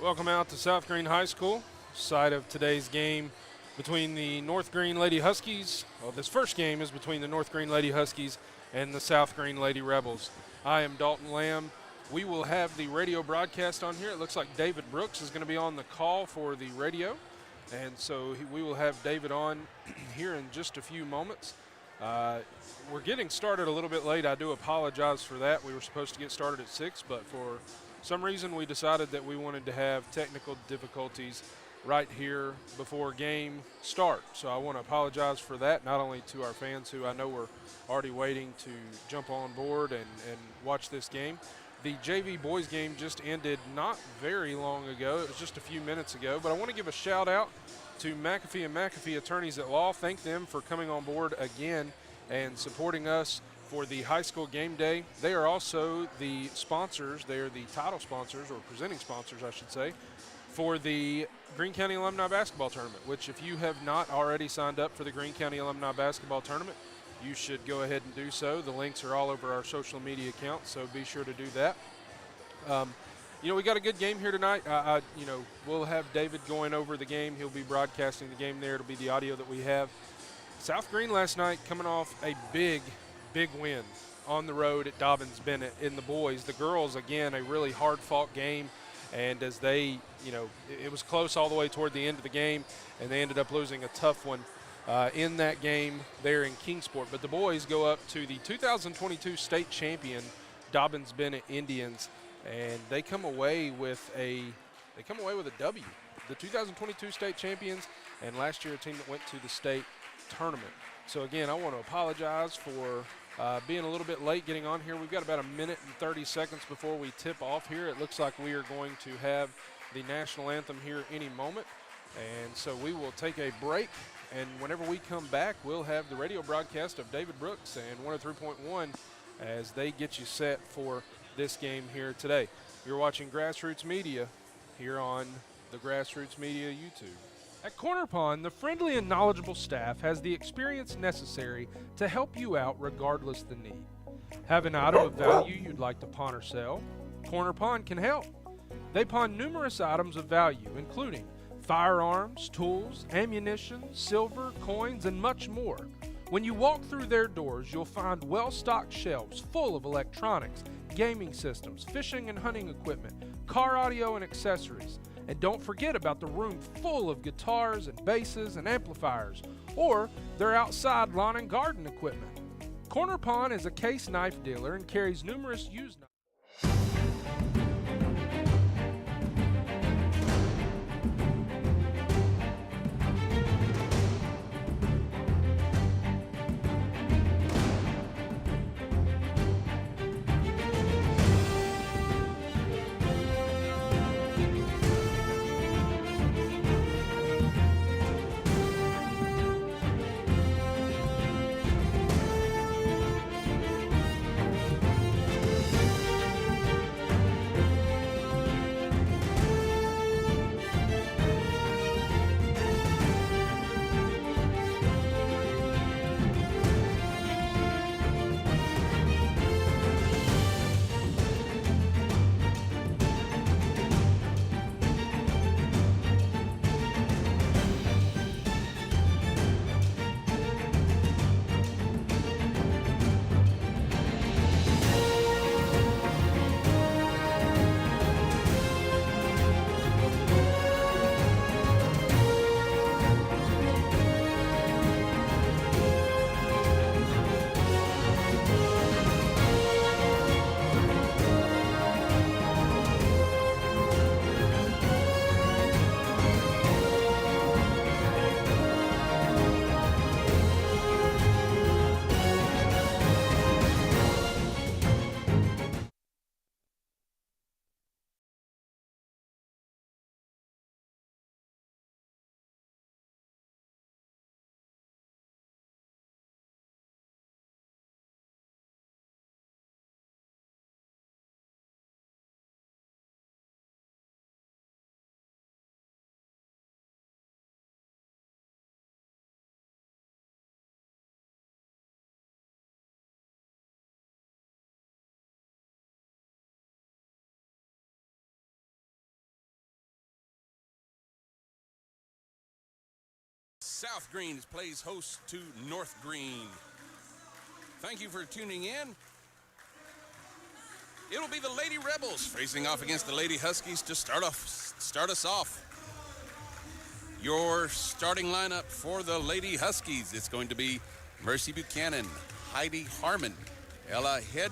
Welcome out to South Greene High School, site of today's game between the North Greene Lady Huskies. Well, this first game is between the North Greene Lady Huskies and the South Greene Lady Rebels. I am Dalton Lamb. We will have the radio broadcast on here. It looks like David Brooks is going to be on the call for the radio, and so we will have David on here in just a few moments. We're getting started a little bit late. I do apologize for that. We were supposed to get started at 6, but for some reason we decided that we wanted to have technical difficulties right here before game start. So I want to apologize for that, not only to our fans who I know were already waiting to jump on board and watch this game. The JV boys game just ended not very long ago. It was just a few minutes ago, but I want to give a shout out to McAfee and McAfee Attorneys at Law. Thank them for coming on board again and supporting us for the high school game day. They are also the sponsors. They are the title sponsors, or presenting sponsors, I should say, for the Greene County Alumni Basketball Tournament, which if you have not already signed up for the Greene County Alumni Basketball Tournament, you should go ahead and do so. The links are all over our social media accounts, so be sure to do that. We got a good game here tonight. We'll have David going over the game. He'll be broadcasting the game there. It'll be the audio that we have. South Greene last night coming off a big win on the road at Dobyns-Bennett in the boys. The girls, again, a really hard-fought game, and as they, it was close all the way toward the end of the game, and they ended up losing a tough one in that game there in Kingsport. But the boys go up to the 2022 state champion Dobyns-Bennett Indians, and they come away with a W. The 2022 state champions, and last year a team that went to the state tournament. So again, I want to apologize for being a little bit late getting on here. We've got about a minute and 30 seconds before we tip off here. It looks like we are going to have the national anthem here any moment. And so we will take a break, and whenever we come back, we'll have the radio broadcast of David Brooks and 103.1 as they get you set for this game here today. You're watching Grassroots Media here on the Grassroots Media YouTube. At Korner Pond, the friendly and knowledgeable staff has the experience necessary to help you out regardless the need. Have an item of value you'd like to pawn or sell? Korner Pond can help. They pawn numerous items of value, including firearms, tools, ammunition, silver, coins, and much more. When you walk through their doors, you'll find well-stocked shelves full of electronics, gaming systems, fishing and hunting equipment, car audio and accessories. And don't forget about the room full of guitars and basses and amplifiers, or their outside lawn and garden equipment. Korner Pond is a case knife dealer and carries numerous used knives. South Greene plays host to North Greene. Thank you for tuning in. It'll be the Lady Rebels facing off against the Lady Huskies to start us off. Your starting lineup for the Lady Huskies, it's going to be Mercy Buchanan, Heidi Harmon, Ella Head,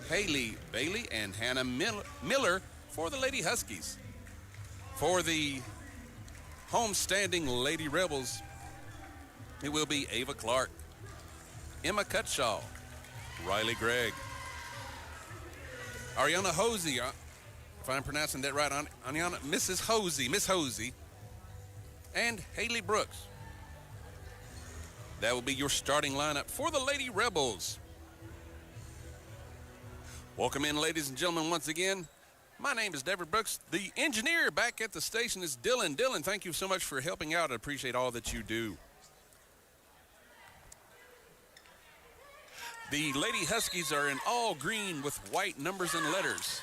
Haley Bailey, and Hannah Miller for the Lady Huskies. For the homestanding Lady Rebels, it will be Ava Clark, Emma Cutshaw, Riley Gregg, Ariana Hosey, if I'm pronouncing that right, Ariana, Miss Hosey, and Haley Brooks. That will be your starting lineup for the Lady Rebels. Welcome in, ladies and gentlemen, once again. My name is Deborah Brooks. The engineer back at the station is Dylan. Dylan, thank you so much for helping out. I appreciate all that you do. The Lady Huskies are in all green with white numbers and letters.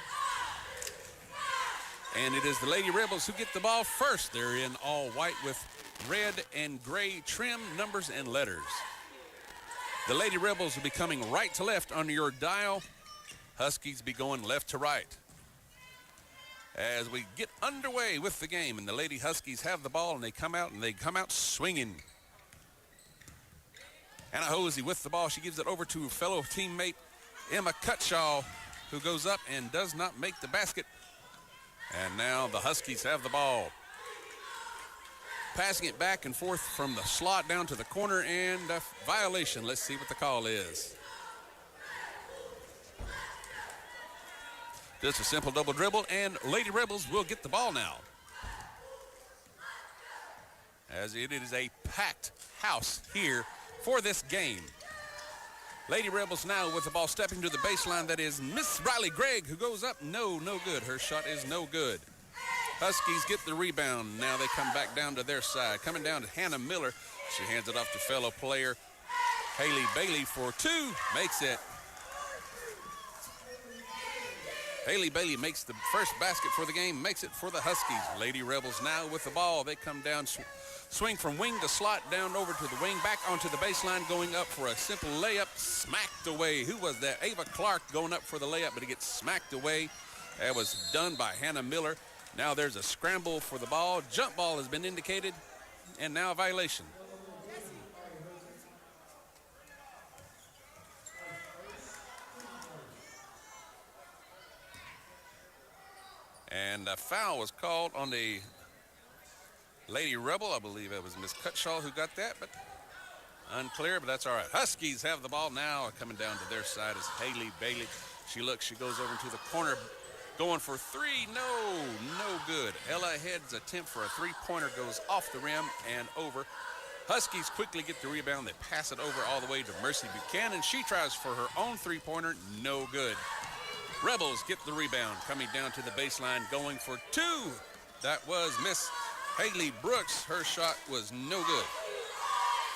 And it is the Lady Rebels who get the ball first. They're in all white with red and gray trim numbers and letters. The Lady Rebels will be coming right to left on your dial. Huskies be going left to right. As we get underway with the game, and the Lady Huskies have the ball, and they come out swinging. Hannah Hosey with the ball. She gives it over to fellow teammate Emma Cutshaw, who goes up and does not make the basket. And now the Huskies have the ball. Passing it back and forth from the slot down to the corner, and a violation. Let's see what the call is. Just a simple double dribble, and Lady Rebels will get the ball now. As it is a packed house here for this game. Lady Rebels now with the ball stepping to the baseline. That is Miss Riley Gregg, who goes up. No good. Her shot is no good. Huskies get the rebound. Now they come back down to their side. Coming down to Hannah Miller. She hands it off to fellow player Haley Bailey for two. Makes it. Haley Bailey makes the first basket for the game, makes it for the Huskies. Lady Rebels now with the ball. They come down, swing from wing to slot, down over to the wing, back onto the baseline, going up for a simple layup, smacked away. Who was that? Ava Clark going up for the layup, but it gets smacked away. That was done by Hannah Miller. Now there's a scramble for the ball. Jump ball has been indicated, and now a violation. And a foul was called on the Lady Rebel. I believe it was Miss Cutshaw who got that, but unclear, but that's all right. Huskies have the ball now. Coming down to their side is Haley Bailey. She goes over into the corner, going for three. No good. Ella Head's attempt for a three-pointer goes off the rim and over. Huskies quickly get the rebound. They pass it over all the way to Mercy Buchanan. She tries for her own three-pointer. No good. Rebels get the rebound, coming down to the baseline, going for two. That was Miss Haley Brooks. Her shot was no good.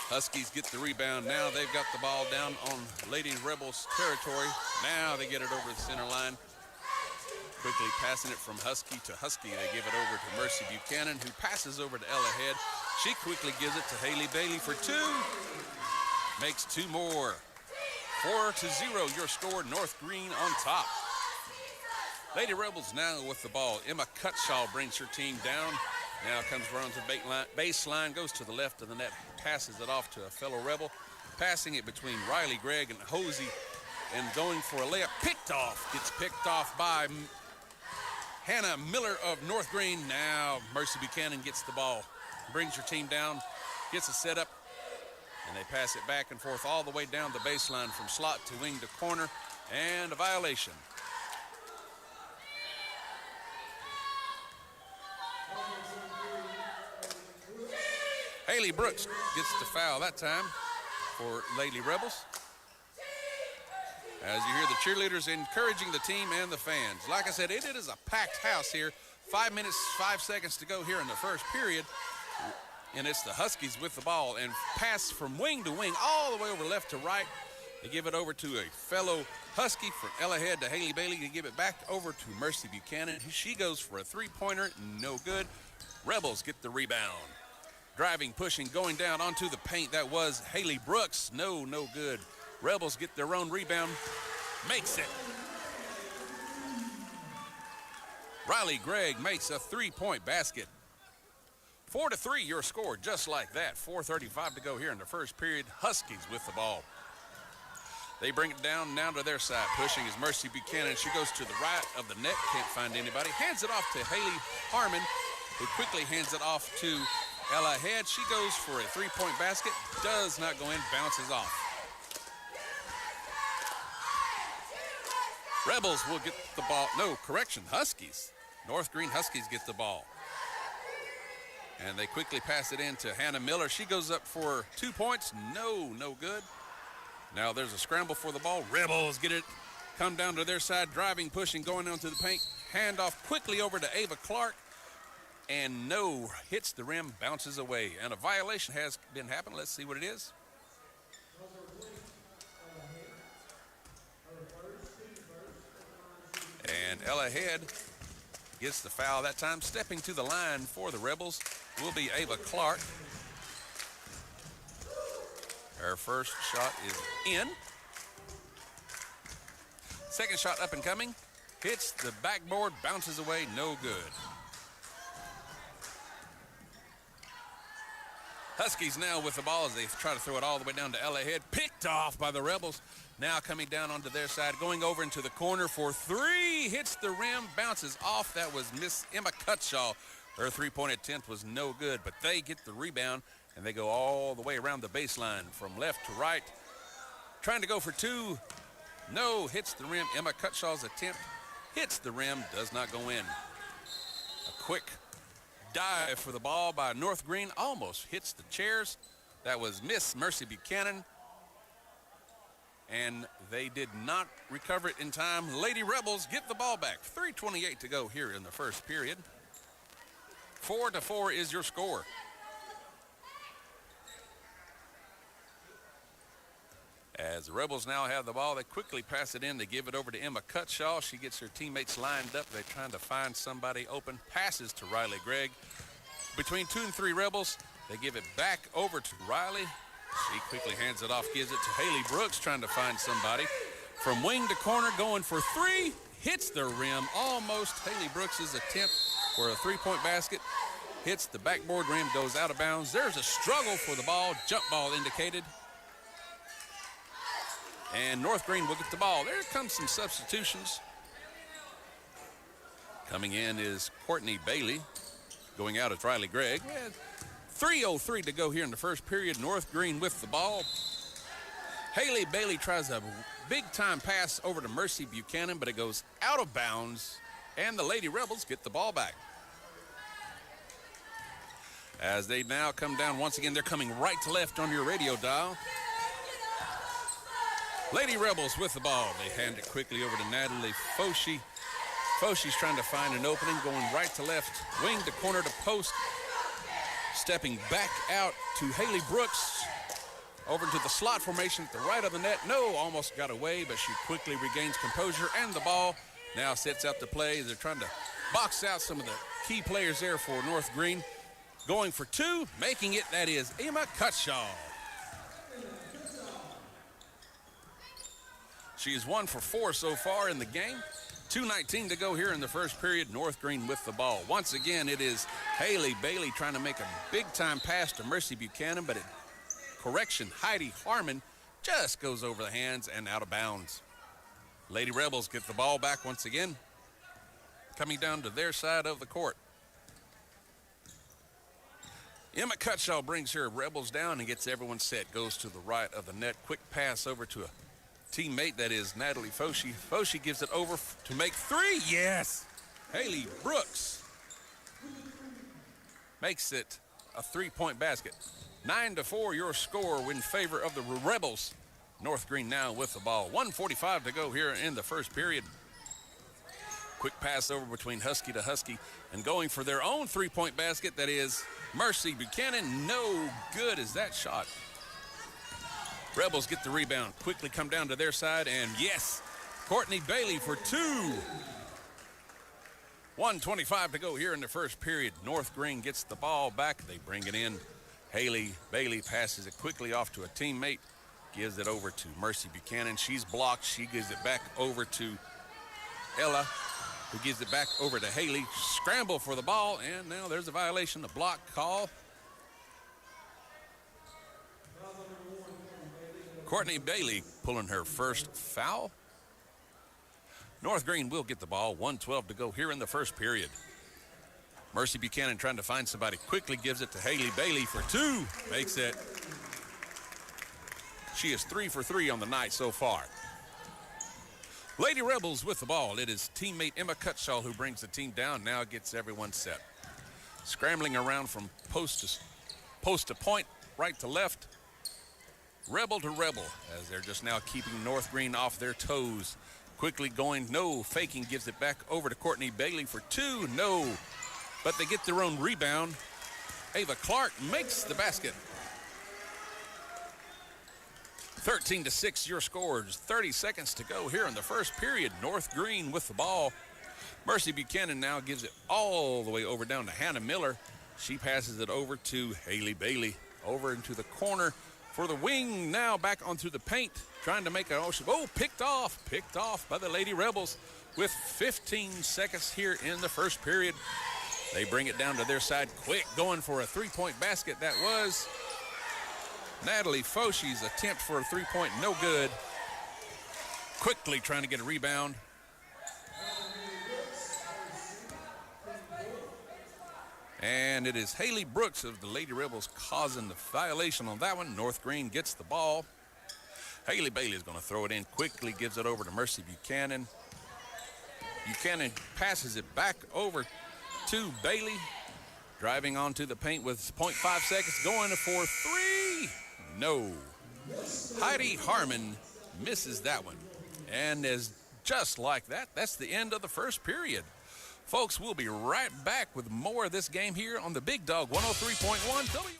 Huskies get the rebound. Now they've got the ball down on Lady Rebels territory. Now they get it over the center line. Quickly passing it from Husky to Husky. They give it over to Mercy Buchanan, who passes over to Ella Head. She quickly gives it to Haley Bailey for two. Makes two more. 4-0, your score, North Greene on top. Lady Rebels now with the ball. Emma Cutshaw brings her team down. Now comes around to the baseline, goes to the left of the net, passes it off to a fellow Rebel, passing it between Riley Gregg and Hosey, and going for a layup. Gets picked off by Hannah Miller of North Greene. Now Mercy Buchanan gets the ball, brings her team down, gets a setup, and they pass it back and forth all the way down the baseline from slot to wing to corner, and a violation. Haley Brooks gets the foul that time for Lady Rebels. As you hear the cheerleaders encouraging the team and the fans. Like I said, it is a packed house here. 5 minutes, 5 seconds to go here in the first period. And it's the Huskies with the ball and pass from wing to wing all the way over left to right. They give it over to a fellow Husky from Ella Head to Haley Bailey to give it back over to Mercy Buchanan. She goes for a three-pointer, no good. Rebels get the rebound. Driving, pushing, going down onto the paint. That was Haley Brooks. No good. Rebels get their own rebound. Makes it. Riley Gregg makes a 3-point basket. 4-3 your score, just like that. 4:35 to go here in the first period. Huskies with the ball. They bring it down now to their side. Pushing is Mercy Buchanan. She goes to the right of the net. Can't find anybody. Hands it off to Haley Harmon, who quickly hands it off to Ella Head. She goes for a 3-point basket. Does not go in. Bounces off. Rebels will get the ball. No, correction. Huskies. North Greene Huskies get the ball. And they quickly pass it in to Hannah Miller. She goes up for 2 points. No good. Now there's a scramble for the ball. Rebels get it. Come down to their side. Driving, pushing, going onto the paint. Hand off quickly over to Ava Clark. And no, hits the rim, bounces away. And a violation has been happening. Let's see what it is. And Ella Head gets the foul that time. Stepping to the line for the Rebels will be Ava Clark. Her first shot is in. Second shot up and coming. Hits the backboard, bounces away, no good. Huskies now with the ball as they try to throw it all the way down to Ella Head. Picked off by the Rebels. Now coming down onto their side, going over into the corner for 3. Hits the rim, bounces off. That was Miss Emma Cutshaw. Her 3-point attempt was no good, but they get the rebound, and they go all the way around the baseline from left to right. Trying to go for 2. No, hits the rim. Emma Cutshaw's attempt hits the rim, does not go in. A quick dive for the ball by North Greene, almost hits the chairs. That was Miss Mercy Buchanan. And they did not recover it in time. Lady Rebels get the ball back. 3:28 to go here in the first period. 4-4 is your score. As the Rebels now have the ball, they quickly pass it in. They give it over to Emma Cutshaw. She gets her teammates lined up. They're trying to find somebody open. Passes to Riley Gregg. Between 2 and 3 Rebels, they give it back over to Riley. She quickly hands it off, gives it to Haley Brooks, trying to find somebody. From wing to corner, going for 3. Hits the rim, almost. Haley Brooks' attempt for a 3-point basket. Hits the backboard rim, goes out of bounds. There's a struggle for the ball. Jump ball indicated. And North Greene will get the ball. There comes some substitutions. Coming in is Courtney Bailey. Going out is Riley Gregg. 3:03 to go here in the first period. North Greene with the ball. Haley Bailey tries a big-time pass over to Mercy Buchanan, but it goes out of bounds, and the Lady Rebels get the ball back. As they now come down once again, they're coming right to left on your radio dial. Lady Rebels with the ball. They hand it quickly over to Natalie Foshee. Foshee's trying to find an opening, going right to left, wing to corner to post. Stepping back out to Haley Brooks. Over to the slot formation at the right of the net. No, almost got away, but she quickly regains composure, and the ball now sets out to play. They're trying to box out some of the key players there for North Greene. Going for 2, making it, that is Emma Cutshaw. She is 1 for 4 so far in the game. 2:19 to go here in the first period. North Greene with the ball. Once again, it is Haley Bailey trying to make a big-time pass to Mercy Buchanan, but correction, Heidi Harmon just goes over the hands and out of bounds. Lady Rebels get the ball back once again, coming down to their side of the court. Emma Cutshaw brings her Rebels down and gets everyone set. Goes to the right of the net. Quick pass over to a teammate, that is Natalie Foshee. Foshee gives it over to make 3. Yes! Haley Brooks makes it a 3-point basket. 9-4 your score in favor of the Rebels. North Greene now with the ball. 1:45 to go here in the first period. Quick pass over between Husky to Husky, and going for their own 3-point basket, that is Mercy Buchanan. No good is that shot. Rebels get the rebound, quickly come down to their side, and yes, Courtney Bailey for 2. 1:25 to go here in the first period. North Greene gets the ball back. They bring it in. Haley Bailey passes it quickly off to a teammate, gives it over to Mercy Buchanan. She's blocked. She gives it back over to Ella, who gives it back over to Haley. Scramble for the ball, and now there's a violation, a block call. Courtney Bailey pulling her first foul. North Greene will get the ball. 1:12 to go here in the first period. Mercy Buchanan trying to find somebody, quickly gives it to Haley Bailey for two. Makes it. She is 3 for 3 on the night so far. Lady Rebels with the ball. It is teammate Emma Cutshaw who brings the team down. Now gets everyone set. Scrambling around from post to point, right to left. Rebel to rebel, as they're just now keeping North Greene off their toes. Quickly going, no, faking, gives it back over to Courtney Bailey for two, no. But they get their own rebound. Ava Clark makes the basket. 13-6 your scores. 30 seconds to go here in the first period. North Greene with the ball. Mercy Buchanan now gives it all the way over down to Hannah Miller. She passes it over to Haley Bailey. Over into the corner for the wing. Now back onto the paint. Trying to make an ocean. Oh, picked off by the Lady Rebels with 15 seconds here in the first period. They bring it down to their side quick, going for a three-point basket. That was Natalie Foshie's attempt for a three-point, no good. Quickly trying to get a rebound. And it is Haley Brooks of the Lady Rebels causing the violation on that one. North Greene gets the ball. Haley Bailey is going to throw it in quickly, gives it over to Mercy Buchanan. Buchanan passes it back over to Bailey. Driving onto the paint with 0.5 seconds, going for three. No. Heidi Harmon misses that one. And as just like that, that's the end of the first period. Folks, we'll be right back with more of this game here on the Big Dog 103.1 W.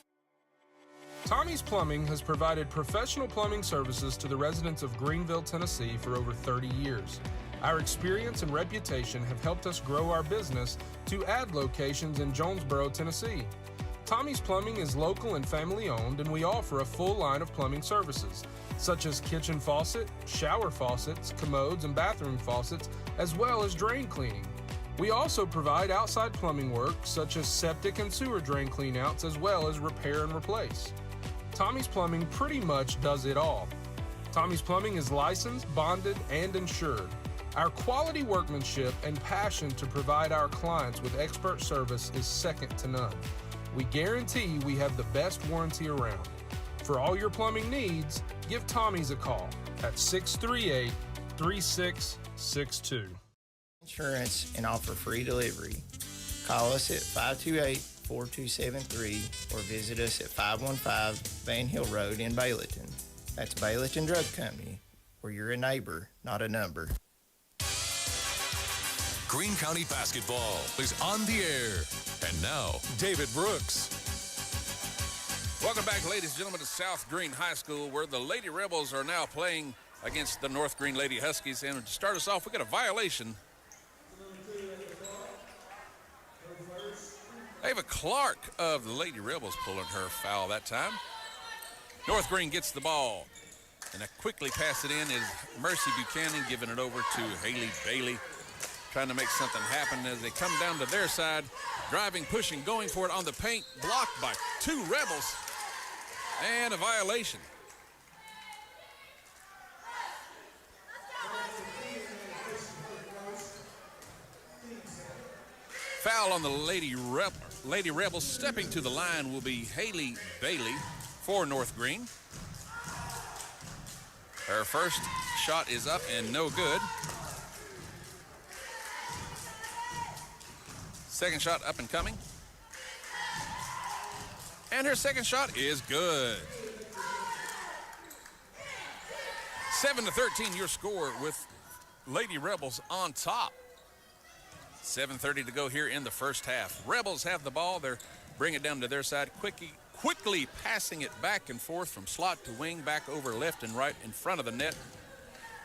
Tommie's Plumbing has provided professional plumbing services to the residents of Greeneville, Tennessee for over 30 years. Our experience and reputation have helped us grow our business to add locations in Jonesboro, Tennessee. Tommie's Plumbing is local and family owned, and we offer a full line of plumbing services, such as kitchen faucet, shower faucets, commodes, and bathroom faucets, as well as drain cleaning. We also provide outside plumbing work, such as septic and sewer drain cleanouts, as well as repair and replace. Tommie's Plumbing pretty much does it all. Tommie's Plumbing is licensed, bonded, and insured. Our quality workmanship and passion to provide our clients with expert service is second to none. We guarantee we have the best warranty around. For all your plumbing needs, give Tommie's a call at 638-3662. Insurance and offer free delivery. Call us at 528-4273 or visit us at 515 Van Hill Road in Bayleton. That's Bayleton Drug Company, where you're a neighbor, not a number. Greene County basketball is on the air. And now, David Brooks. Welcome back, ladies and gentlemen, to South Greene High School, where the Lady Rebels are now playing against the North Greene Lady Huskies. And to start us off, we got a violation. Ava Clark of the Lady Rebels pulling her foul that time. North Greene gets the ball. And a quickly pass it in is Mercy Buchanan, giving it over to Haley Bailey. Trying to make something happen as they come down to their side. Driving, pushing, going for it on the paint. Blocked by two Rebels. And a violation. Foul on the Lady Rebels. Stepping to the line will be Haley Bailey for North Greene. Her first shot is up and no good. Second shot up and coming. And her second shot is good. 7-13 your score with Lady Rebels on top. 7:30 to go here in the first half. Rebels have the ball. They're bringing it down to their side. Quickly passing it back and forth from slot to wing, back over left and right in front of the net.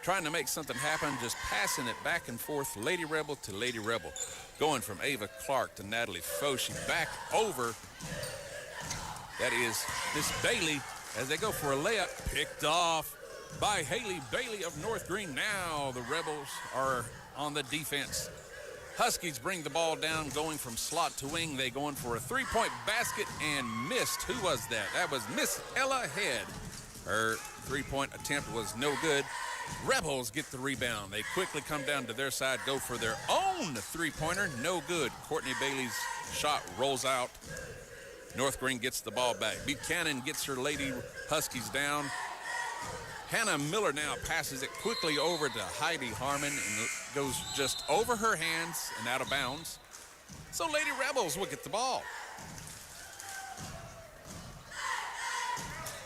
Trying to make something happen, just passing it back and forth, Lady Rebel to Lady Rebel. Going from Ava Clark to Natalie Foshie, back over That is Miss Bailey as they go for a layup. Picked off by Haley Bailey of North Greene. Now the Rebels are on the defense. Huskies bring the ball down, going from slot to wing. They going for a three-point basket and missed. Who was that? That was Miss Ella Head. Her three-point attempt was no good. Rebels get the rebound. They quickly come down to their side, go for their own three-pointer. No good. Courtney Bailey's shot rolls out. North Greene gets the ball back. Buchanan gets her Lady Huskies down. Hannah Miller now passes it quickly over to Heidi Harmon, and it goes just over her hands and out of bounds. So Lady Rebels will get the ball.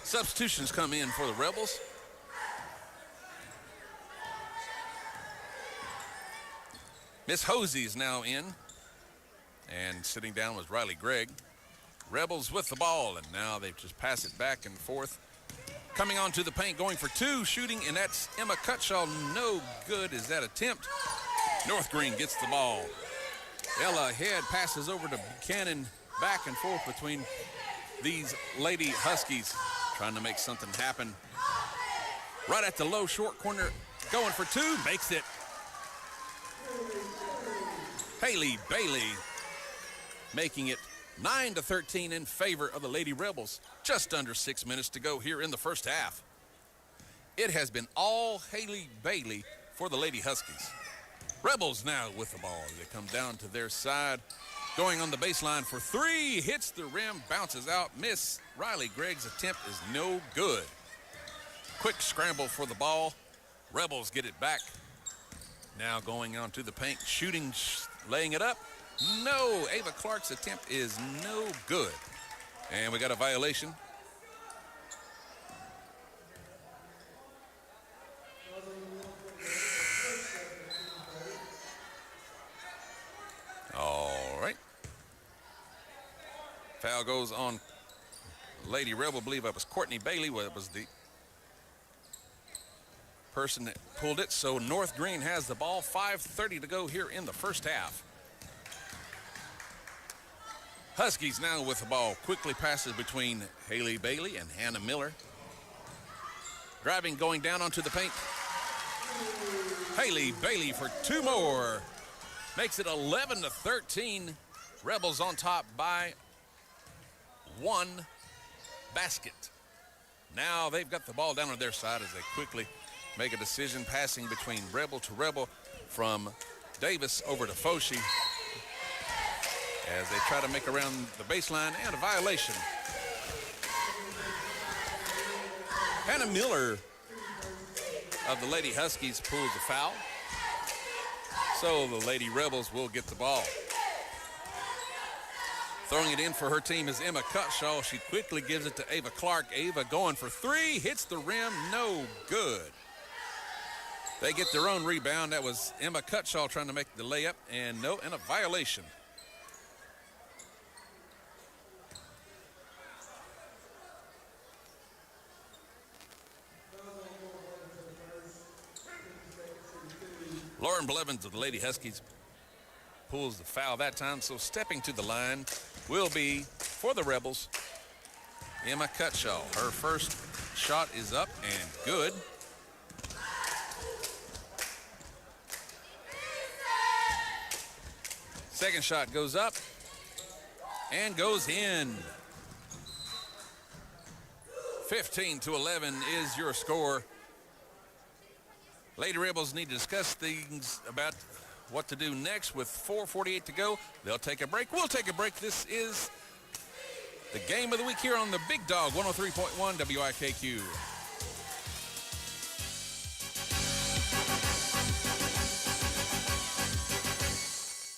Substitutions come in for the Rebels. Miss Hosey is now in, and sitting down was Riley Gregg. Rebels with the ball, and now they just pass it back and forth. Coming onto the paint, going for two, shooting, and that's Emma Cutshaw. No good is that attempt. North Greene gets the ball. Ella Head passes over to Buchanan, back and forth between these Lady Huskies, trying to make something happen. Right at the low short corner, going for two, makes it. Haley Bailey making it 9-13 in favor of the Lady Rebels. Just under 6 minutes to go here in the first half. It has been all Haley Bailey for the Lady Huskies. Rebels now with the ball. They come down to their side. Going on the baseline for three. Hits the rim, bounces out. Miss Riley Gregg's attempt is no good. Quick scramble for the ball. Rebels get it back. Now going on to the paint, shooting, laying it up. No, Ava Clark's attempt is no good. And we got a violation. All right. Foul goes on Lady Rebel. I believe that was Courtney Bailey. What was the person that pulled it? So North Greene has the ball. 5:30 to go here in the first half. Huskies now with the ball. Quickly passes between Haley Bailey and Hannah Miller. Driving, going down onto the paint. Haley Bailey for two more. Makes it 11-13. Rebels on top by one basket. Now they've got the ball down on their side as they quickly make a decision, passing between Rebel to Rebel from Davis over to Foshee as they try to make around the baseline, and a violation. Hannah Miller of the Lady Huskies pulls a foul. So the Lady Rebels will get the ball. Throwing it in for her team is Emma Cutshaw. She quickly gives it to Ava Clark. Ava going for three, hits the rim, no good. They get their own rebound. That was Emma Cutshaw trying to make the layup, and a violation. Lauren Blevins of the Lady Huskies pulls the foul that time, so stepping to the line will be, for the Rebels, Emma Cutshaw. Her first shot is up and good. Second shot goes up and goes in. 15-11 is your score. Lady Rebels need to discuss things about what to do next with 4:48 to go. They'll take a break. We'll take a break. This is the game of the week here on the Big Dog 103.1 WIKQ.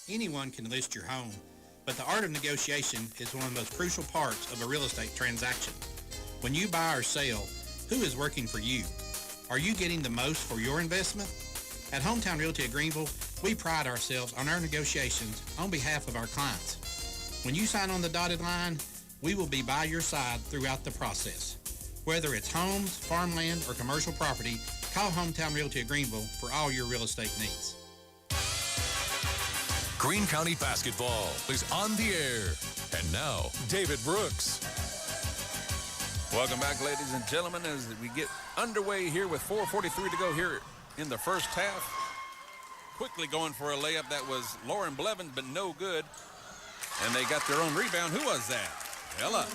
Anyone can list your home, but the art of negotiation is one of the most crucial parts of a real estate transaction. When you buy or sell, who is working for you? Are you getting the most for your investment? At Hometown Realty of Greenville, we pride ourselves on our negotiations on behalf of our clients. When you sign on the dotted line, we will be by your side throughout the process. Whether it's homes, farmland, or commercial property, call Hometown Realty of Greenville for all your real estate needs. Greene County basketball is on the air. And now, David Brooks. Welcome back, ladies and gentlemen, as we get underway here with 4:43 to go here in the first half. Quickly going for a layup that was Lauren Blevins, but no good. And they got their own rebound. Who was that? Ella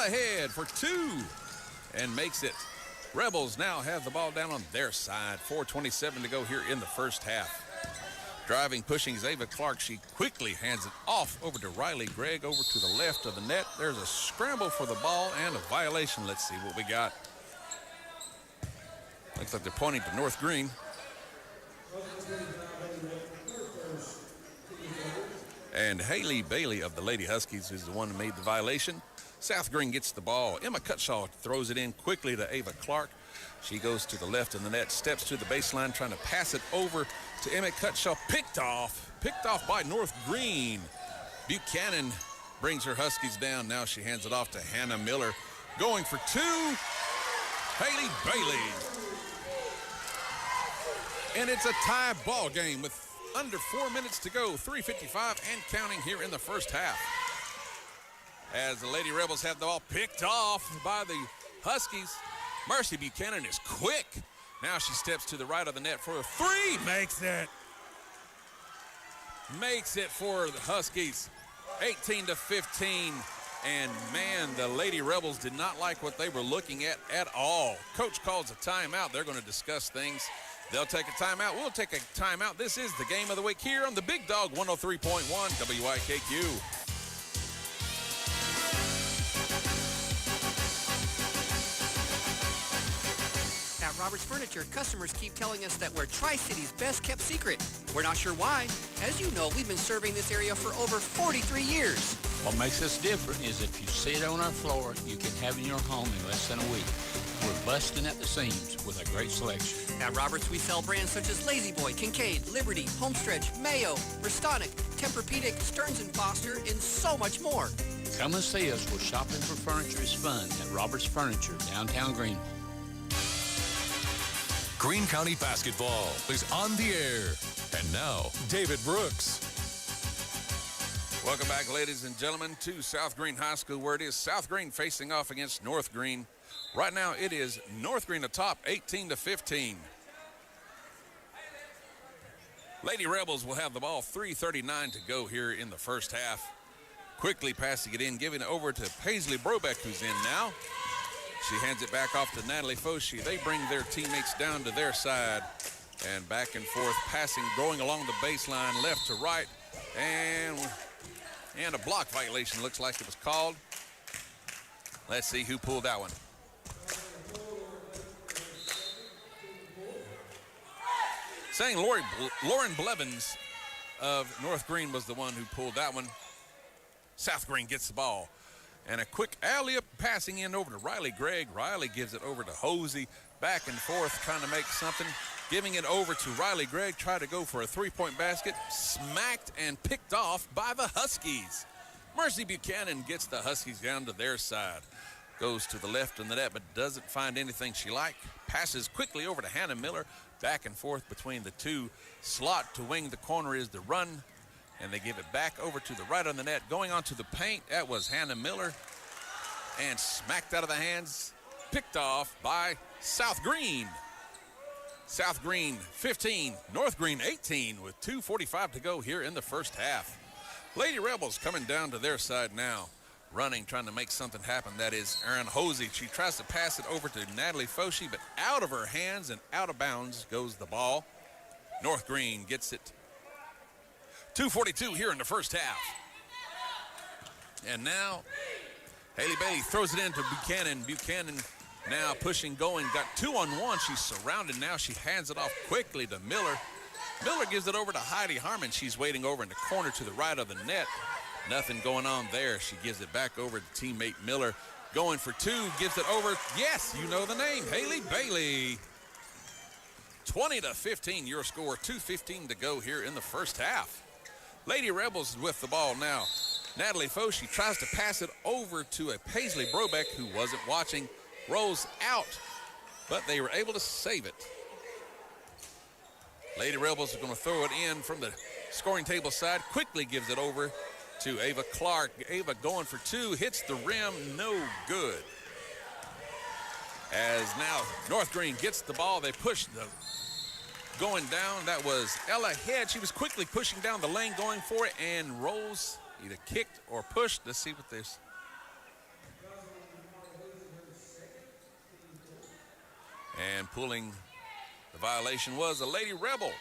Head for two and makes it. Rebels now have the ball down on their side. 4:27 to go here in the first half. Driving, pushing is Ava Clark. She quickly hands it off over to Riley Gregg over to the left of the net. There's a scramble for the ball and a violation. Let's see what we got. Looks like they're pointing to North Greene. And Haley Bailey of the Lady Huskies is the one who made the violation. South Greene gets the ball. Emma Cutshaw throws it in quickly to Ava Clark. She goes to the left of the net, steps to the baseline, trying to pass it over to Emma Cutshaw. Picked off by North Greene. Buchanan brings her Huskies down. Now she hands it off to Hannah Miller. Going for two, Haley Bailey. And it's a tie ball game with under 4 minutes to go, 3:55 and counting here in the first half. As the Lady Rebels have the ball picked off by the Huskies, Mercy Buchanan is quick. Now she steps to the right of the net for a three. Makes it for the Huskies, 18-15. And man, the Lady Rebels did not like what they were looking at all. Coach calls a timeout. They're going to discuss things. They'll take a timeout. We'll take a timeout. This is the game of the week here on the Big Dog 103.1 WIKQ. At Roberts Furniture, customers keep telling us that we're Tri-City's best kept secret. We're not sure why. As you know, we've been serving this area for over 43 years. What makes us different is if you sit on our floor, you can have it in your home in less than a week. We're busting at the seams with a great selection. At Roberts, we sell brands such as Lazy Boy, Kincaid, Liberty, Homestretch, Mayo, Restonic, Tempur-Pedic, Stearns & Foster, and so much more. Come and see us where shopping for furniture is fun at Roberts Furniture, downtown Greene. Greene County basketball is on the air. And now, David Brooks. Welcome back, ladies and gentlemen, to South Greene High School, where it is South Greene facing off against North Greene. Right now, it is North Greene atop, 18-15. Lady Rebels will have the ball, 3:39 to go here in the first half. Quickly passing it in, giving it over to Paisley Brobeck, who's in now. She hands it back off to Natalie Foshi. They bring their teammates down to their side. And back and forth, passing, going along the baseline, left to right. And a block violation looks like it was called. Let's see who pulled that one. Saying Lauren Blevins of North Greene was the one who pulled that one. South Greene gets the ball. And a quick alley-up passing in over to Riley Gregg. Riley gives it over to Hosey. Back and forth trying to make something. Giving it over to Riley Gregg. Tried to go for a three-point basket. Smacked and picked off by the Huskies. Mercy Buchanan gets the Huskies down to their side. Goes to the left of the net but doesn't find anything she liked. Passes quickly over to Hannah Miller. Back and forth between the two. Slot to wing the corner is the run. And they give it back over to the right on the net. Going on to the paint, that was Hannah Miller. And smacked out of the hands, picked off by South Greene. South Greene 15, North Greene 18 with 2:45 to go here in the first half. Lady Rebels coming down to their side now. Running, trying to make something happen. That is Erin Hosey. She tries to pass it over to Natalie Foshi, but out of her hands and out of bounds goes the ball. North Greene gets it. 2:42 here in the first half. And now Haley Bailey throws it into Buchanan. Buchanan now pushing, going, got 2-on-1. She's surrounded now. She hands it off quickly to Miller. Miller gives it over to Heidi Harmon. She's waiting over in the corner to the right of the net. Nothing going on there. She gives it back over to teammate Miller. Going for two, gives it over. Yes, you know the name, Haley Bailey. 20-15 your score, 2:15 to go here in the first half. Lady Rebels with the ball now. Natalie Foshi tries to pass it over to a Paisley Brobeck who wasn't watching. Rolls out, but they were able to save it. Lady Rebels are going to throw it in from the scoring table side. Quickly gives it over to Ava Clark. Ava going for two, hits the rim, no good. As now North Greene gets the ball, they push the going down. That was Ella Head. She was quickly pushing down the lane, going for it, and Rolls either kicked or pushed. Let's see what this. And pulling the violation was a Lady Rebel.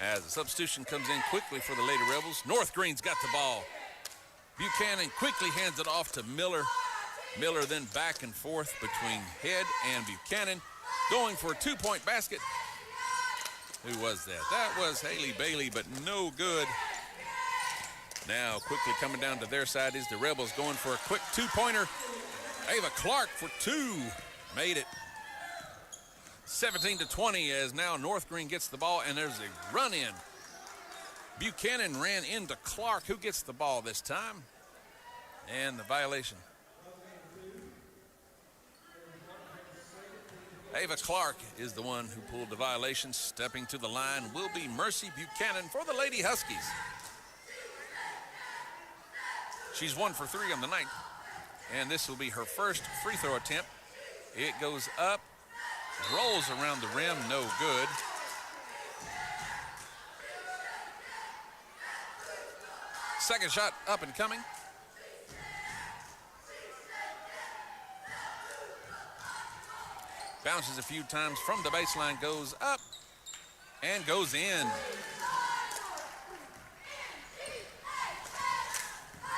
As the substitution comes in quickly for the Lady Rebels, North Greene's got the ball. Buchanan quickly hands it off to Miller. Miller then back and forth between Head and Buchanan, going for a two-point basket. Who was that? That was Haley Bailey, but no good. Now quickly coming down to their side is the Rebels, going for a quick two-pointer. Ava Clark for two, made it. 17-20 as now North Greene gets the ball, and there's a run in. Buchanan ran into Clark, who gets the ball this time. And the violation. Ava Clark is the one who pulled the violation. Stepping to the line will be Mercy Buchanan for the Lady Huskies. She's 1 for 3 on the night, and this will be her first free throw attempt. It goes up, rolls around the rim, no good. Second shot up and coming. Bounces a few times from the baseline, goes up and goes in.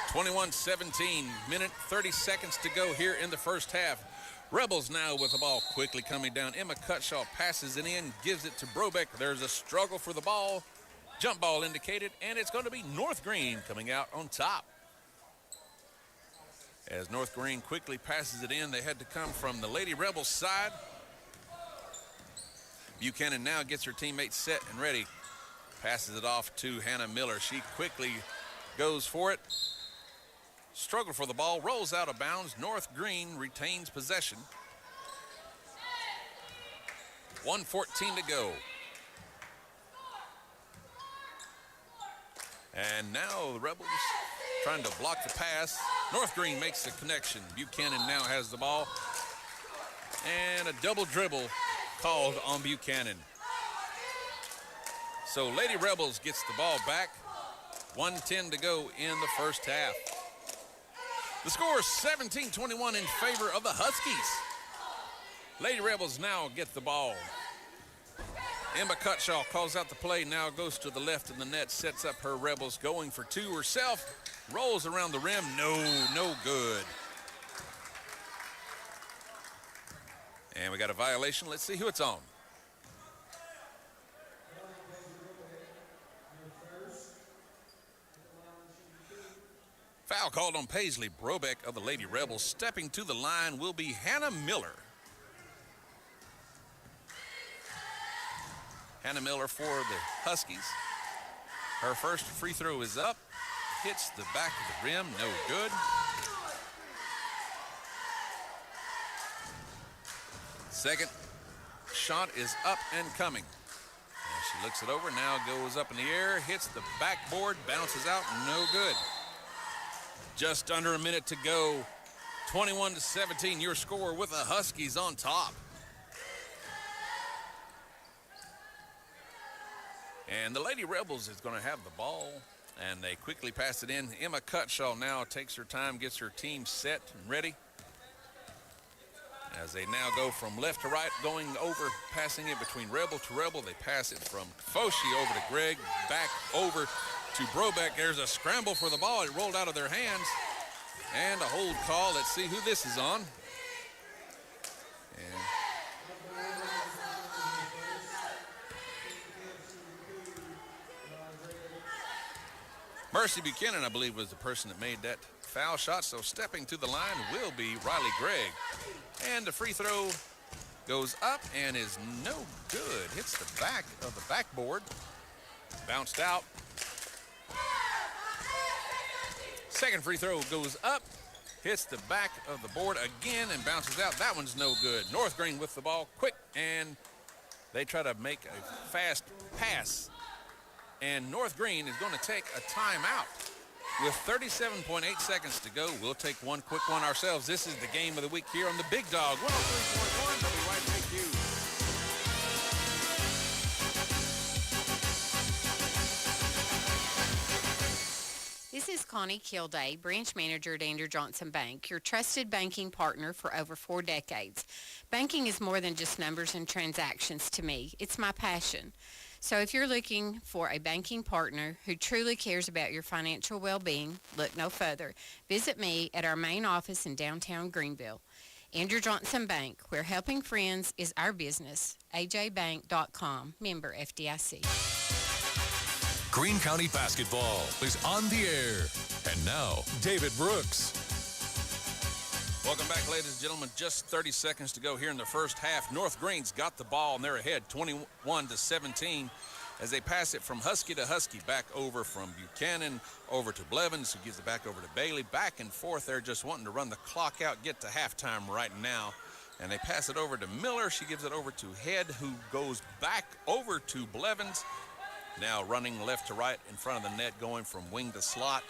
21-17, minute 30 seconds to go here in the first half. Rebels now with the ball quickly coming down. Emma Cutshaw passes it in, gives it to Brobeck. There's a struggle for the ball. Jump ball indicated, and it's going to be North Greene coming out on top. As North Greene quickly passes it in, they had to come from the Lady Rebels side. Buchanan now gets her teammates set and ready. Passes it off to Hannah Miller. She quickly goes for it. Struggle for the ball, rolls out of bounds. North Greene retains possession. 1:14 to go. And now the Rebels trying to block the pass. North Greene makes the connection. Buchanan now has the ball. And a double dribble called on Buchanan. So Lady Rebels gets the ball back. 1:10 to go in the first half. The score is 17-21 in favor of the Huskies. Lady Rebels now get the ball. Emma Cutshaw calls out the play, now goes to the left of the net, sets up her Rebels, going for two herself, rolls around the rim, no good. And we got a violation. Let's see who it's on. Foul called on Paisley Brobeck of the Lady Rebels. Stepping to the line will be Hannah Miller. Hannah Miller for the Huskies. Her first free throw is up. Hits the back of the rim, no good. Second shot is up and coming. And she looks it over, now goes up in the air, hits the backboard, bounces out, no good. Just under a minute to go. 21-17, your score with the Huskies on top. And the Lady Rebels is going to have the ball, and they quickly pass it in. Emma Cutshaw now takes her time, gets her team set and ready. As they now go from left to right, going over, passing it between Rebel to Rebel. They pass it from Foshi over to Gregg, back over to Brobeck. There's a scramble for the ball. It rolled out of their hands. And a hold call. Let's see who this is on. And Mercy Buchanan, I believe, was the person that made that foul shot. So stepping to the line will be Riley Gregg. And the free throw goes up and is no good. Hits the back of the backboard. Bounced out. Second free throw goes up. Hits the back of the board again and bounces out. That one's no good. North Greene with the ball quick, and they try to make a fast pass. And North Greene is going to take a timeout. With 37.8 seconds to go, we'll take one quick one ourselves. This is the game of the week here on the Big Dog 103.1 WYJQ. This is Connie Kilday, branch manager at Andrew Johnson Bank, your trusted banking partner for over 4 decades. Banking is more than just numbers and transactions to me. It's my passion. So if you're looking for a banking partner who truly cares about your financial well-being, look no further. Visit me at our main office in downtown Greenville. Andrew Johnson Bank, where helping friends is our business. ajbank.com, member FDIC. Greene County basketball is on the air. And now, David Brooks. Welcome back, ladies and gentlemen. Just 30 seconds to go here in the first half. North Greene's got the ball, and they're ahead 21-17 as they pass it from Husky to Husky, back over from Buchanan over to Blevins, who gives it back over to Bailey. Back and forth. They're just wanting to run the clock out, get to halftime right now. And they pass it over to Miller. She gives it over to Head, who goes back over to Blevins. Now running left to right in front of the net, going from wing to slot.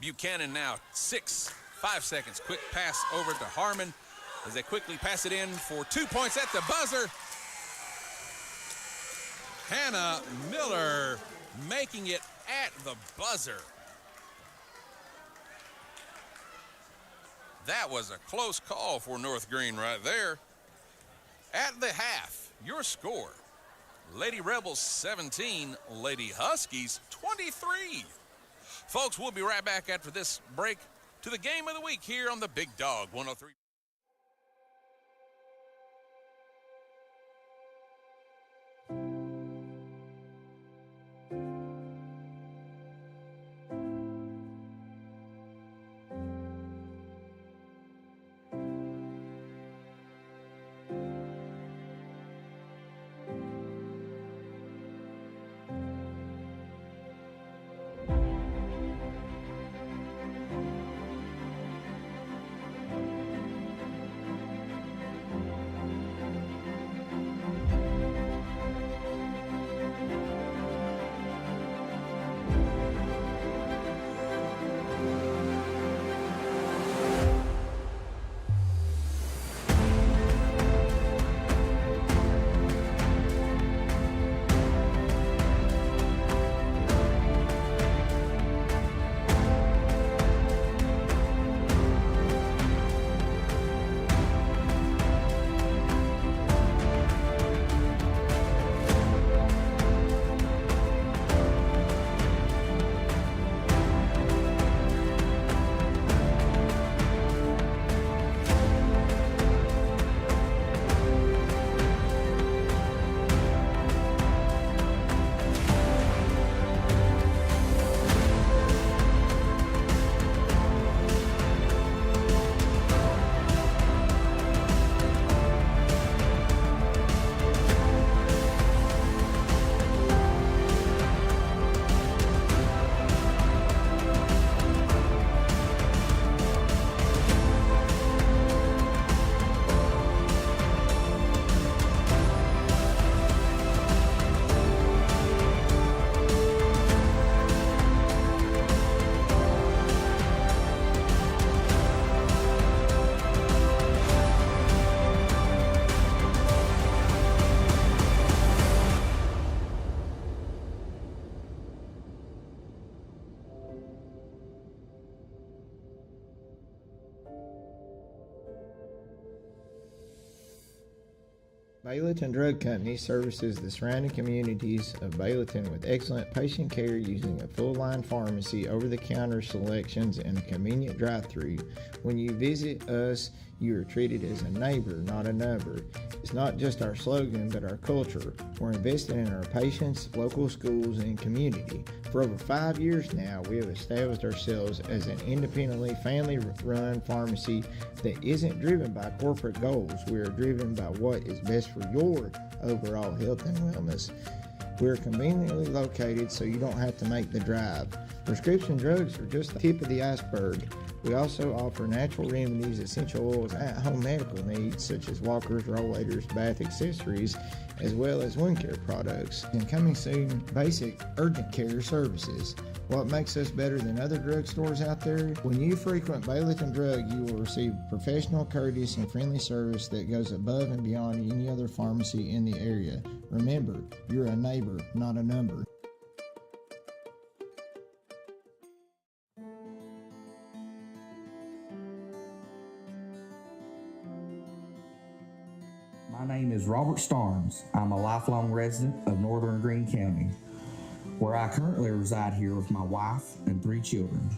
Buchanan now 5 seconds. Quick pass over to Harmon as they quickly pass it in for 2 points at the buzzer. Hannah Miller making it at the buzzer. That was a close call for North Greene right there. At the half, your score: Lady Rebels 17, Lady Huskies 23. Folks, we'll be right back after this break to the game of the week here on the Big Dog 103. Bayleton Drug Company services the surrounding communities of Bayleton with excellent patient care using a full-line pharmacy, over-the-counter selections, and a convenient drive-thru. When you visit us, you are treated as a neighbor, not a number. It's not just our slogan, but our culture. We're investing in our patients, local schools, and community. For over 5 years now, we have established ourselves as an independently family-run pharmacy that isn't driven by corporate goals. We are driven by what is best for your overall health and wellness. We're conveniently located so you don't have to make the drive. Prescription drugs are just the tip of the iceberg. We also offer natural remedies, essential oils, at-home medical needs such as walkers, rollators, bath accessories, as well as wound care products. And coming soon, basic urgent care services. What makes us better than other drugstores out there? When you frequent Baileyton Drug, you will receive professional, courteous, and friendly service that goes above and beyond any other pharmacy in the area. Remember, you're a neighbor, not a number. My name is Robert Starnes. I'm a lifelong resident of northern Greene County, where I currently reside here with my wife and 3 children.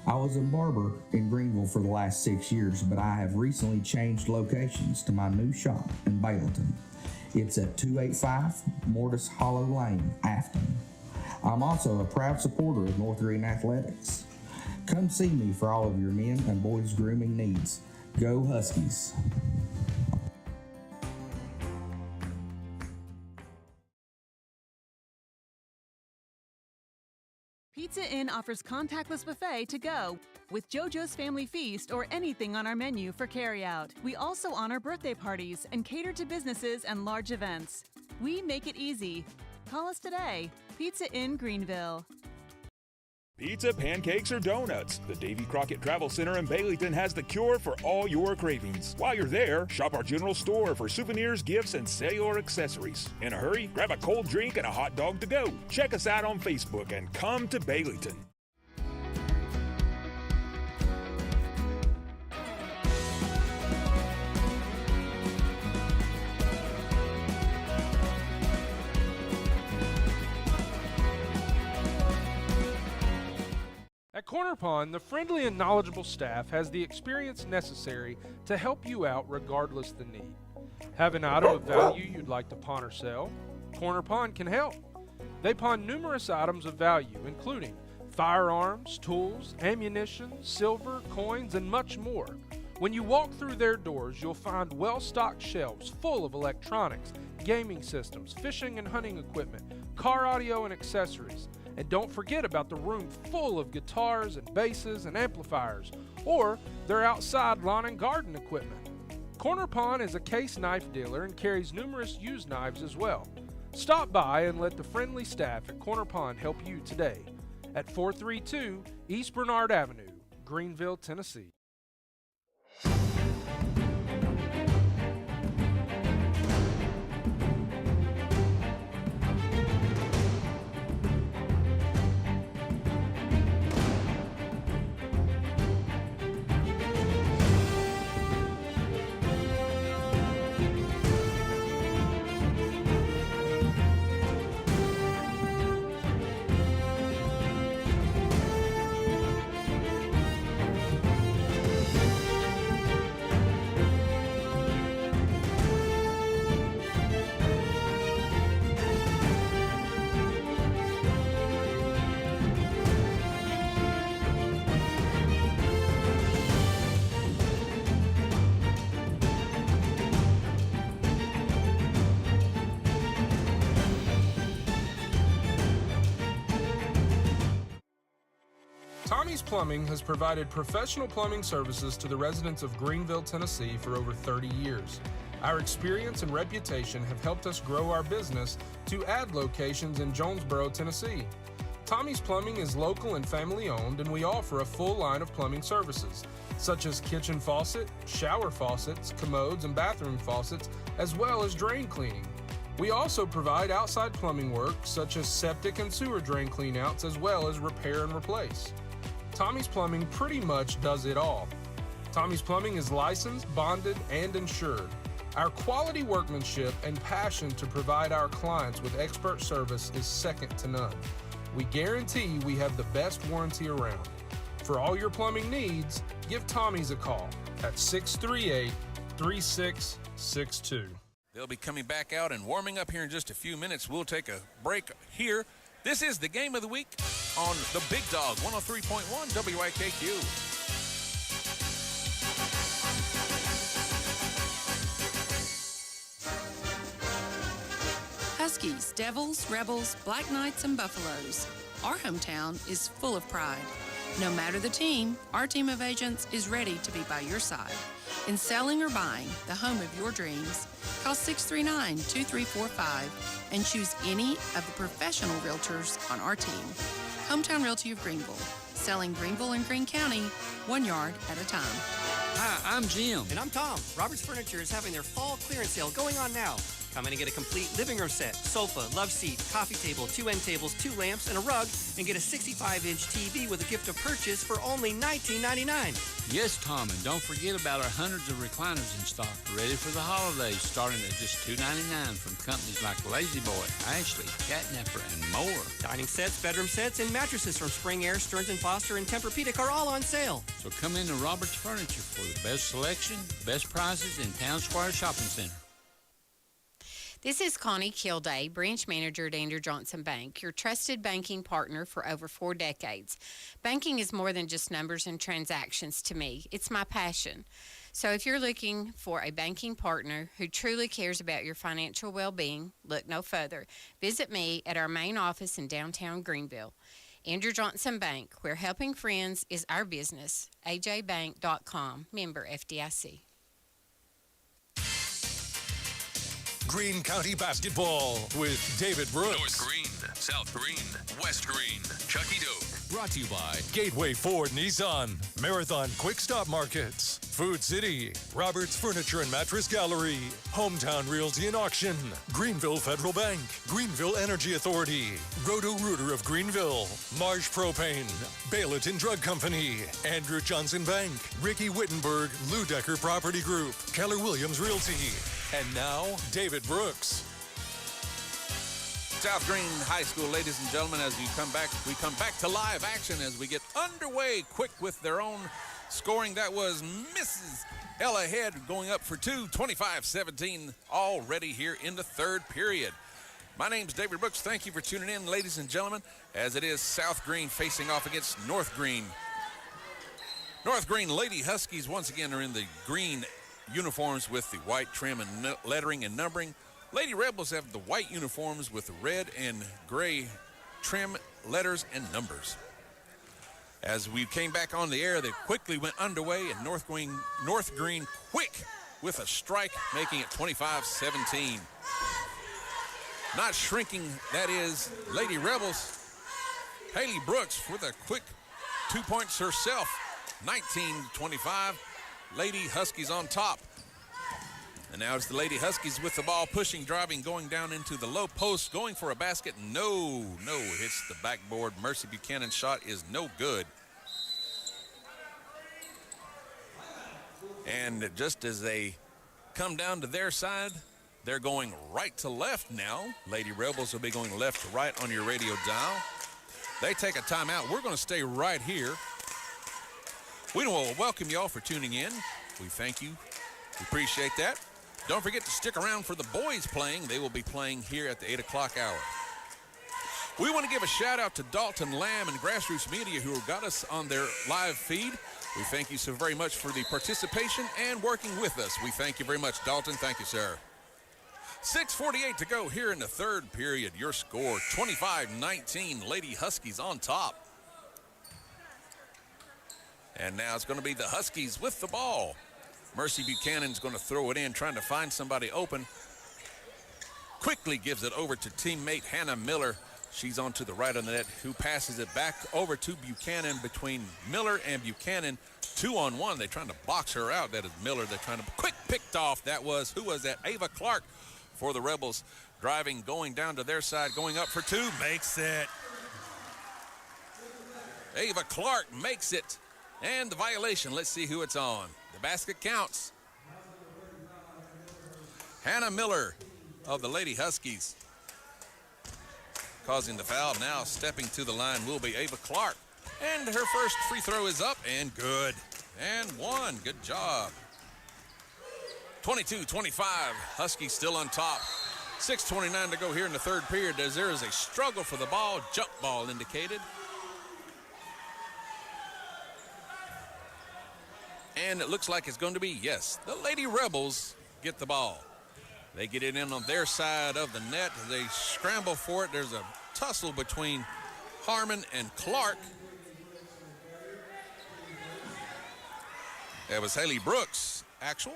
I was a barber in Greenville for the last 6 years, but I have recently changed locations to my new shop in Baileyton. It's at 285 Mortis Hollow Lane, Afton. I'm also a proud supporter of North Greene Athletics. Come see me for all of your men and boys grooming needs. Go Huskies! Pizza Inn offers contactless buffet to go with JoJo's Family Feast or anything on our menu for carryout. We also honor birthday parties and cater to businesses and large events. We make it easy. Call us today. Pizza Inn Greenville. Pizza, pancakes, or donuts. The Davy Crockett Travel Center in Baileyton has the cure for all your cravings. While you're there, shop our general store for souvenirs, gifts, and cellular accessories. In a hurry, grab a cold drink and a hot dog to go. Check us out on Facebook and come to Baileyton. At Corner Pond, the friendly and knowledgeable staff has the experience necessary to help you out regardless the need. Have an item of value you'd like to pawn or sell? Corner Pond can help. They pawn numerous items of value, including firearms, tools, ammunition, silver, coins, and much more. When you walk through their doors, you'll find well-stocked shelves full of electronics, gaming systems, fishing and hunting equipment, car audio and accessories. And don't forget about the room full of guitars and basses and amplifiers, or their outside lawn and garden equipment. Corner Pond is a case knife dealer and carries numerous used knives as well. Stop by and let the friendly staff at Corner Pond help you today at 432 East Bernard Avenue, Greenville, Tennessee. Tommie's Plumbing has provided professional plumbing services to the residents of Greenville, Tennessee for over 30 years. Our experience and reputation have helped us grow our business to add locations in Jonesboro, Tennessee. Tommie's Plumbing is local and family owned, and we offer a full line of plumbing services, such as kitchen faucet, shower faucets, commodes, and bathroom faucets, as well as drain cleaning. We also provide outside plumbing work, such as septic and sewer drain cleanouts, as well as repair and replace. Tommie's Plumbing pretty much does it all. Tommie's Plumbing is licensed, bonded, and insured. Our quality workmanship and passion to provide our clients with expert service is second to none. We guarantee we have the best warranty around. For all your plumbing needs, give Tommie's a call at 638-3662. They'll be coming back out and warming up here in just a few minutes. We'll take a break here. This is the Game of the Week on the Big Dog, 103.1 WIKQ. Huskies, Devils, Rebels, Black Knights, and Buffaloes. Our hometown is full of pride. No matter the team, our team of agents is ready to be by your side. In selling or buying the home of your dreams, call 639-2345 and choose any of the professional realtors on our team. Hometown Realty of Greenville, selling Greenville and Greene County, 1 yard at a time. Hi, I'm Jim. And I'm Tom. Roberts Furniture is having their fall clearance sale going on now. Come in and get a complete living room set, sofa, love seat, coffee table, 2 end tables, 2 lamps, and a rug, and get a 65-inch TV with a gift of purchase for only $19.99. Yes, Tom, and don't forget about our hundreds of recliners in stock, ready for the holidays, starting at just $2.99 from companies like Lazy Boy, Ashley, Catnapper, and more. Dining sets, bedroom sets, and mattresses from Spring Air, Stearns & Foster, and Tempur-Pedic are all on sale. So come into Roberts Furniture for the best selection, best prices in Town Square Shopping Center. This is Connie Kilday, branch manager at Andrew Johnson Bank, your trusted banking partner for over 4 decades. Banking is more than just numbers and transactions to me. It's my passion. So if you're looking for a banking partner who truly cares about your financial well-being, look no further. Visit me at our main office in downtown Greenville. Andrew Johnson Bank, where helping friends is our business. ajbank.com, member FDIC. Greene County Basketball with David Brooks. North Greene, South Greene, West Greene, Chucky Doak. Brought to you by Gateway Ford Nissan, Marathon Quick Stop Markets, Food City, Roberts Furniture and Mattress Gallery, Hometown Realty and Auction, Greenville Federal Bank, Greenville Energy Authority, Roto-Rooter of Greenville, Marsh Propane, Bayleton Drug Company, Andrew Johnson Bank, Ricky Wittenberg, Lou Decker Property Group, Keller Williams Realty. And now, David Brooks. South Greene High School, ladies and gentlemen, as we come back to live action as we get underway quick with their own scoring. That was Mrs. Ella Head going up for 2, 25-17, already here in the third period. My name's David Brooks. Thank you for tuning in, ladies and gentlemen, as it is South Greene facing off against North Greene. North Greene Lady Huskies once again are in the green uniforms with the white trim and lettering and numbering. Lady Rebels have the white uniforms with the red and gray trim, letters, and numbers. As we came back on the air, they quickly went underway, and North Greene quick with a strike, making it 25-17. Not shrinking, that is Lady Rebels. Haley Brooks with a quick 2 points herself, 19-25. Lady Huskies on top. And now it's the Lady Huskies with the ball, pushing, driving, going down into the low post, going for a basket. No, hits the backboard. Mercy Buchanan's shot is no good. And just as they come down to their side, they're going right to left now. Lady Rebels will be going left to right on your radio dial. They take a timeout. We're going to stay right here. We will welcome you all for tuning in. We thank you. We appreciate that. Don't forget to stick around for the boys playing. They will be playing here at the 8 o'clock hour. We want to give a shout out to Dalton Lamb and Grassroots Media who got us on their live feed. We thank you so very much for the participation and working with us. We thank you very much, Dalton. Thank you, sir. 6:48 to go here in the third period. Your score, 25-19. Lady Huskies on top. And now it's going to be the Huskies with the ball. Mercy Buchanan's going to throw it in, trying to find somebody open. Quickly gives it over to teammate Hannah Miller. She's on to the right of the net, who passes it back over to Buchanan. Between Miller and Buchanan, 2-on-1. They're trying to box her out. That is Miller. They're trying to quick picked off. That was, who was that? Ava Clark for the Rebels. Driving, going down to their side, going up for 2. Makes it. Ava Clark makes it. And the violation, let's see who it's on. The basket counts. Hannah Miller of the Lady Huskies. Causing the foul, now stepping to the line will be Ava Clark. And her first free throw is up and good. And one, good job. 22-25, Huskies still on top. 6:29 to go here in the third period as there is a struggle for the ball, jump ball indicated. And it looks like it's going to be, yes, the Lady Rebels get the ball. They get it in on their side of the net. They scramble for it. There's a tussle between Harmon and Clark. That was Haley Brooks, actual.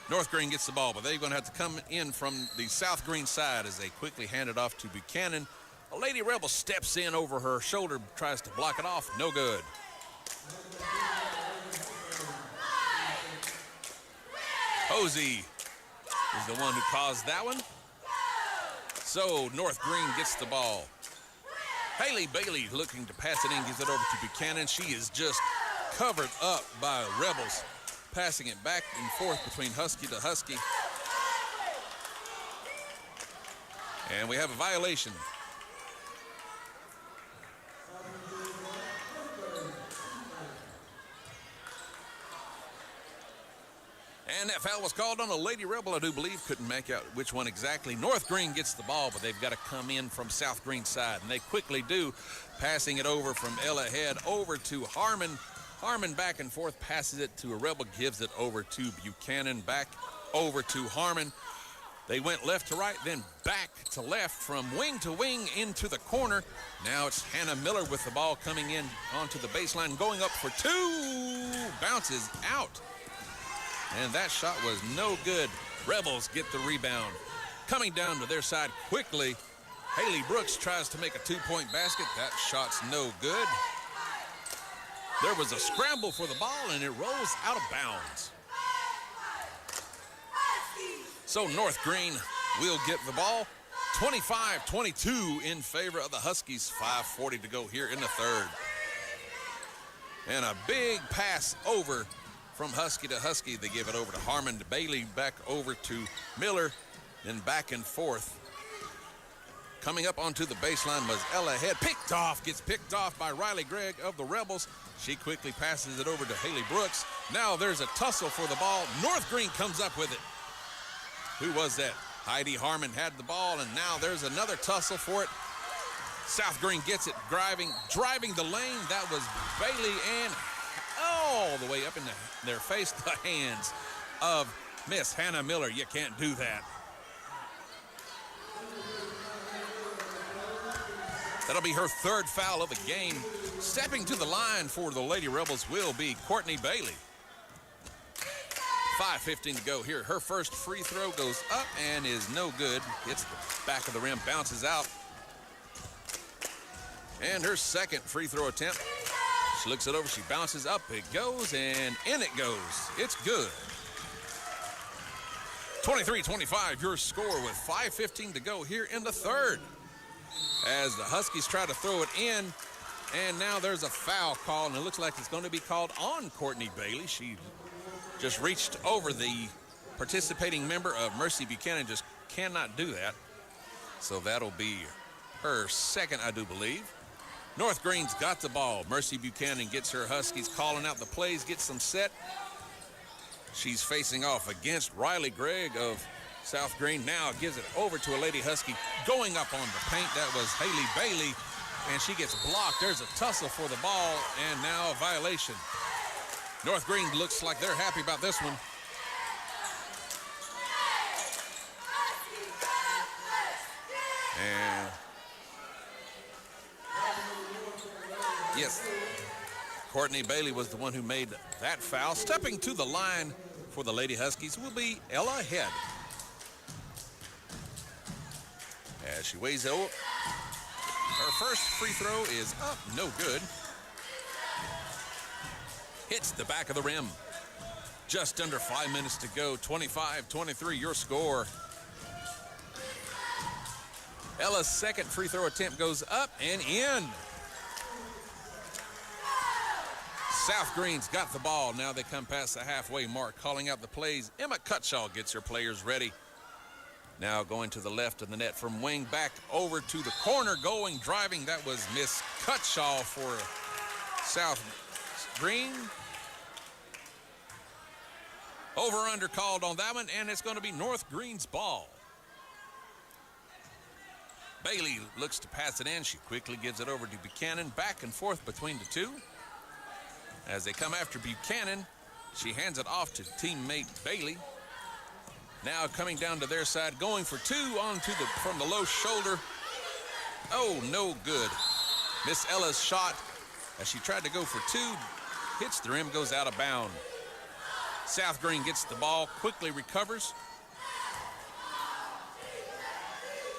North Greene gets the ball, but they're going to have to come in from the South Greene side as they quickly hand it off to Buchanan. A Lady Rebel steps in over her shoulder, tries to block it off. No good. Posey is the one who caused that one. So North Greene gets the ball. Haley Bailey looking to pass it in, gives it over to Buchanan. She is just covered up by Rebels, passing it back and forth between Husky to Husky. And we have a violation. And that foul was called on a Lady Rebel, I do believe. Couldn't make out which one exactly. North Greene gets the ball, but they've got to come in from South Greene side, and they quickly do, passing it over from Ella Head over to Harmon. Harmon back and forth, passes it to a Rebel, gives it over to Buchanan, back over to Harmon. They went left to right, then back to left, from wing to wing into the corner. Now it's Hannah Miller with the ball coming in onto the baseline, going up for two, bounces out. And that shot was no good. Rebels get the rebound. Coming down to their side quickly, Haley Brooks tries to make a two-point basket. That shot's no good. There was a scramble for the ball, and it rolls out of bounds. So North Greene will get the ball. 25-22 in favor of the Huskies. 5:40 to go here in the third. And a big pass over from Husky to Husky. They give it over to Harmon, to Bailey, back over to Miller, then back and forth. Coming up onto the baseline was Ella Head. Gets picked off by Riley Gregg of the Rebels. She quickly passes it over to Haley Brooks. Now there's a tussle for the ball. North Greene comes up with it. Who was that? Heidi Harmon had the ball, and now there's another tussle for it. South Greene gets it, driving the lane. That was Bailey, and all the way up in their face, the hands of Miss Hannah Miller. You can't do that. That'll be her third foul of the game. Stepping to the line for the Lady Rebels will be Courtney Bailey. 5:15 to go here. Her first free throw goes up and is no good. Hits the back of the rim, bounces out. And her second free throw attempt. She looks it over, she bounces up, it goes, and in it goes. It's good. 23-25, your score with 5:15 to go here in the third. As the Huskies try to throw it in, and now there's a foul call, and it looks like it's going to be called on Courtney Bailey. She just reached over the participating member of Mercy Buchanan, just cannot do that. So that'll be her second, I do believe. North Greene's got the ball. Mercy Buchanan gets her Huskies, calling out the plays, gets them set. She's facing off against Riley Gregg of South Greene. Now gives it over to a Lady Husky going up on the paint. That was Haley Bailey, and she gets blocked. There's a tussle for the ball, and now a violation. North Greene looks like they're happy about this one. And yes, Courtney Bailey was the one who made that foul. Stepping to the line for the Lady Huskies will be Ella Head. As she weighs it over. Her first free throw is up, no good. Hits the back of the rim. Just under 5 minutes to go. 25-23, your score. Ella's second free throw attempt goes up and in. South Greene's got the ball. Now they come past the halfway mark, calling out the plays. Emma Cutshaw gets her players ready. Now going to the left of the net from wing back over to the corner, going, driving. That was Miss Cutshaw for South Greene. Over-under called on that one, and it's going to be North Greene's ball. Bailey looks to pass it in. She quickly gives it over to Buchanan. Back and forth between the two. As they come after Buchanan, she hands it off to teammate Bailey. Now coming down to their side, going for two from the low shoulder. Oh, no good. Miss Ella's shot as she tried to go for two, hits the rim, goes out of bounds. South Greene gets the ball, quickly recovers.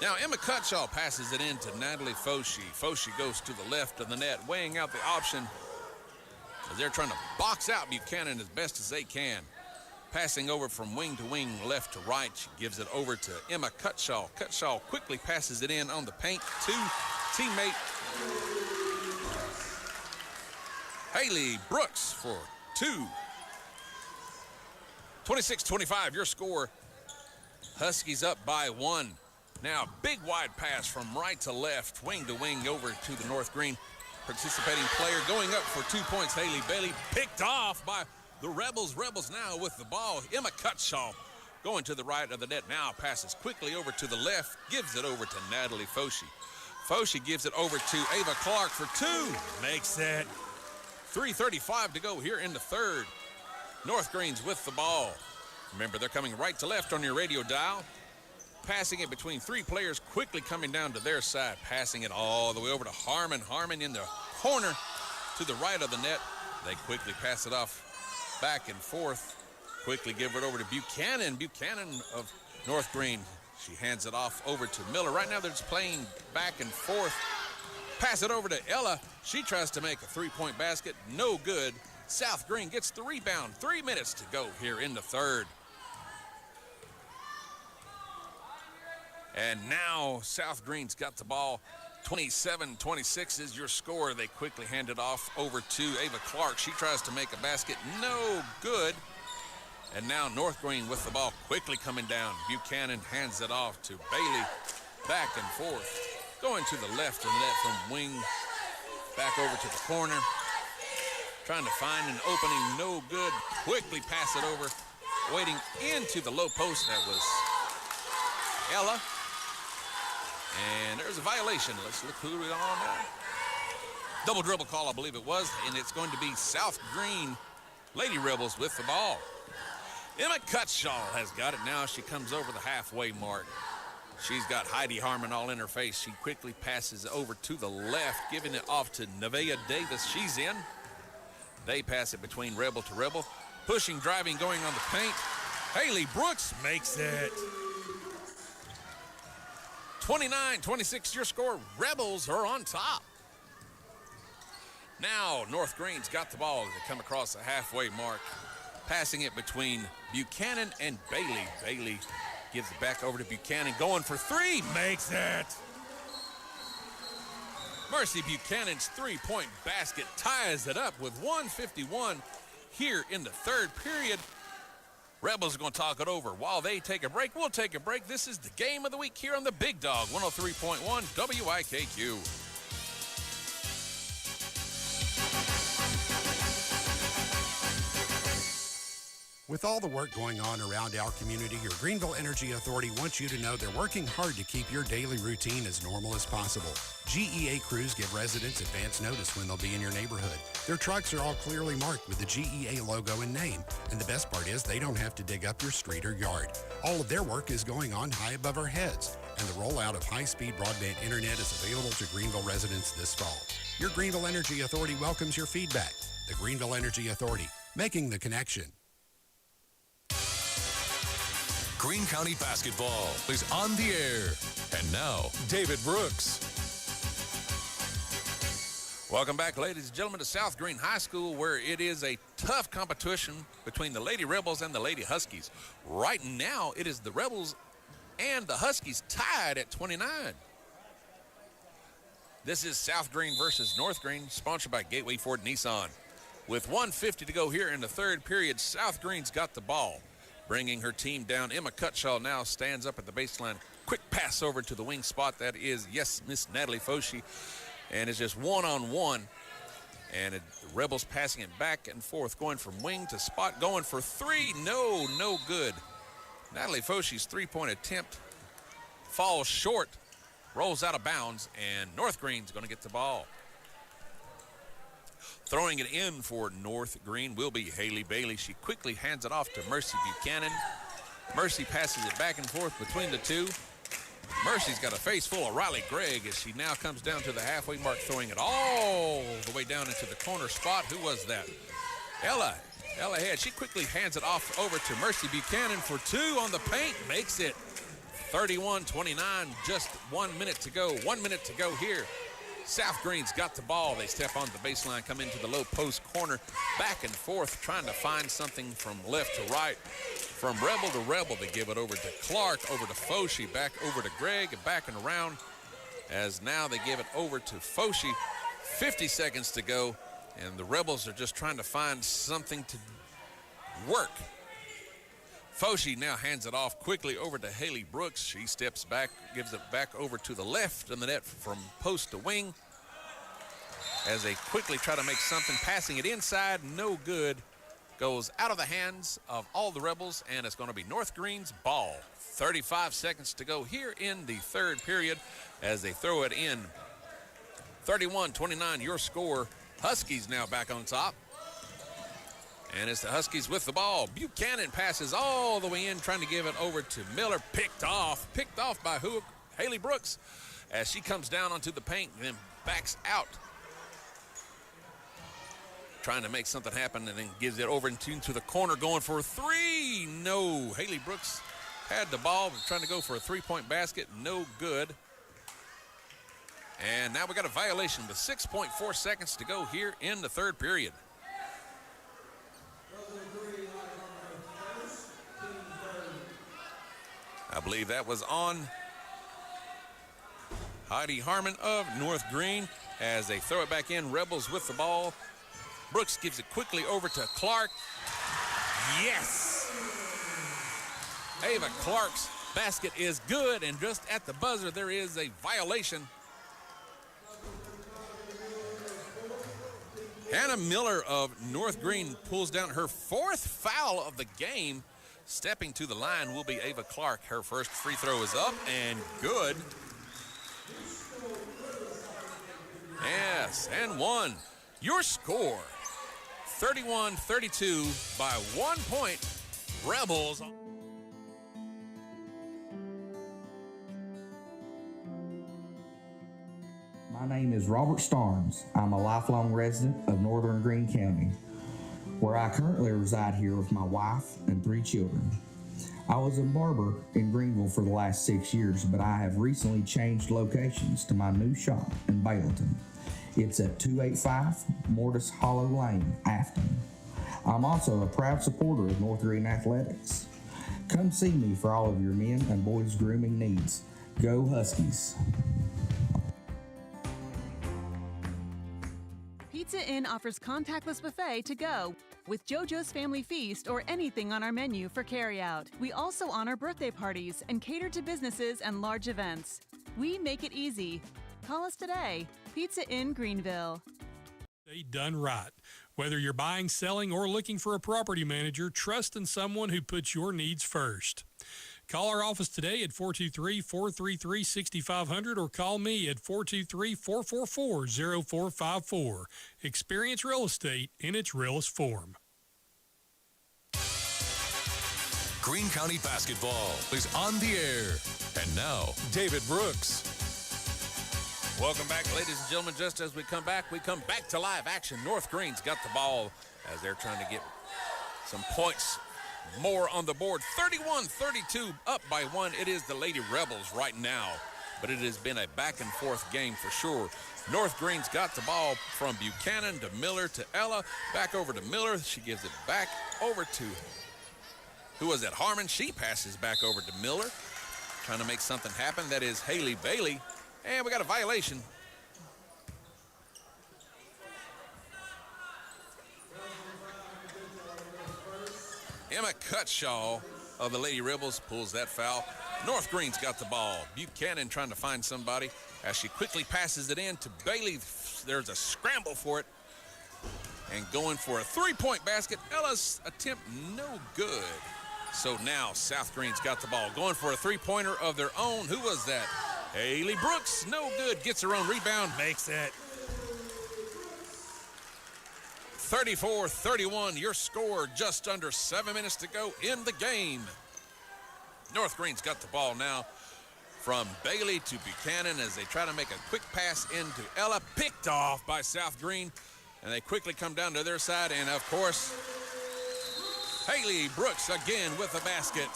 Now Emma Cutshaw passes it in to Natalie Foshee. Foshee goes to the left of the net, weighing out the option as they're trying to box out Buchanan as best as they can. Passing over from wing to wing, left to right, she gives it over to Emma Cutshaw. Cutshaw quickly passes it in on the paint to teammate Haley Brooks for two. 26-25, your score. Huskies up by one. Now, big wide pass from right to left, wing to wing over to the North Greene participating player. Going up for 2 points, Haley Bailey, picked off by the Rebels. Rebels now with the ball. Emma Cutshaw going to the right of the net. Now passes quickly over to the left, gives it over to Natalie Foshee. Foshee gives it over to Ava Clark for two. Makes it. 3:35 to go here in the third. North Greene's with the ball. Remember, they're coming right to left on your radio dial. Passing it between three players, quickly coming down to their side. Passing it all the way over to Harmon. Harmon in the corner to the right of the net. They quickly pass it off back and forth. Quickly give it over to Buchanan. Buchanan of North Greene. She hands it off over to Miller. Right now they're just playing back and forth. Pass it over to Ella. She tries to make a three-point basket. No good. South Greene gets the rebound. 3 minutes to go here in the third. And now South Greene's got the ball. 27-26 is your score. They quickly hand it off over to Ava Clark. She tries to make a basket. No good. And now North Greene with the ball quickly coming down. Buchanan hands it off to Bailey. Back and forth. Going to the left of the net from wing. Back over to the corner. Trying to find an opening. No good. Quickly pass it over. Waiting into the low post. That was Ella. And there's a violation. Let's look who it on now. Double dribble call, I believe it was. And it's going to be South Greene Lady Rebels with the ball. Emma Cutshaw has got it now. She comes over the halfway mark. She's got Heidi Harmon all in her face. She quickly passes over to the left, giving it off to Nevaeh Davis. She's in. They pass it between Rebel to Rebel. Pushing, driving, going on the paint. Haley Brooks makes it. 29-26, your score. Rebels are on top. Now North Greene's got the ball as they come across the halfway mark. Passing it between Buchanan and Bailey. Bailey gives it back over to Buchanan. Going for three. Makes it. Mercy Buchanan's three-point basket ties it up with 1:51 here in the third period. Rebels are going to talk it over. While they take a break, we'll take a break. This is the game of the week here on the Big Dog, 103.1 WIKQ. With all the work going on around our community, your Greenville Energy Authority wants you to know they're working hard to keep your daily routine as normal as possible. GEA crews give residents advance notice when they'll be in your neighborhood. Their trucks are all clearly marked with the GEA logo and name. And the best part is they don't have to dig up your street or yard. All of their work is going on high above our heads. And the rollout of high-speed broadband internet is available to Greenville residents this fall. Your Greenville Energy Authority welcomes your feedback. The Greenville Energy Authority, making the connection. Greene County basketball is on the air. And now, David Brooks. Welcome back, ladies and gentlemen, to South Greene High School, where it is a tough competition between the Lady Rebels and the Lady Huskies. Right now, it is the Rebels and the Huskies tied at 29. This is South Greene versus North Greene, sponsored by Gateway Ford Nissan. With 1:50 to go here in the third period, South Greene's got the ball. Bringing her team down. Emma Cutshaw now stands up at the baseline. Quick pass over to the wing spot. That is, yes, Miss Natalie Foshee. And it's just one-on-one. And the Rebels passing it back and forth, going from wing to spot, going for three. No good. Natalie Foshee's three-point attempt falls short, rolls out of bounds, and North Greene's going to get the ball. Throwing it in for North Greene will be Haley Bailey. She quickly hands it off to Mercy Buchanan. Mercy passes it back and forth between the two. Mercy's got a face full of Riley Gregg as she now comes down to the halfway mark, throwing it all the way down into the corner spot. Who was that? Ella Head. She quickly hands it off over to Mercy Buchanan for two on the paint. Makes it 31-29. Just 1 minute to go. 1 minute to go here. South Greene's got the ball. They step on the baseline, come into the low post corner, back and forth, trying to find something from left to right. From Rebel to Rebel, they give it over to Clark, over to Foshee, back over to Gregg, and back and around. As now they give it over to Foshee. 50 seconds to go, and the Rebels are just trying to find something to work. Foshee now hands it off quickly over to Haley Brooks. She steps back, gives it back over to the left of the net from post to wing. As they quickly try to make something, passing it inside, no good. Goes out of the hands of all the Rebels, and it's going to be North Greene's ball. 35 seconds to go here in the third period as they throw it in. 31-29, your score. Huskies now back on top. And it's the Huskies with the ball. Buchanan passes all the way in, trying to give it over to Miller. Picked off by Haley Brooks as she comes down onto the paint and then backs out. Trying to make something happen and then gives it over into the corner, going for a three. No, Haley Brooks had the ball, trying to go for a three-point basket. No good. And now we got a violation with 6.4 seconds to go here in the third period. I believe that was on Heidi Harmon of North Greene as they throw it back in. Rebels with the ball. Brooks gives it quickly over to Clark. Yes! Ava Clark's basket is good, and just at the buzzer, there is a violation. Hannah Miller of North Greene pulls down her fourth foul of the game. Stepping to the line will be Ava Clark. Her first free throw is up and good. Yes, and one. Your score, 31-32 by 1 point. Rebels. My name is Robert Starnes. I'm a lifelong resident of northern Greene County, where I currently reside here with my wife and 3 children. I was a barber in Greenville for the last 6 years, but I have recently changed locations to my new shop in Bayleton. It's at 285 Mortis Hollow Lane, Afton. I'm also a proud supporter of North Greene Athletics. Come see me for all of your men and boys grooming needs. Go Huskies! Pizza Inn offers contactless buffet to go with JoJo's Family Feast or anything on our menu for carryout. We also honor birthday parties and cater to businesses and large events. We make it easy. Call us today. Pizza Inn Greenville. Stay done right. Whether you're buying, selling, or looking for a property manager, trust in someone who puts your needs first. Call our office today at 423-433-6500 or call me at 423-444-0454. Experience real estate in its realest form. Greene County basketball is on the air. And now, David Brooks. Welcome back, ladies and gentlemen. Just as we come back to live action. North Greene's got the ball as they're trying to get some points more on the board. 31-32, up by 1. It is the Lady Rebels right now, but it has been a back and forth game for sure. North Greene's got the ball from Buchanan to Miller to Ella, back over to Miller. She gives it back over to, who was that, Harmon? She passes back over to Miller, trying to make something happen. That is Haley Bailey, and we got a violation. Emma Cutshaw of the Lady Rebels pulls that foul. North Greene's got the ball. Buchanan trying to find somebody as she quickly passes it in to Bailey. There's a scramble for it. And going for a three-point basket. Ella's attempt no good. So now South Greene's got the ball. Going for a three-pointer of their own. Who was that? Haley Brooks. No good. Gets her own rebound. Makes it. 34-31, your score, just under 7 minutes to go in the game. North Greene's got the ball now from Bailey to Buchanan as they try to make a quick pass into Ella, picked off by South Greene, and they quickly come down to their side, and of course, Haley Brooks again with the basket,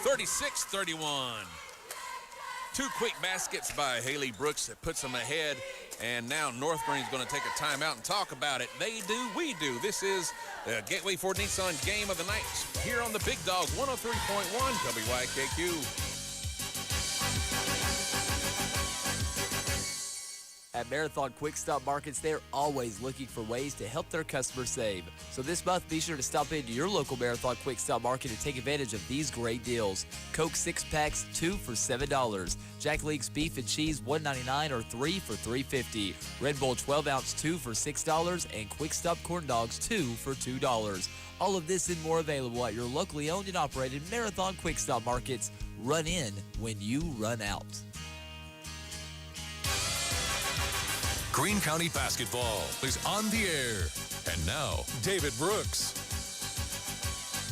36-31. Two quick baskets by Haley Brooks that puts them ahead, and now North Greene's going to take a timeout and talk about it. They do, we do. This is the Gateway Ford Nissan Game of the Night here on the Big Dog 103.1 WYKQ. At Marathon Quick Stop Markets, they're always looking for ways to help their customers save. So this month, be sure to stop into your local Marathon Quick Stop Market and take advantage of these great deals. Coke 6-packs, 2 for $7. Jack Link's Beef and Cheese, $1.99 or 3 for $3.50. Red Bull 12-ounce, 2 for $6. And Quick Stop Corn Dogs, 2 for $2. All of this and more available at your locally owned and operated Marathon Quick Stop Markets. Run in when you run out. Greene County basketball is on the air. And now, David Brooks.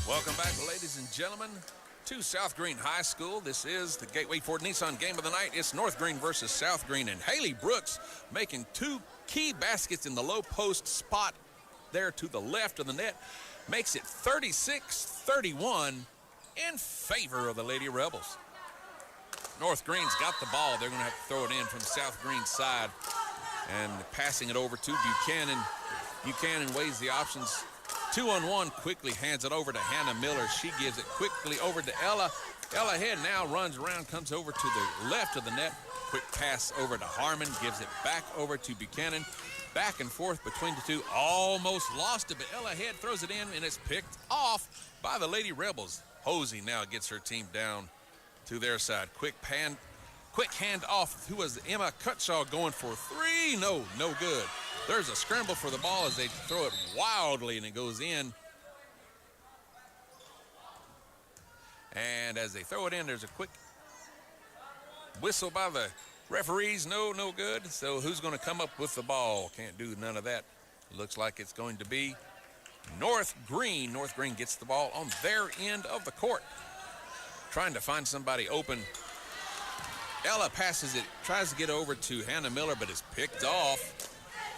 Welcome back, ladies and gentlemen, to South Greene High School. This is the Gateway Ford Nissan Game of the Night. It's North Greene versus South Greene, and Haley Brooks making two key baskets in the low post spot there to the left of the net. Makes it 36-31 in favor of the Lady Rebels. North Greene's got the ball. They're going to have to throw it in from South Greene's side. And passing it over to Buchanan. Buchanan weighs the options. 2-on-1, quickly hands it over to Hannah Miller. She gives it quickly over to Ella. Ella Head now runs around, comes over to the left of the net. Quick pass over to Harmon, gives it back over to Buchanan. Back and forth between the two. Almost lost it, but Ella Head throws it in, and it's picked off by the Lady Rebels. Hosey now gets her team down to their side. Quick hand off. Who was Emma Cutshaw going for three? No good. There's a scramble for the ball as they throw it wildly, and it goes in. And as they throw it in, there's a quick whistle by the referees. No good. So who's going to come up with the ball? Can't do none of that. Looks like it's going to be North Greene. North Greene gets the ball on their end of the court, trying to find somebody open. Ella passes it, tries to get over to Hannah Miller, but is picked off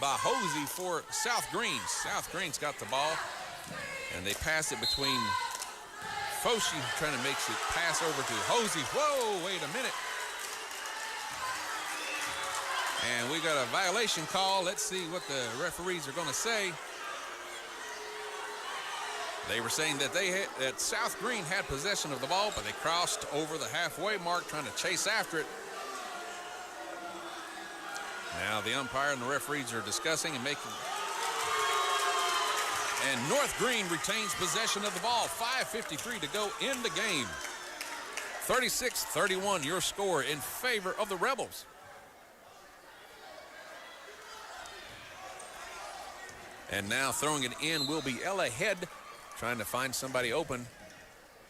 by Hosey for South Greene. South Greene's got the ball, and they pass it between Foshi, trying to make it pass over to Hosey. Whoa, wait a minute. And we got a violation call. Let's see what the referees are going to say. They were saying that South Greene had possession of the ball, but they crossed over the halfway mark trying to chase after it. Now the umpire and the referees are discussing and making. And North Greene retains possession of the ball. 5:53 to go in the game. 36-31 your score in favor of the Rebels. And now throwing it in will be Ella Head, trying to find somebody open.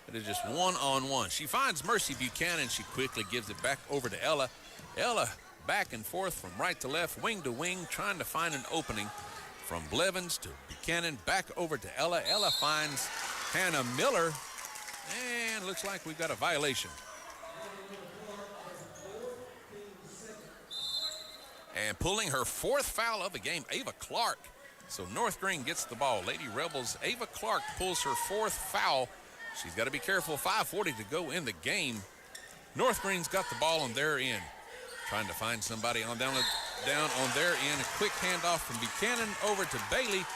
It is just one-on-one. She finds Mercy Buchanan. She quickly gives it back over to Ella. Ella back and forth from right to left, wing to wing, trying to find an opening. From Blevins to Buchanan, back over to Ella. Ella finds Hannah Miller, and looks like we've got a violation. And pulling her fourth foul of the game, Ava Clark. So North Greene gets the ball. Lady Rebels, Ava Clark pulls her fourth foul. She's got to be careful. 5:40 to go in the game. North Greene's got the ball on their end. Trying to find somebody on down on their end. A quick handoff from Buchanan over to Bailey.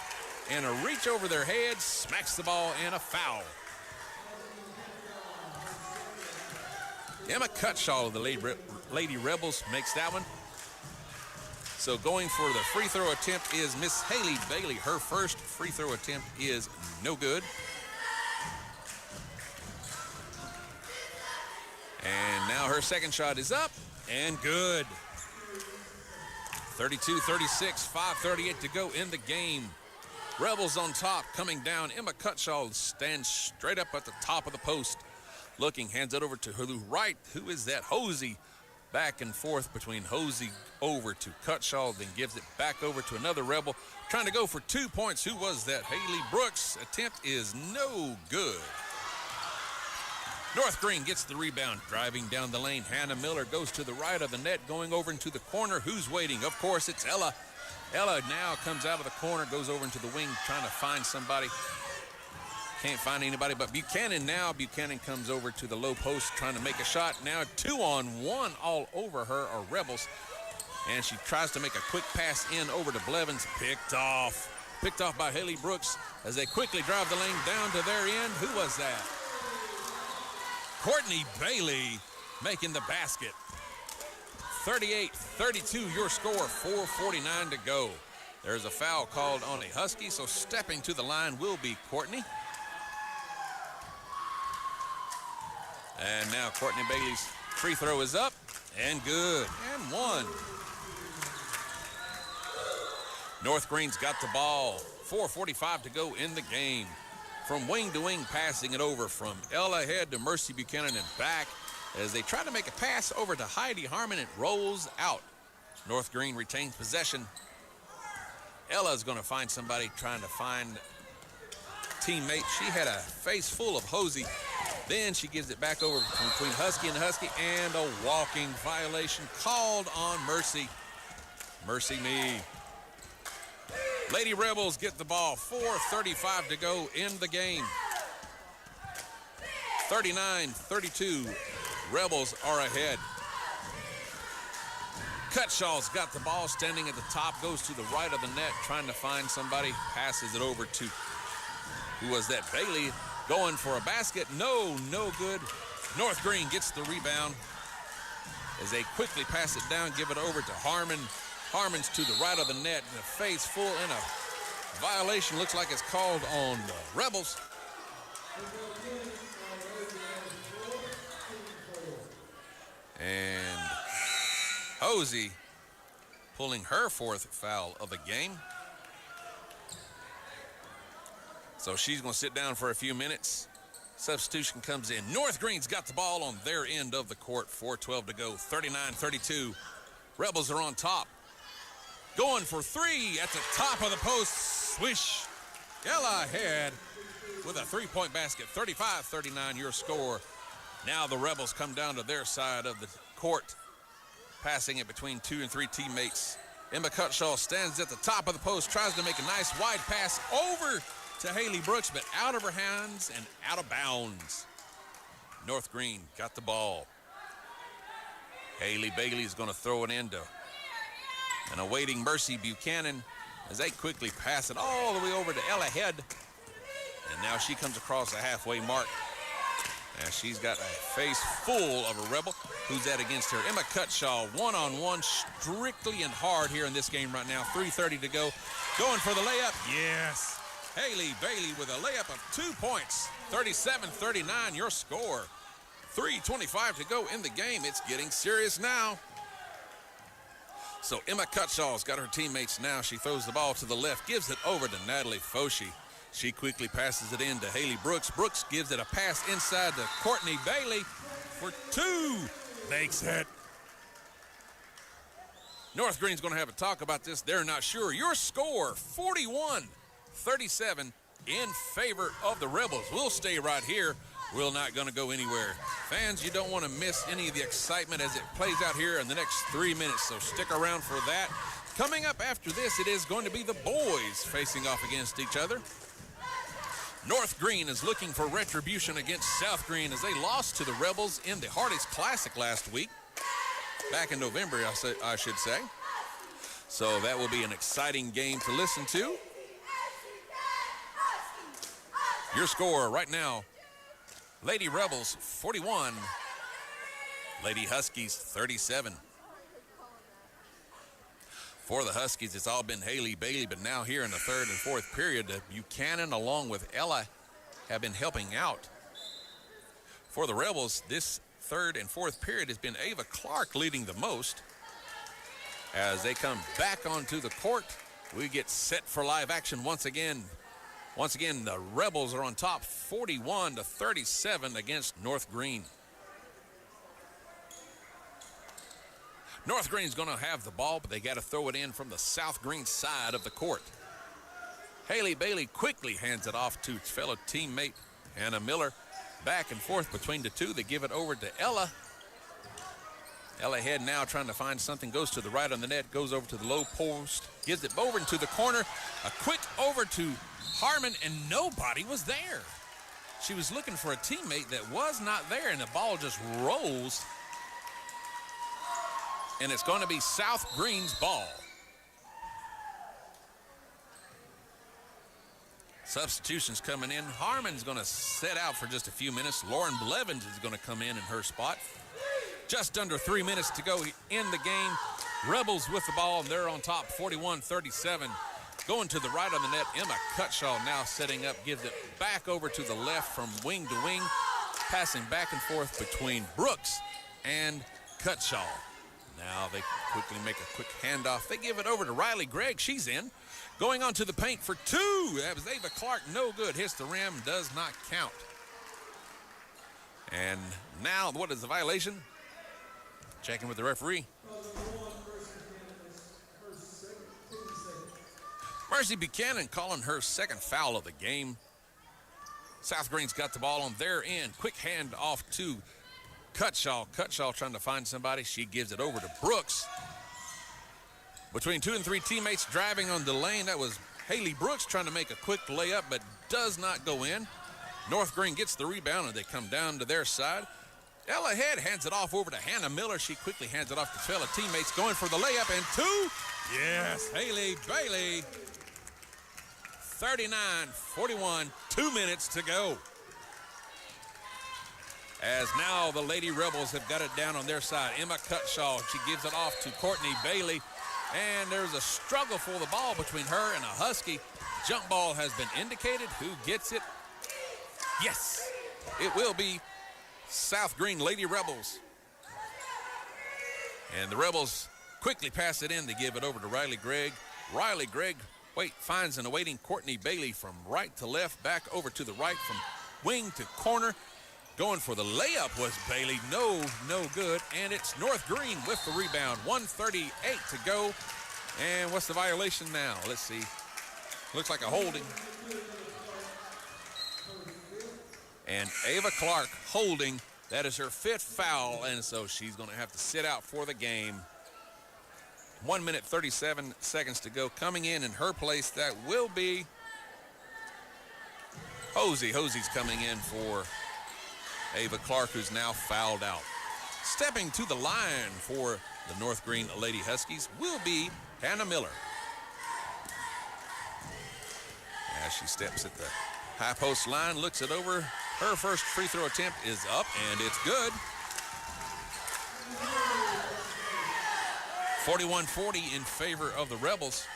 And a reach over their heads. Smacks the ball and a foul. Emma Cutshaw of the Lady Rebels makes that one. So going for the free throw attempt is Miss Haley Bailey. Her first free throw attempt is no good. And now her second shot is up and good. 32-36, 5:38 to go in the game. Rebels on top, coming down. Emma Cutshaw stands straight up at the top of the post. Looking, hands it over to her right. Who is that? Hosey. Back and forth between Hosey over to Cutshaw, then gives it back over to another Rebel. Trying to go for 2 points. Who was that? Haley Brooks. Attempt is no good. North Greene gets the rebound, driving down the lane. Hannah Miller goes to the right of the net, going over into the corner. Who's waiting? Of course, it's Ella. Ella now comes out of the corner, goes over into the wing, trying to find somebody. Can't find anybody but Buchanan now. Buchanan comes over to the low post, trying to make a shot. Now 2-on-1 all over her are Rebels. And she tries to make a quick pass in over to Blevins. Picked off by Haley Brooks as they quickly drive the lane down to their end. Who was that? Courtney Bailey making the basket. 38-32 your score, 4:49 to go. There's a foul called on a Husky, so stepping to the line will be Courtney. And now Courtney Bailey's free throw is up and good, and one. North Greene's got the ball. 4:45 to go in the game. From wing to wing, passing it over from Ella Head to Mercy Buchanan and back as they try to make a pass over to Heidi Harmon. It rolls out. North Greene retains possession. Ella's going to find somebody, trying to find teammate. She had a face full of Hosey. Then she gives it back over between Husky and Husky, and a walking violation called on Mercy. Mercy me. Lady Rebels get the ball. 4:35 to go in the game. 39-32. Rebels are ahead. Cutshaw's got the ball, standing at the top, goes to the right of the net, trying to find somebody, passes it over to, who was that? Bailey, going for a basket. No good. North Greene gets the rebound as they quickly pass it down, give it over to Harmon. Harmon's to the right of the net, and a face full, and a violation looks like it's called on the Rebels. And Hosey pulling her fourth foul of the game. So she's going to sit down for a few minutes. Substitution comes in. North Greene's got the ball on their end of the court. 4:12 to go. 39-32. Rebels are on top. Going for three at the top of the post. Swish. Ella Head with a three-point basket. 35-39 your score. Now the Rebels come down to their side of the court, passing it between 2 and 3 teammates. Emma Cutshaw stands at the top of the post, tries to make a nice wide pass over to Haley Brooks, but out of her hands and out of bounds. North Greene got the ball. Haley Bailey is going to throw it into an awaiting Mercy Buchanan as they quickly pass it all the way over to Ella Head. And now she comes across the halfway mark. And she's got a face full of a Rebel. Who's that against her? Emma Cutshaw, one-on-one, strictly and hard here in this game right now. 3:30 to go. Going for the layup. Yes. Haley Bailey with a layup of 2 points. 37-39 your score. 3:25 to go in the game. It's getting serious now. So Emma Cutshaw's got her teammates now. She throws the ball to the left, gives it over to Natalie Foshi. She quickly passes it in to Haley Brooks. Brooks gives it a pass inside to Courtney Bailey for 2. Makes it. North Greene's going to have a talk about this. They're not sure. Your score, 41-37 in favor of the Rebels. We'll stay right here. We're not going to go anywhere. Fans, you don't want to miss any of the excitement as it plays out here in the next 3 minutes, so stick around for that. Coming up after this, it is going to be the boys facing off against each other. North Greene is looking for retribution against South Greene as they lost to the Rebels in the Hardy's Classic last week. Back in November, I should say. So that will be an exciting game to listen to. Your score right now, Lady Rebels 41, Lady Huskies 37. For the Huskies, it's all been Haley Bailey, but now here in the third and fourth period, Buchanan along with Ella have been helping out. For the Rebels, this third and fourth period has been Ava Clark leading the most. As they come back onto the court, we get set for live action once again. Once again, the Rebels are on top 41-37 against North Greene. North Greene's going to have the ball, but they got to throw it in from the South Greene side of the court. Haley Bailey quickly hands it off to fellow teammate Hannah Miller. back and forth between the two. They give it over to Ella. Ella Head now trying to find something, goes to the right on the net, goes over to the low post, gives it over into the corner. A quick over to Harmon, and nobody was there. She was looking for a teammate that was not there, and the ball just rolls. And it's going to be South Greene's ball. Substitutions coming in. Harmon's going to sit out for just a few minutes. Lauren Blevins is going to come in her spot. Just under 3 minutes to go in the game. Rebels with the ball, and they're on top, 41-37. Going to the right on the net, Emma Cutshaw now setting up, gives it back over to the left from wing to wing, passing back and forth between Brooks and Cutshaw. Now they quickly make a quick handoff. They give it over to Riley Gregg. She's in. Going on to the paint for two. That was Ava Clark. No good. Hits the rim. Does not count. And now, what is the violation? Checking with the referee. Mercy Buchanan calling her second foul of the game. South Greene's got the ball on their end. Quick hand off to Cutshaw. Cutshaw trying to find somebody. She gives it over to Brooks. Between 2 and 3 teammates driving on the lane. That was Haley Brooks trying to make a quick layup, but does not go in. North Greene gets the rebound, and they come down to their side. Ella Head hands it off over to Hannah Miller. She quickly hands it off to fellow teammates, going for the layup, and two. Yes, Haley Bailey. 39-41, 2 minutes to go. As now the Lady Rebels have got it down on their side. Emma Cutshaw, she gives it off to Courtney Bailey. And there's a struggle for the ball between her and a Husky. Jump ball has been indicated. Who gets it? Yes, it will be South Greene Lady Rebels. And the Rebels quickly pass it in. They give it over to Riley Gregg. Riley Gregg finds an awaiting Courtney Bailey from right to left, back over to the right from wing to corner. Going for the layup was Bailey. No good. And it's North Greene with the rebound. 1:38 to go. And what's the violation now? Let's see. Looks like a holding. And Ava Clark holding. That is her 5th foul, and so she's going to have to sit out for the game. 1 minute, 37 seconds to go. Coming in her place, that will be Hosey. Hosey's coming in for Ava Clark, who's now fouled out. Stepping to the line for the North Greene Lady Huskies will be Hannah Miller. As she steps at the high post line, looks it over. Her first free throw attempt is up, and it's good. 41-40 in favor of the Rebels.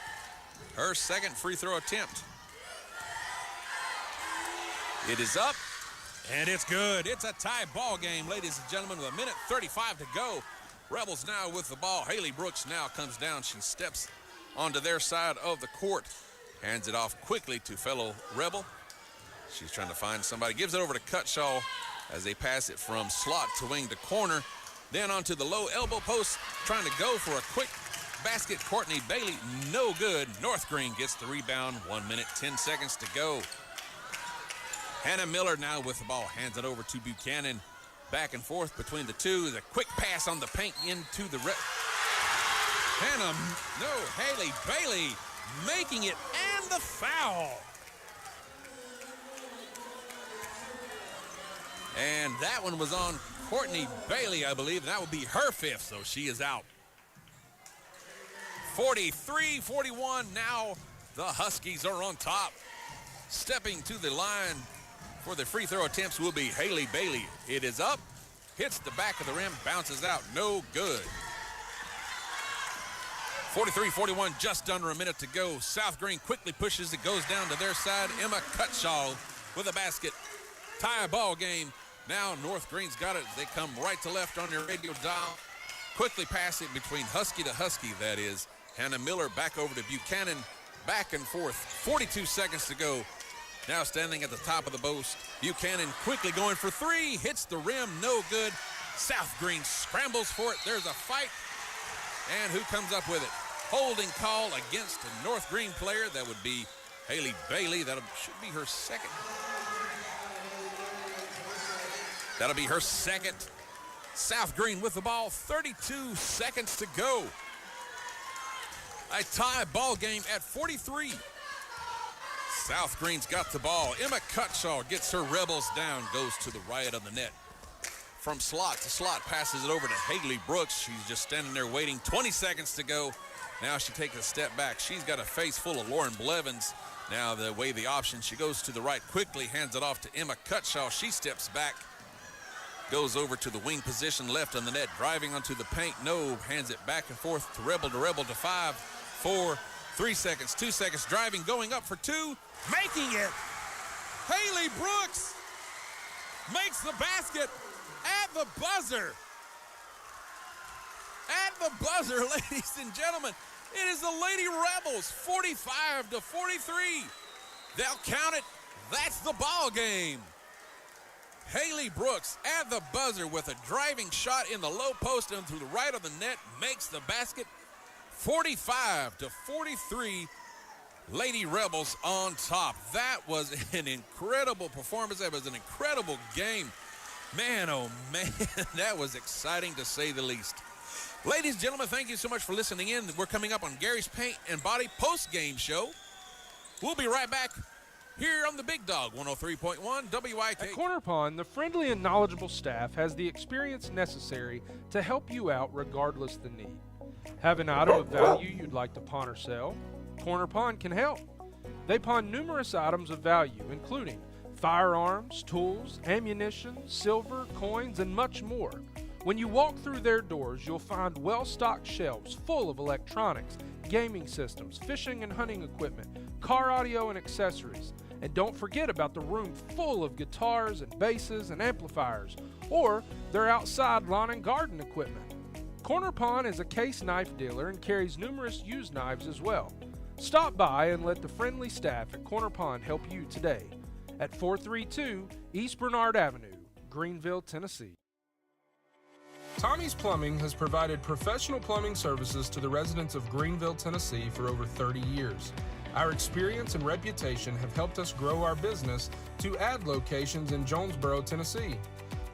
Her second free throw attempt. It is up, and it's good. It's a tie ball game, ladies and gentlemen, with 1:35 to go. Rebels now with the ball. Haley Brooks now comes down. She steps onto their side of the court. Hands it off quickly to fellow Rebel. She's trying to find somebody. Gives it over to Cutshaw as they pass it from slot to wing to corner. Then onto the low elbow post, trying to go for a quick basket. Courtney Bailey, no good. North Greene gets the rebound. 1 minute, 10 seconds to go. Hannah Miller now with the ball. Hands it over to Buchanan. Back and forth between the two. The quick pass on the paint into the Haley Bailey making it, and the foul. And that one was on Courtney Bailey, I believe, and that would be her 5th, so she is out. 43-41, now the Huskies are on top. Stepping to the line for the free throw attempts will be Haley Bailey. It is up, hits the back of the rim, bounces out, no good. 43-41, just under a minute to go. South Greene quickly pushes it, goes down to their side. Emma Cutshaw with a basket. Tie ball game. Now North Greene's got it. They come right to left on their radio dial. Quickly pass it between Husky to Husky, that is. Hannah Miller back over to Buchanan. Back and forth. 42 seconds to go. Now standing at the top of the post. Buchanan quickly going for three. Hits the rim. No good. South Greene scrambles for it. There's a fight. And who comes up with it? Holding call against a North Greene player. That would be Haley Bailey. That should be her second. That'll be her second. South Greene with the ball, 32 seconds to go. A tie ball game at 43. South Greene's got the ball. Emma Cutshaw gets her Rebels down, goes to the right of the net. From slot to slot, passes it over to Haley Brooks. She's just standing there waiting. 20 seconds to go. Now she takes a step back. She's got a face full of Lauren Blevins. Now the way the option, she goes to the right quickly, hands it off to Emma Cutshaw. She steps back, goes over to the wing position, left on the net, driving onto the paint. No, hands it back and forth to Rebel to 5, 4, 3 seconds, 2 seconds, driving, going up for 2, making it. Haley Brooks makes the basket at the buzzer. At the buzzer, ladies and gentlemen, it is the Lady Rebels, 45-43. They'll count it. That's the ball game. Haley Brooks at the buzzer with a driving shot in the low post and through the right of the net, makes the basket. 45-43. Lady Rebels on top. That was an incredible performance. That was an incredible game. Man, oh man, that was exciting to say the least. Ladies and gentlemen, thank you so much for listening in. We're coming up on Gary's Paint and Body post-game show. We'll be right back here on the Big Dog, 103.1 WIK. At Korner Pond, the friendly and knowledgeable staff has the experience necessary to help you out regardless the need. Have an item of value you'd like to pawn or sell? Korner Pond can help. They pawn numerous items of value, including firearms, tools, ammunition, silver, coins, and much more. When you walk through their doors, you'll find well-stocked shelves full of electronics, gaming systems, fishing and hunting equipment, car audio and accessories. And don't forget about the room full of guitars and basses and amplifiers, or their outside lawn and garden equipment. Korner Pond is a case knife dealer and carries numerous used knives as well. Stop by and let the friendly staff at Korner Pond help you today at 432 East Bernard Avenue, Greenville, Tennessee. Tommie's Plumbing has provided professional plumbing services to the residents of Greenville, Tennessee for over 30 years. Our experience and reputation have helped us grow our business to add locations in Jonesboro, Tennessee.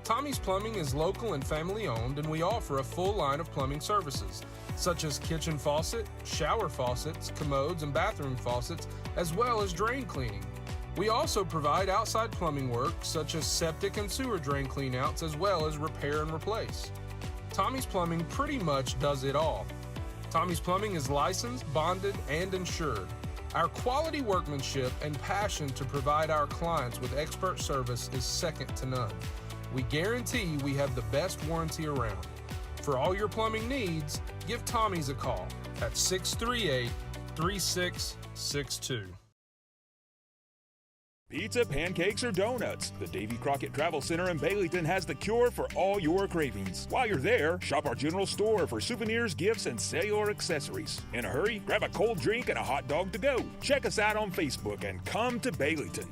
Tommie's Plumbing is local and family owned, and we offer a full line of plumbing services, such as kitchen faucet, shower faucets, commodes, and bathroom faucets, as well as drain cleaning. We also provide outside plumbing work, such as septic and sewer drain cleanouts, as well as repair and replace. Tommie's Plumbing pretty much does it all. Tommie's Plumbing is licensed, bonded, and insured. Our quality workmanship and passion to provide our clients with expert service is second to none. We guarantee we have the best warranty around. For all your plumbing needs, give Tommie's a call at 638-3662. Pizza, pancakes, or donuts. The Davy Crockett Travel Center in Baileyton has the cure for all your cravings. While you're there, shop our general store for souvenirs, gifts, and cellular accessories. In a hurry, grab a cold drink and a hot dog to go. Check us out on Facebook and come to Baileyton.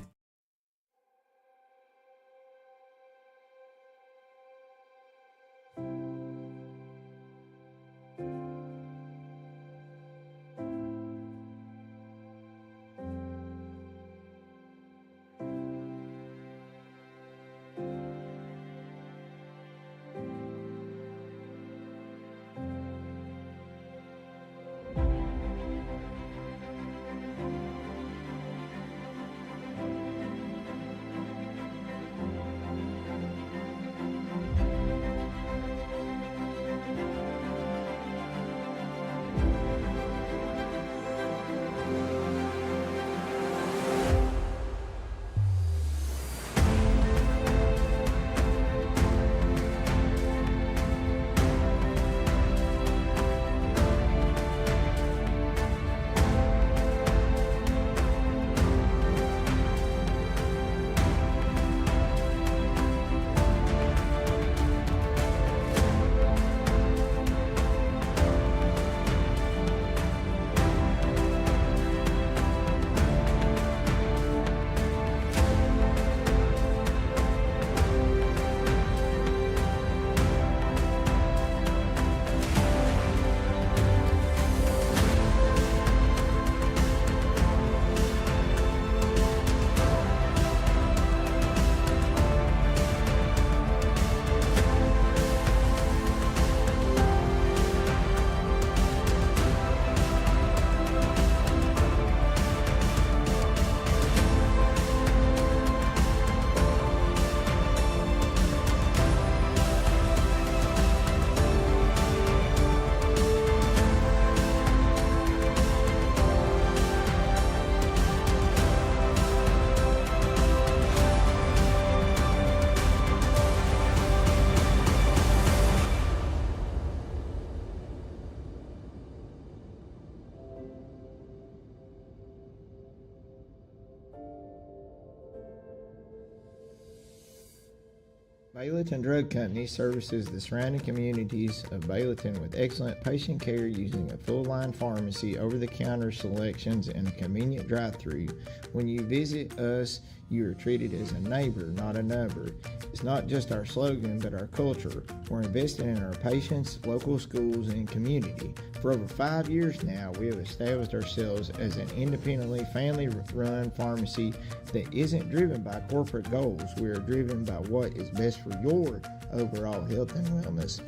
Bayleton Drug Company services the surrounding communities of Bayleton with excellent patient care using a full-line pharmacy, over-the-counter selections, and a convenient drive-thru. When you visit us, you are treated as a neighbor, not a number. It's not just our slogan, but our culture. We're investing in our patients, local schools, and community. For over 5 years now, we have established ourselves as an independently family-run pharmacy that isn't driven by corporate goals. We are driven by what is best for your overall health and wellness.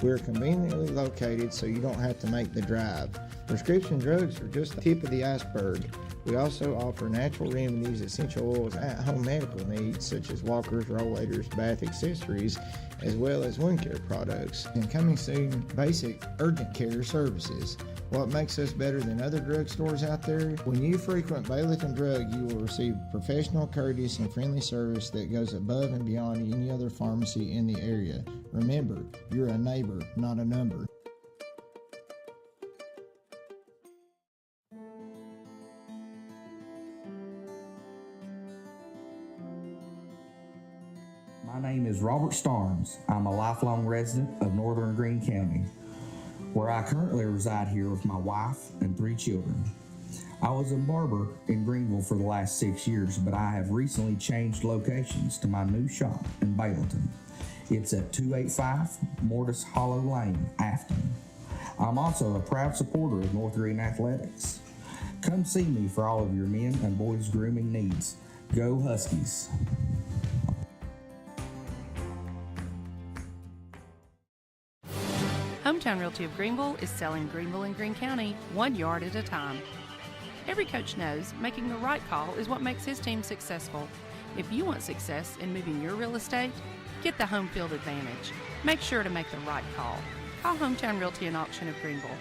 We're conveniently located so you don't have to make the drive. Prescription drugs are just the tip of the iceberg. We also offer natural remedies, essential oils, at-home medical needs such as walkers, rollators, bath accessories, as well as wound care products. And coming soon, basic urgent care services. What makes us better than other drugstores out there? When you frequent Bayleton Drug, you will receive professional, courteous, and friendly service that goes above and beyond any other pharmacy in the area. Remember, you're a neighbor, not a number. My name is Robert Starnes. I'm a lifelong resident of Northern Greene County, where I currently reside here with my wife and 3 children. I was in Barber in Greenville for the last 6 years, but I have recently changed locations to my new shop in Bayleton. It's at 285 Mortis Hollow Lane, Afton. I'm also a proud supporter of North Greene Athletics. Come see me for all of your men and boys grooming needs. Go Huskies! Hometown Realty of Greenville is selling Greenville and Greene County 1 yard at a time. Every coach knows making the right call is what makes his team successful. If you want success in moving your real estate, get the home field advantage. Make sure to make the right call. Call Hometown Realty and Auction of Greenville.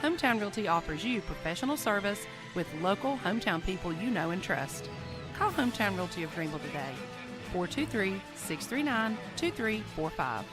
Hometown Realty offers you professional service with local hometown people you know and trust. Call Hometown Realty of Greenville today, 423-639-2345.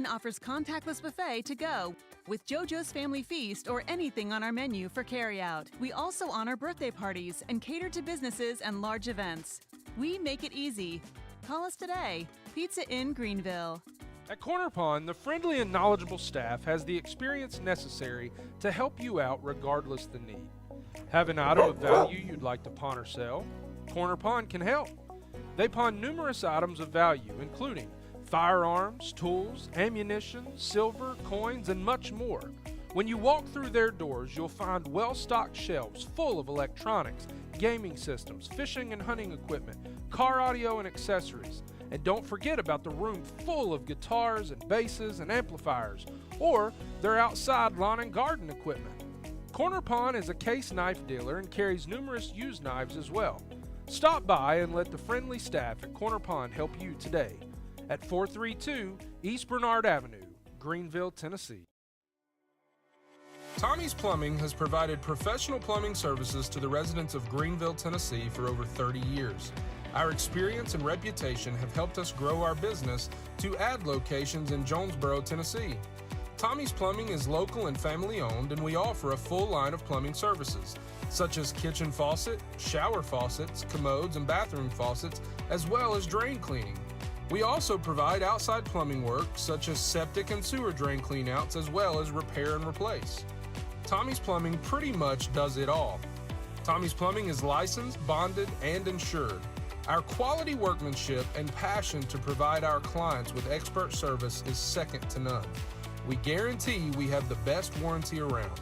Offers contactless buffet to go with JoJo's Family Feast or anything on our menu for carryout. We also honor birthday parties and cater to businesses and large events. We make it easy. Call us today. Pizza Inn Greenville. At Corner Pond, the friendly and knowledgeable staff has the experience necessary to help you out regardless the need. Have an item of value you'd like to pawn or sell? Corner Pond can help. They pawn numerous items of value, including firearms, tools, ammunition, silver, coins, and much more. When you walk through their doors, you'll find well-stocked shelves full of electronics, gaming systems, fishing and hunting equipment, car audio and accessories. And don't forget about the room full of guitars and basses and amplifiers, or their outside lawn and garden equipment. Corner Pond is a case knife dealer and carries numerous used knives as well. Stop by and let the friendly staff at Corner Pond help you today. At 432 East Bernard Avenue, Greenville, Tennessee. Tommie's Plumbing has provided professional plumbing services to the residents of Greenville, Tennessee for over 30 years. Our experience and reputation have helped us grow our business to add locations in Jonesboro, Tennessee. Tommie's Plumbing is local and family owned, and we offer a full line of plumbing services, such as kitchen faucet, shower faucets, commodes, and bathroom faucets, as well as drain cleaning. We also provide outside plumbing work such as septic and sewer drain cleanouts as well as repair and replace. Tommie's Plumbing pretty much does it all. Tommie's Plumbing is licensed, bonded, and insured. Our quality workmanship and passion to provide our clients with expert service is second to none. We guarantee we have the best warranty around.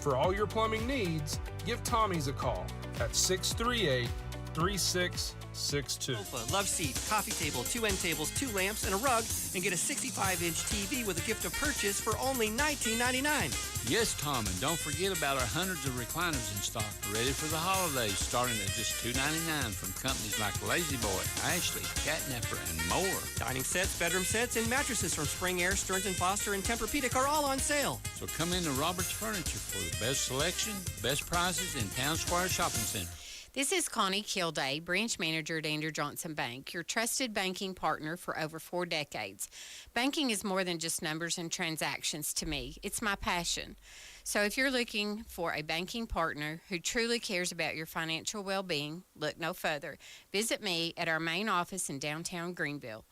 For all your plumbing needs, give Tommie's a call at 638-3662. Sofa, love seat, coffee table, 2 end tables, 2 lamps, and a rug, and get a 65-inch TV with a gift of purchase for only $19.99. Yes, Tom, and don't forget about our hundreds of recliners in stock, ready for the holidays, starting at just $2.99 from companies like Lazy Boy, Ashley, Catnapper, and more. Dining sets, bedroom sets, and mattresses from Spring Air, Stearns & Foster, and Tempur-Pedic are all on sale. So come into Roberts Furniture for the best selection, best prices in Town Square Shopping Center. This is Connie Kilday, branch manager at Andrew Johnson Bank, your trusted banking partner for over 4 decades. Banking is more than just numbers and transactions to me. It's my passion. So if you're looking for a banking partner who truly cares about your financial well-being, look no further. Visit me at our main office in downtown Greenville.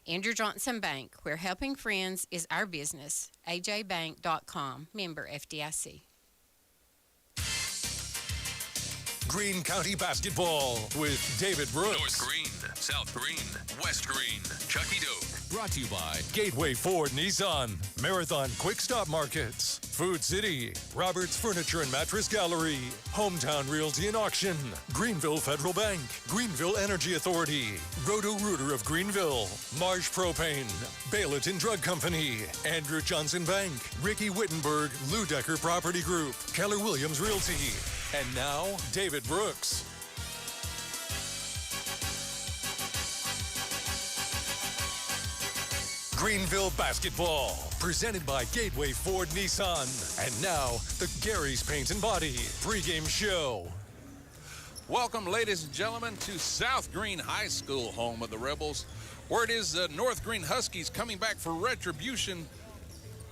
Andrew Johnson Bank, where helping friends is our business. ajbank.com, member FDIC. Greene County basketball with David Brooks. North Greene, South Greene, West Greene, Chucky Doak. Brought to you by Gateway Ford Nissan, Marathon Quick Stop Markets, Food City, Roberts Furniture and Mattress Gallery, Hometown Realty and Auction, Greenville Federal Bank, Greenville Energy Authority, Roto-Rooter of Greenville, Marsh Propane, Bayleton Drug Company, Andrew Johnson Bank, Ricky Wittenberg, Lou Decker Property Group, Keller Williams Realty. And now, David Brooks. Greenville basketball, presented by Gateway Ford Nissan. And now, the Gary's Paint and Body pregame show. Welcome, ladies and gentlemen, to South Greene High School, home of the Rebels, where it is the North Greene Huskies coming back for retribution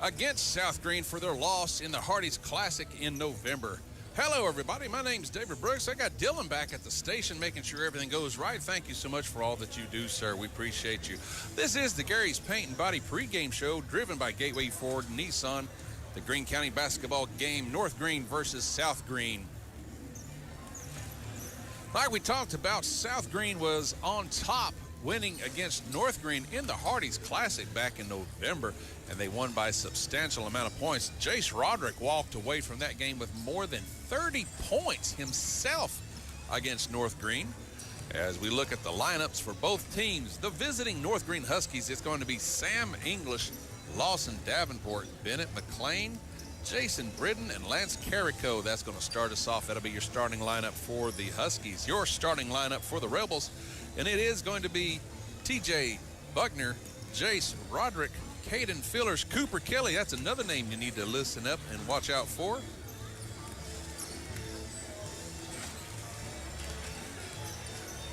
against South Greene for their loss in the Hardee's Classic in November. Hello, everybody. My name's David Brooks. I got Dylan back at the station making sure everything goes right. Thank you so much for all that you do, sir. We appreciate you. This is the Gary's Paint and Body pregame show driven by Gateway Ford Nissan. The Greene County basketball game, North Greene versus South Greene. Like we talked about, South Greene was on top, winning against North Greene in the Hardee's Classic back in November, and they won by a substantial amount of points. Jace Roderick walked away from that game with more than 30 points himself against North Greene. As we look at the lineups for both teams, the visiting North Greene Huskies, it's going to be Sam English, Lawson Davenport, Bennett McLean, Jason Britton, and Lance Carrico. That's going to start us off. That'll be your starting lineup for the Huskies. Your starting lineup for the Rebels, and it is going to be TJ Buckner, Jace Roderick, Caden Fillers, Cooper Kelly. That's another name you need to listen up and watch out for.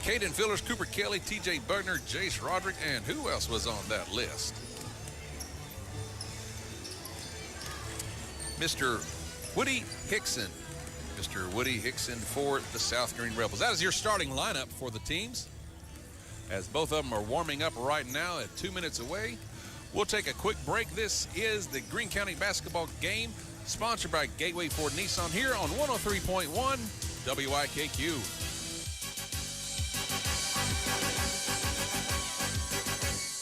Caden Fillers, Cooper Kelly, TJ Buckner, Jace Roderick, and who else was on that list? Mr. Woody Hickson. Mr. Woody Hickson for the South Greene Rebels. That is your starting lineup for the teams, as both of them are warming up right now at 2 minutes away. We'll take a quick break. This is the Greene County basketball game, sponsored by Gateway Ford Nissan here on 103.1 WIKQ.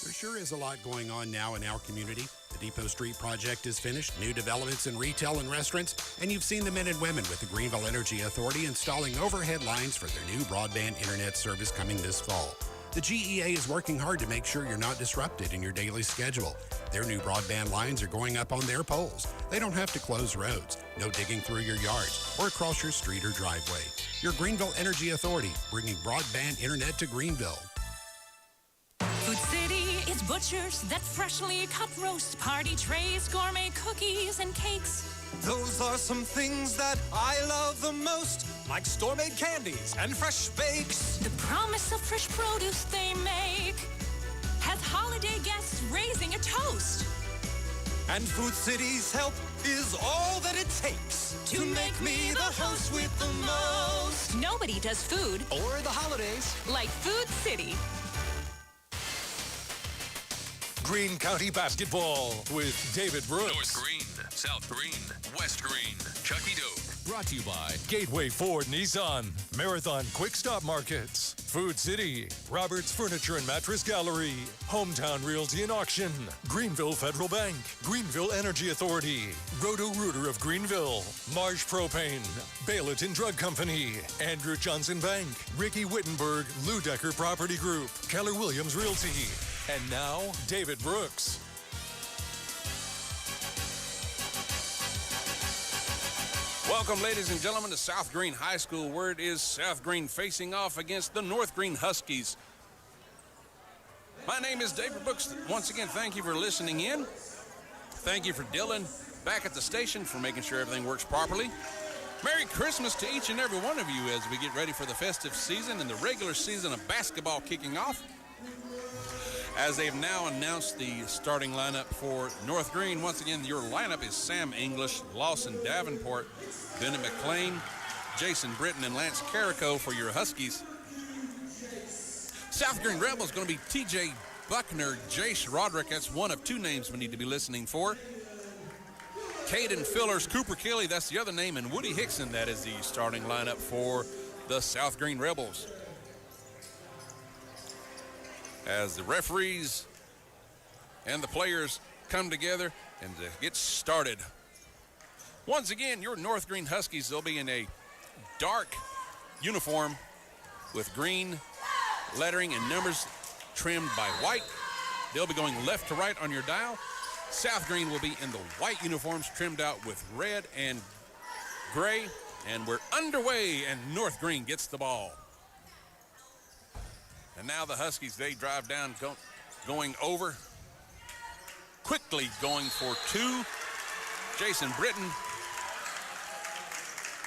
There sure is a lot going on now in our community. The Depot Street project is finished, new developments in retail and restaurants, and you've seen the men and women with the Greenville Energy Authority installing overhead lines for their new broadband internet service coming this fall. The GEA is working hard to make sure you're not disrupted in your daily schedule. Their new broadband lines are going up on their poles. They don't have to close roads, no digging through your yards or across your street or driveway. Your Greenville Energy Authority, bringing broadband internet to Greenville. Food City is butchers that freshly cut roast, party trays, gourmet cookies and cakes. Those are some things that I love the most, like store-made candies and fresh bakes. The promise of fresh produce they make has holiday guests raising a toast. And Food City's help is all that it takes to make me the host with the most. Nobody does food or the holidays like Food City. Greene County basketball with David Brooks. North Greene, South Greene, West Greene, Chucky Doak. Brought to you by Gateway Ford Nissan, Marathon Quick Stop Markets, Food City, Roberts Furniture and Mattress Gallery, Hometown Realty and Auction, Greenville Federal Bank, Greenville Energy Authority, Roto-Rooter of Greenville, Marsh Propane, Bayleton Drug Company, Andrew Johnson Bank, Ricky Wittenberg, Lou Decker Property Group, Keller Williams Realty. And now, David Brooks. Welcome, ladies and gentlemen, to South Greene High School, where it is South Greene facing off against the North Greene Huskies. My name is David Brooks. Once again, thank you for listening in. Thank you for Dylan back at the station for making sure everything works properly. Merry Christmas to each and every one of you as we get ready for the festive season and the regular season of basketball kicking off. As they've now announced the starting lineup for North Greene, once again, your lineup is Sam English, Lawson Davenport, Bennett McLean, Jason Britton, and Lance Carrico for your Huskies. South Greene Rebels going to be TJ Buckner, Jace Roderick. That's one of two names we need to be listening for. Caden Fillers, Cooper Kelly, that's the other name, and Woody Hickson, that is the starting lineup for the South Greene Rebels. As the referees and the players come together and get started. Once again, your North Greene Huskies, they'll be in a dark uniform with green lettering and numbers trimmed by white. They'll be going left to right on your dial. South Greene will be in the white uniforms trimmed out with red and gray. And we're underway, and North Greene gets the ball. And now the Huskies, they drive down, going over. Quickly going for two. Jason Britton.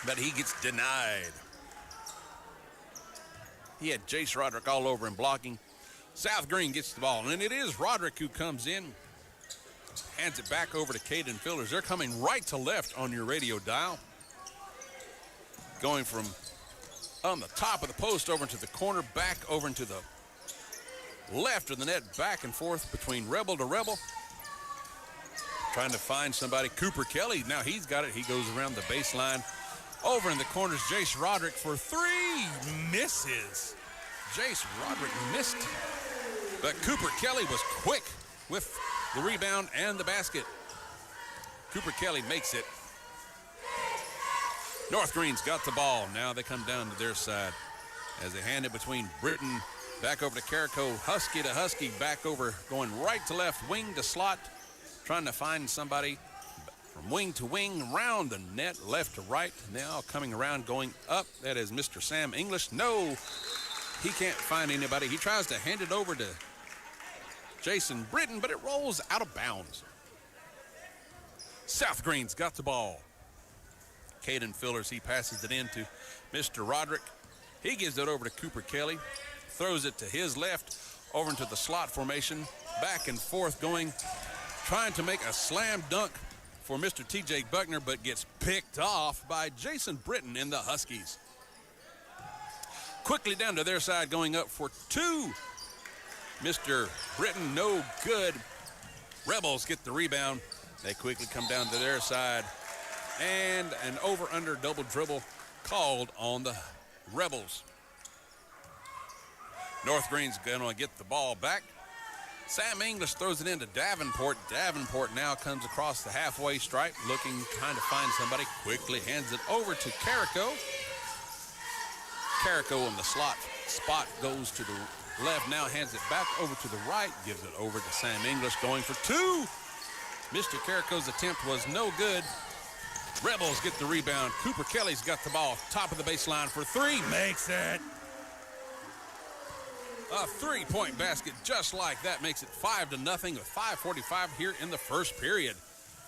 But he gets denied. He had Jace Roderick all over him blocking. South Greene gets the ball. And it is Roderick who comes in. Hands it back over to Caden Fillers. They're coming right to left on your radio dial. Going from on the top of the post over into the corner, back over into the left of the net, back and forth between rebel to rebel. Trying to find somebody. Cooper Kelly, now he's got it. He goes around the baseline. Over in the corners, Jace Roderick for three. Misses. Jace Roderick missed. But Cooper Kelly was quick with the rebound and the basket. Cooper Kelly makes it. North Greene's got the ball. Now they come down to their side as they hand it between Britton, back over to Carrico, Husky to Husky, back over, going right to left, wing to slot, trying to find somebody from wing to wing, around the net, left to right. Now coming around, going up. That is Mr. Sam English. No, he can't find anybody. He tries to hand it over to Jason Britton, but it rolls out of bounds. South Greene's got the ball. Caden Fillers, he passes it in to Mr. Roderick. He gives it over to Cooper Kelly, throws it to his left, over into the slot formation, back and forth going, trying to make a slam dunk for Mr. TJ Buckner, but gets picked off by Jason Britton in the Huskies. Quickly down to their side, going up for two. Mr. Britton, no good. Rebels get the rebound. They quickly come down to their side. And an over-under double dribble called on the Rebels. North Greene's going to get the ball back. Sam English throws it into Davenport. Davenport now comes across the halfway stripe, looking, trying to find somebody. Quickly hands it over to Carrico. Carrico in the slot spot goes to the left, now hands it back over to the right, gives it over to Sam English, going for two. Mr. Carrico's attempt was no good. Rebels get the rebound. Cooper Kelly's got the ball, top of the baseline for three, makes it. A three-point basket just like that makes it 5-0 with 5:45 here in the first period.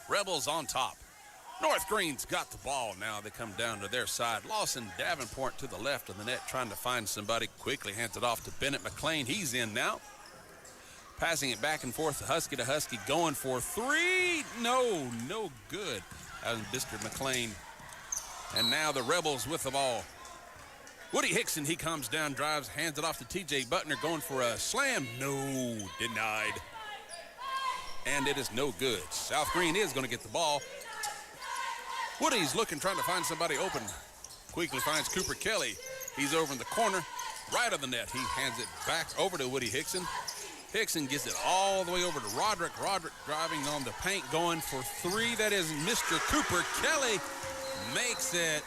Rebels on top. North Greene's got the ball now. They come down to their side. Lawson Davenport to the left of the net, trying to find somebody. Quickly hands it off to Bennett McLean. He's in now. Passing it back and forth to Husky, going for three. No good. Out of Mr. McLean. And now the Rebels with the ball. Woody Hickson, he comes down, drives, hands it off to TJ Buckner, going for a slam. No, denied. and it is no good. South Greene is going to get the ball. Woody's looking, trying to find somebody open. Quickly finds Cooper Kelly. He's over in the corner, right of the net. He hands it back over to Woody Hickson. Hickson gets it all the way over to Roderick. Roderick driving on the paint, going for three. That is Mr. Cooper Kelly. Makes it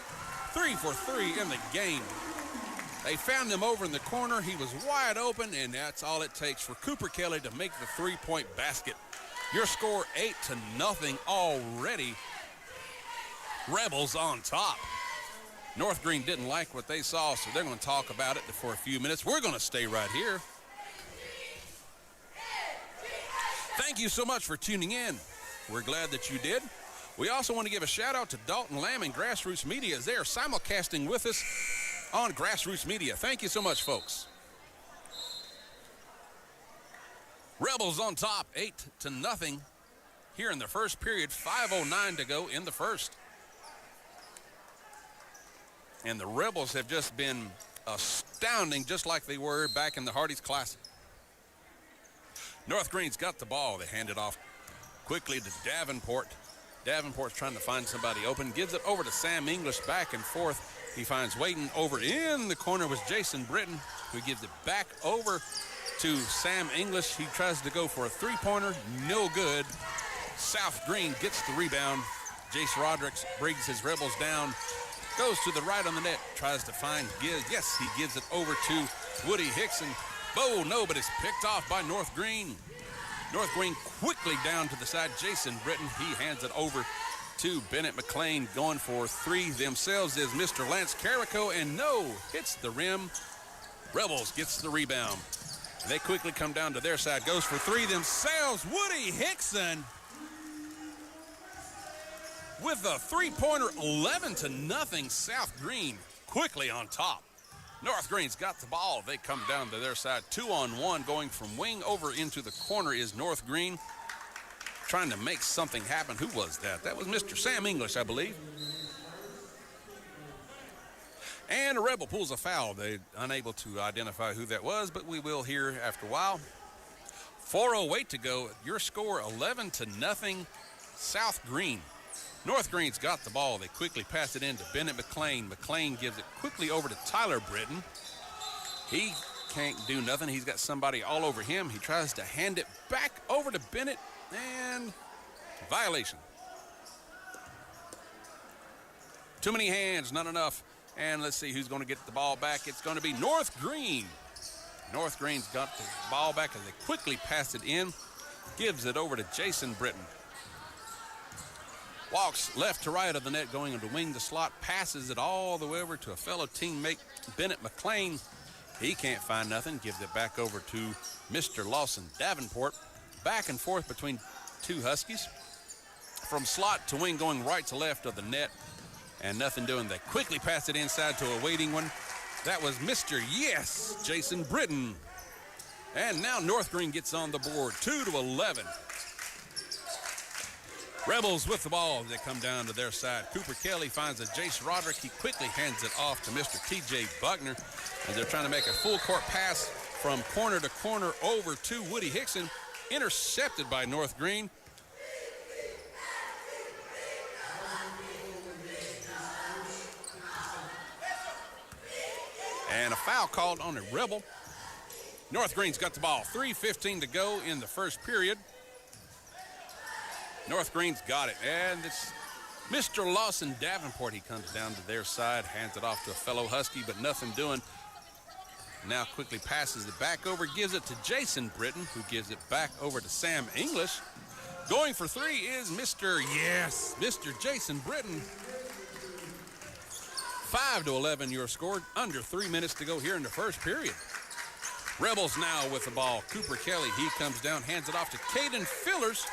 3 for 3 in the game. They found him over in the corner. He was wide open, and that's all it takes for Cooper Kelly to make the three-point basket. Your score 8-0 already. Rebels on top. North Greene didn't like what they saw, so they're going to talk about it for a few minutes. We're going to stay right here. Thank you so much for tuning in. We're glad that you did. We also want to give a shout out to Dalton Lamb and Grassroots Media as they are simulcasting with us on Grassroots Media. Thank you so much, folks. Rebels on top, 8-0 here in the first period. 5:09 to go in the first. And the Rebels have just been astounding, just like they were back in the Hardy's Classic. North Greene's got the ball. They hand it off quickly to Davenport. Davenport's trying to find somebody open. Gives it over to Sam English, back and forth. He finds waiting over in the corner was Jason Britton, who gives it back over to Sam English. He tries to go for a three-pointer. No good. South Greene gets the rebound. Jace Roderick brings his Rebels down. Goes to the right on the net, tries to find, yes, he gives it over to Woody Hickson. Oh, no, but it's picked off by North Greene. North Greene quickly down to the side. Jason Britton, he hands it over to Bennett McLean. Going for three themselves is Mr. Lance Carrico, and no, hits the rim. Rebels gets the rebound. They quickly come down to their side, goes for three themselves. Woody Hickson with a three-pointer, 11-0 South Greene quickly on top. North Greene's got the ball. They come down to their side. 2-on-1 going from wing over into the corner is North Greene. Trying to make something happen. Who was that? That was Mr. Sam English, I believe. And a Rebel pulls a foul. They're unable to identify who that was, but we will hear after a while. 4:08 to go. Your score 11-0 South Greene. North Greene's got the ball. They quickly pass it in to Bennett McLean. McLean gives it quickly over to Tyler Britton. He can't do nothing. He's got somebody all over him. He tries to hand it back over to Bennett, and violation. Too many hands, not enough. And let's see who's going to get the ball back. It's going to be North Greene. North Greene's got the ball back as they quickly pass it in. Gives it over to Jason Britton. Walks left to right of the net, going into wing the slot, passes it all the way over to a fellow teammate, Bennett McLean. He can't find nothing, gives it back over to Mr. Lawson Davenport. Back and forth between two Huskies. From slot to wing, going right to left of the net, and nothing doing. They quickly pass it inside to a waiting one. That was Mr. Yes, Jason Britton. And now North Greene gets on the board, 2-11. Rebels with the ball. They come down to their side. Cooper Kelly finds a Jace Roderick. He quickly hands it off to Mr. T.J. Buckner as they're trying to make a full court pass from corner to corner over to Woody Hickson. Intercepted by North Greene. And a foul called on a Rebel. North Greene's got the ball. 3:15 to go in the first period. North Greene's got it, and it's Mr. Lawson Davenport. He comes down to their side, hands it off to a fellow Husky, but nothing doing. Now quickly passes it back over, gives it to Jason Britton, who gives it back over to Sam English. Going for three is Mr. Jason Britton. 5-11 your score, under 3 minutes to go here in the first period. Rebels now with the ball. Cooper Kelly, he comes down, hands it off to Caden Fillers,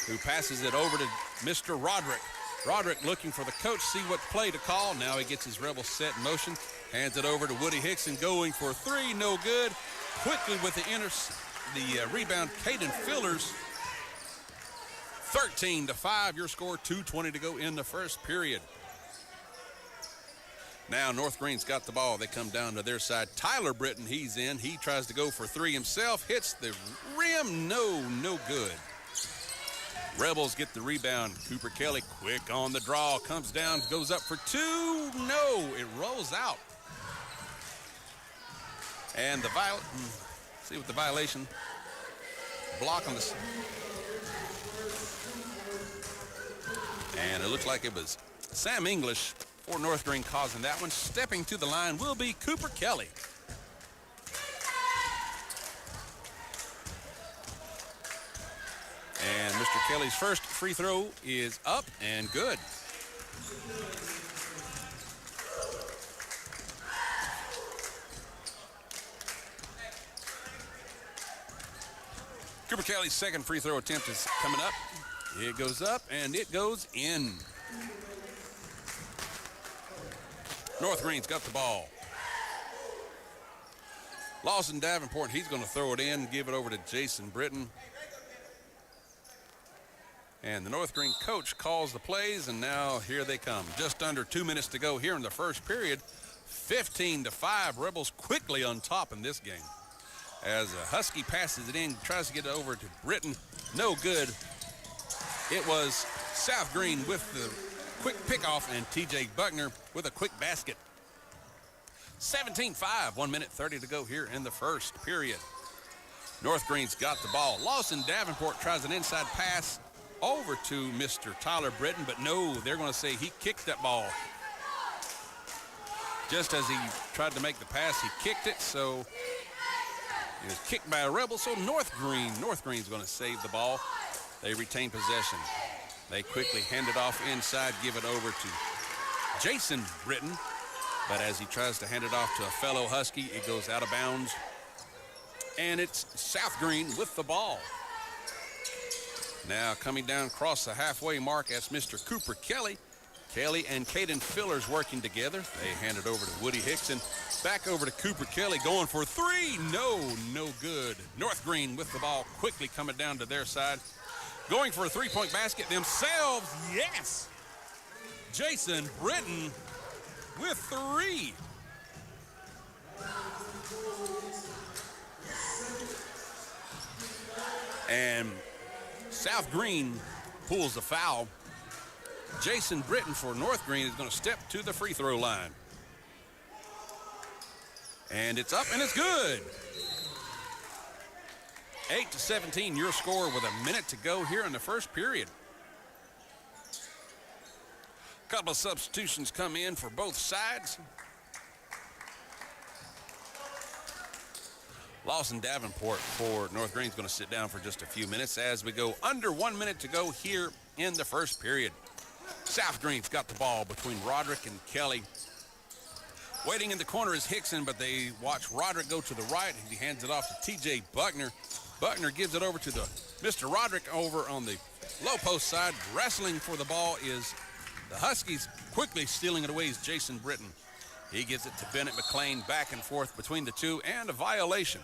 who passes it over to Mr. Roderick. Roderick looking for the coach, see what play to call. Now he gets his Rebels set in motion, hands it over to Woody Hickson, going for three, no good. Quickly with the rebound, Caden Fillers. 13-5, your score, 2:20 to go in the first period. Now North Greene's got the ball. They come down to their side. Tyler Britton, he's in. He tries to go for three himself. Hits the rim. No good. Rebels get the rebound. Cooper Kelly quick on the draw. Comes down, goes up for two. No, it rolls out. And the see what the violation. Block on this. And it looks like it was Sam English for North Greene causing that one. Stepping to the line will be Cooper Kelly. And Mr. Kelly's first free throw is up and good. Cooper Kelly's second free throw attempt is coming up. It goes up and it goes in. North Greene's got the ball. Lawson Davenport, he's going to throw it in, give it over to Jason Britton. And the North Greene coach calls the plays, and now here they come. Just under 2 minutes to go here in the first period. 15-5, Rebels quickly on top in this game. As a Husky passes it in, tries to get it over to Britton. No good. It was South Greene with the quick pickoff, and T.J. Buckner with a quick basket. 17-5, 1 minute 30 to go here in the first period. North Greene's got the ball. Lawson Davenport tries an inside pass over to Mr. Tyler Britton, but no, they're going to say he kicked that ball. Just as he tried to make the pass, he kicked it, so it was kicked by a Rebel. So North Greene's going to save the ball. They retain possession. They quickly hand it off inside, give it over to Jason Britton. But as he tries to hand it off to a fellow Husky, it goes out of bounds. And it's South Greene with the ball. Now coming down across the halfway mark, that's Mr. Cooper Kelly. Kelly and Caden Fillers working together. They hand it over to Woody Hickson. Back over to Cooper Kelly going for three. No good. North Greene with the ball quickly coming down to their side. Going for a three-point basket themselves. Yes. Jason Britton with three. And South Greene pulls the foul. Jason Britton for North Greene is going to step to the free throw line. And it's up and it's good. 8-17, your score with a minute to go here in the first period. A couple of substitutions come in for both sides. Lawson Davenport for North Greene is going to sit down for just a few minutes as we go under 1 minute to go here in the first period. South Greene's got the ball between Roderick and Kelly. Waiting in the corner is Hickson, but they watch Roderick go to the right. He hands it off to T.J. Buckner. Buckner gives it over to Mr. Roderick over on the low post side. Wrestling for the ball is the Huskies. Quickly stealing it away is Jason Britton. He gives it to Bennett McLean, back and forth between the two, and a violation.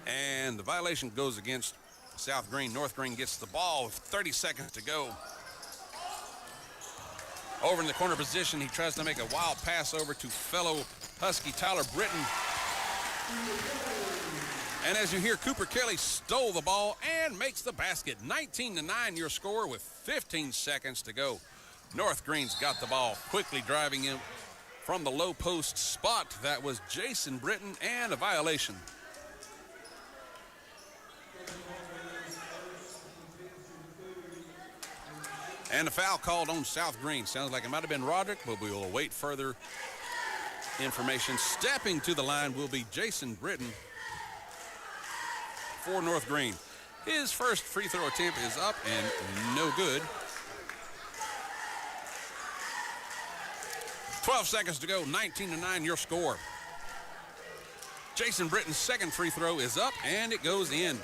And the violation goes against South Greene. North Greene gets the ball with 30 seconds to go. Over in the corner position, he tries to make a wild pass over to fellow Husky Tyler Britton. And as you hear, Cooper Kelly stole the ball and makes the basket. 19-9, your score with 15 seconds to go. North Greene's got the ball, quickly driving in from the low post spot. That was Jason Britton, and a violation. And a foul called on South Greene. Sounds like it might have been Roderick, but we will await further information. Stepping to the line will be Jason Britton for North Greene. His first free throw attempt is up and no good. 12 seconds to go, 19-9, your score. Jason Britton's second free throw is up and it goes in.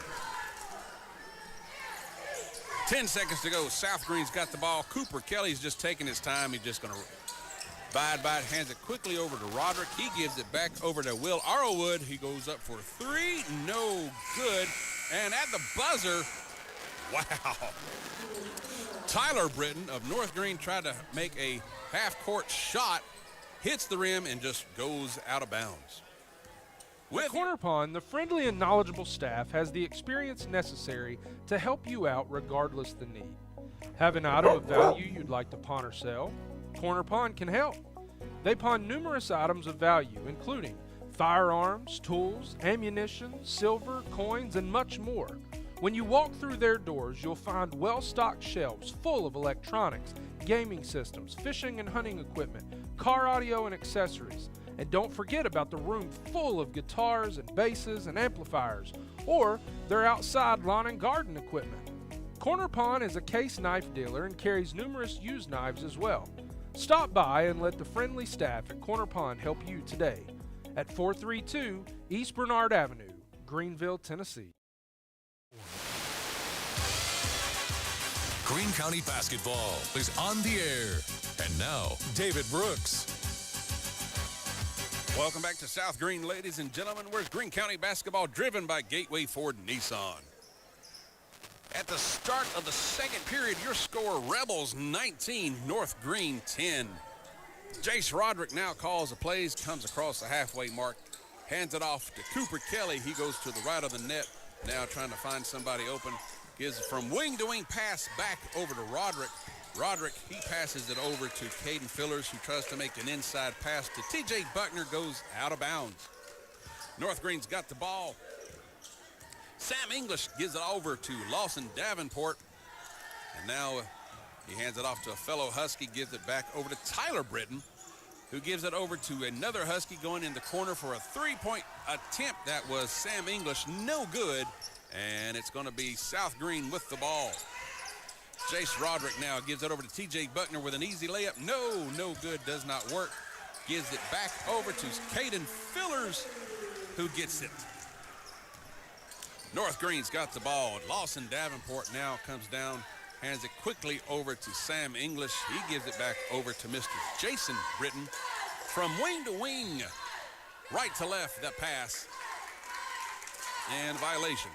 10 seconds to go. South Greene's got the ball. Cooper Kelly's just taking his time. He's just going to Bide hands it quickly over to Roderick. He gives it back over to Will Arrowwood. He goes up for three. No good. And at the buzzer, wow. Tyler Britton of North Greene tried to make a half-court shot, hits the rim, and just goes out of bounds. With Corner Pawn, the friendly and knowledgeable staff has the experience necessary to help you out regardless the need. Have an item of value you'd like to pawn or sell? Corner Pawn can help. They pawn numerous items of value, including firearms, tools, ammunition, silver, coins, and much more. When you walk through their doors, you'll find well-stocked shelves full of electronics, gaming systems, fishing and hunting equipment, car audio and accessories. And don't forget about the room full of guitars and basses and amplifiers, or their outside lawn and garden equipment. Corner Pawn is a case knife dealer and carries numerous used knives as well. Stop by and let the friendly staff at Corner Pawn help you today at 432 East Bernard Avenue, Greenville, Tennessee. Greene County basketball is on the air. And now, David Brooks. Welcome back to South Greene, ladies and gentlemen. Where's Greene County basketball driven by Gateway Ford Nissan? At the start of the second period, your score, Rebels 19, North Greene 10. Jace Roderick now calls the plays, comes across the halfway mark, hands it off to Cooper Kelly. He goes to the right of the net, now trying to find somebody open. Gives it from wing to wing pass back over to Roderick. Roderick, he passes it over to Caden Fillers, who tries to make an inside pass to T.J. Buckner, goes out of bounds. North Greene's got the ball. Sam English gives it over to Lawson Davenport. And now he hands it off to a fellow Husky, gives it back over to Tyler Britton, who gives it over to another Husky going in the corner for a three-point attempt. That was Sam English, no good. And it's going to be South Greene with the ball. Jace Roderick now gives it over to T.J. Buckner with an easy layup. No good, does not work. Gives it back over to Caden Fillers, who gets it. North Greene's got the ball. Lawson Davenport now comes down, hands it quickly over to Sam English. He gives it back over to Mr. Jason Britton. From wing to wing, right to left, that pass. And violation.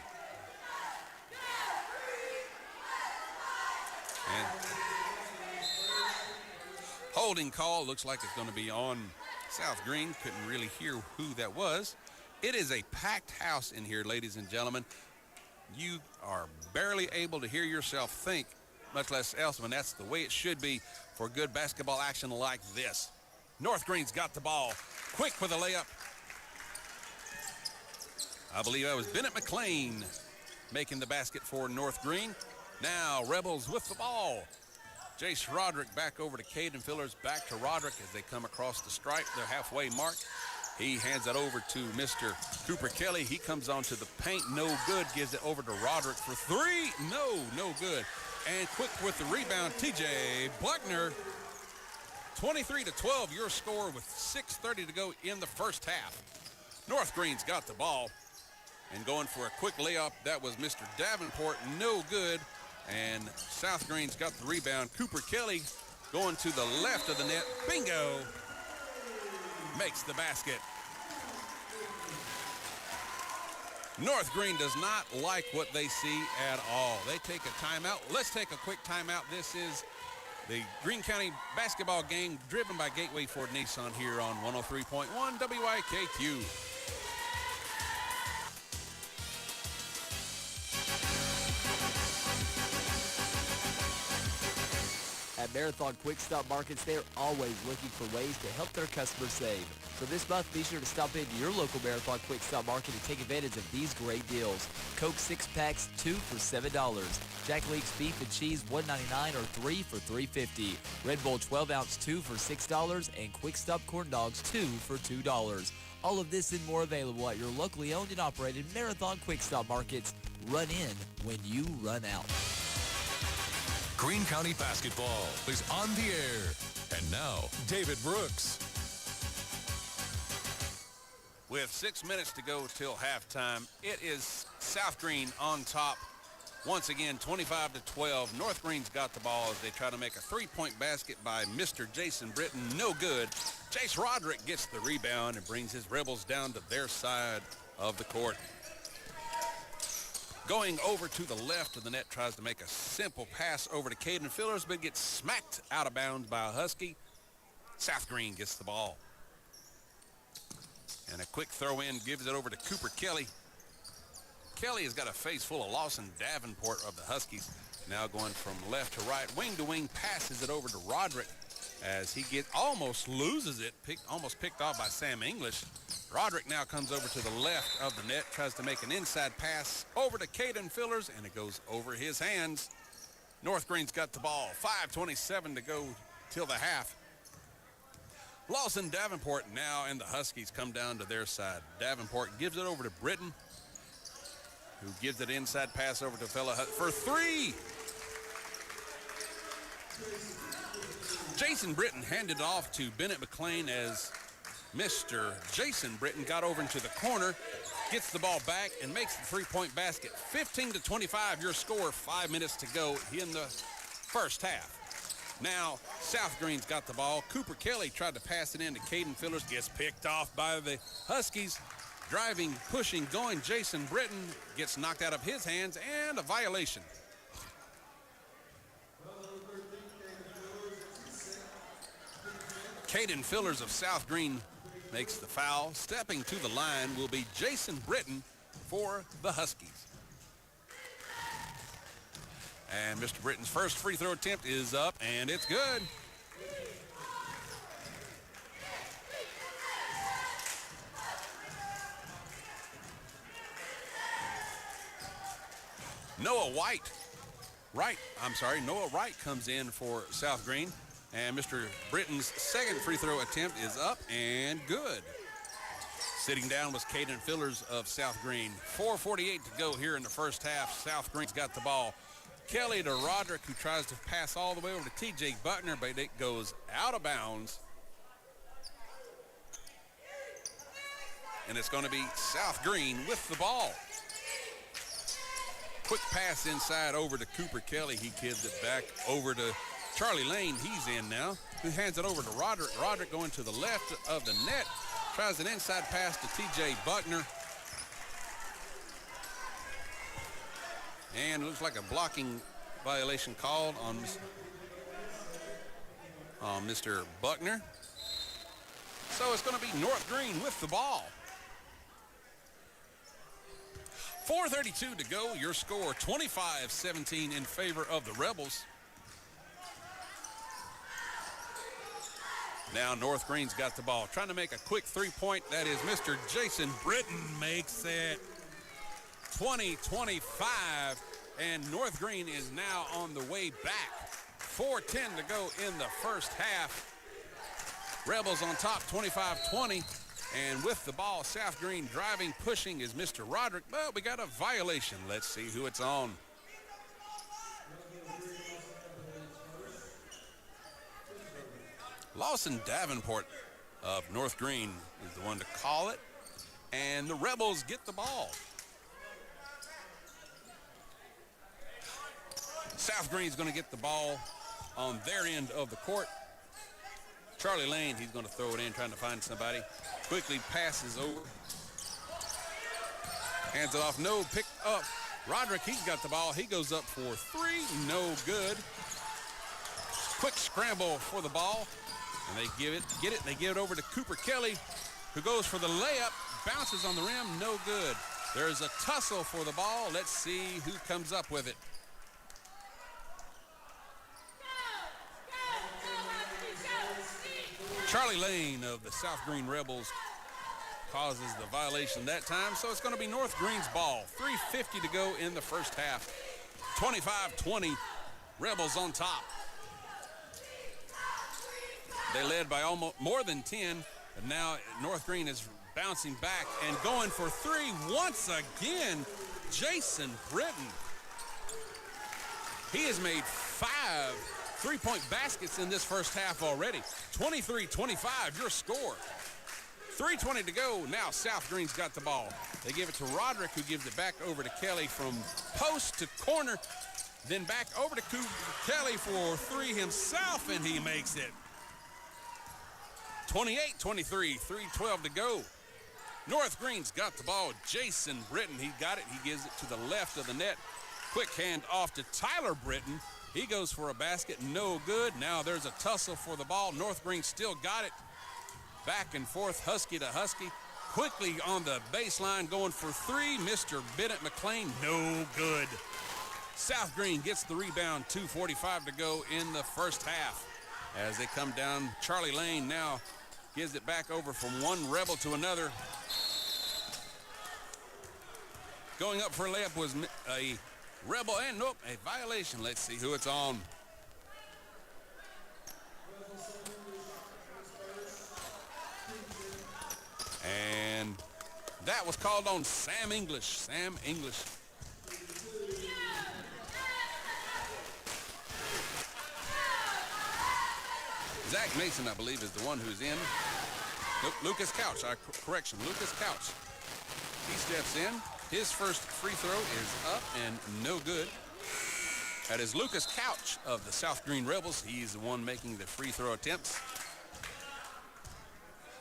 And holding call, looks like it's going to be on South Greene. Couldn't really hear who that was. It is a packed house in here, ladies and gentlemen. You are barely able to hear yourself think, much less elsewhere. That's the way it should be for good basketball action like this. North Greene's got the ball. Quick with a layup. I believe that was Bennett McLean making the basket for North Greene. Now Rebels with the ball. Jace Roderick back over to Caden Fillers, back to Roderick as they come across the stripe, their halfway mark. He hands it over to Mr. Cooper Kelly. He comes onto the paint, no good. Gives it over to Roderick for three. No good. And quick with the rebound, T.J. Buckner. 23-12, your score with 6:30 to go in the first half. North Greene's got the ball and going for a quick layup. That was Mr. Davenport, no good. And South Greene's got the rebound. Cooper Kelly going to the left of the net. Bingo! Makes the basket. North Greene does not like what they see at all. They take a timeout. Let's take a quick timeout. This is the Greene County basketball game driven by Gateway Ford Nissan here on 103.1 WIKQ. At Marathon Quick Stop Markets, they're always looking for ways to help their customers save. So this month, be sure to stop into your local Marathon Quick Stop Market and take advantage of these great deals. Coke 6-packs, 2 for $7. Jack League's beef and cheese, $1.99 or 3 for $3.50. Red Bull 12-ounce, 2 for $6. And Quick Stop corn dogs, 2 for $2. All of this and more available at your locally owned and operated Marathon Quick Stop Markets. Run in when you run out. Greene County basketball is on the air. And now, David Brooks. With 6 minutes to go till halftime, it is South Greene on top, Once again, 25-12. North Greene's got the ball as they try to make a three-point basket by Mr. Jason Britton. No good. Jace Roderick gets the rebound and brings his Rebels down to their side of the court. Going over to the left of the net, tries to make a simple pass over to Caden Fillers, but gets smacked out of bounds by a Husky. South Greene gets the ball. And a quick throw in gives it over to Cooper Kelly. Kelly has got a face full of Lawson Davenport of the Huskies. Now going from left to right, wing to wing, passes it over to Roderick as he almost loses it, almost picked off by Sam English. Roderick now comes over to the left of the net, tries to make an inside pass over to Caden Fillers, and it goes over his hands. North Greene's got the ball. 5:27 to go till the half. Lawson Davenport now, and the Huskies come down to their side. Davenport gives it over to Britton, who gives it inside pass over to fella for three. Jason Britton handed it off to Bennett McLean as Mr. Jason Britton got over into the corner, gets the ball back, and makes the three-point basket. 15-25, your score, 5 minutes to go in the first half. Now, South Greene's got the ball. Cooper Kelly tried to pass it in to Caden Fillers, gets picked off by the Huskies. Driving, pushing, going, Jason Britton gets knocked out of his hands, and a violation. Caden Fillers of South Greene makes the foul. Stepping to the line will be Jason Britton for the Huskies. And Mr. Britton's first free throw attempt is up, and it's good. Noah Wright comes in for South Greene, and Mr. Britton's second free throw attempt is up and good. Sitting down was Caden Fillers of South Greene. 4:48 to go here in the first half. South Greene's got the ball. Kelly to Roderick, who tries to pass all the way over to TJ Buckner, but it goes out of bounds. And it's going to be South Greene with the ball. Quick pass inside over to Cooper Kelly. He gives it back over to Charlie Lane. He's in now, who hands it over to Roderick. Roderick going to the left of the net. Tries an inside pass to TJ Buckner. And it looks like a blocking violation called on Mr. Buckner. So it's going to be North Greene with the ball. 4:32 to go. Your score, 25-17 in favor of the Rebels. Now North Greene's got the ball. Trying to make a quick three-point. That is Mr. Jason Britton makes it 20-25. And North Greene is now on the way back. 4:10 to go in the first half. Rebels on top, 25-20. And with the ball, South Greene driving, pushing is Mr. Roderick. But we got a violation. Let's see who it's on. Lawson Davenport of North Greene is the one to call it. And the Rebels get the ball. South Greene's going to get the ball on their end of the court. Charlie Lane, he's going to throw it in, trying to find somebody. Quickly passes over. Hands it off. No, pick up. Roderick, he's got the ball. He goes up for three. No good. Quick scramble for the ball. And they get it. They give it over to Cooper Kelly, who goes for the layup. Bounces on the rim. No good. There's a tussle for the ball. Let's see who comes up with it. Charlie Lane of the South Greene Rebels causes the violation that time, so it's going to be North Greene's ball. 3:50 to go in the first half. 25-20, Rebels on top. They led by almost more than 10, and now North Greene is bouncing back and going for three once again. Jason Britton. He has made 5 three-point baskets in this first half already. 23-25, your score. 3:20 to go. Now South Greene's got the ball. They give it to Roderick, who gives it back over to Kelly from post to corner. Then back over to Kelly for three himself, and he makes it. 28-23, 3:12 to go. North Greene's got the ball. Jason Britton, he got it. He gives it to the left of the net. Quick hand off to Tyler Britton. He goes for a basket, no good. Now there's a tussle for the ball. North Greene still got it. Back and forth, Husky to Husky. Quickly on the baseline, going for three. Mr. Bennett McLean, no good. South Greene gets the rebound, 2:45 to go in the first half. As they come down, Charlie Lane now gives it back over from one Rebel to another. Going up for a layup was a Rebel, and nope, a violation. Let's see who it's on. And that was called on Sam English. Sam English. Zach Mason, I believe, is the one who's in. Nope, Lucas Couch. Correction, Lucas Couch. He steps in. His first free throw is up and no good. That is Lucas Couch of the South Greene Rebels. He's the one making the free throw attempts.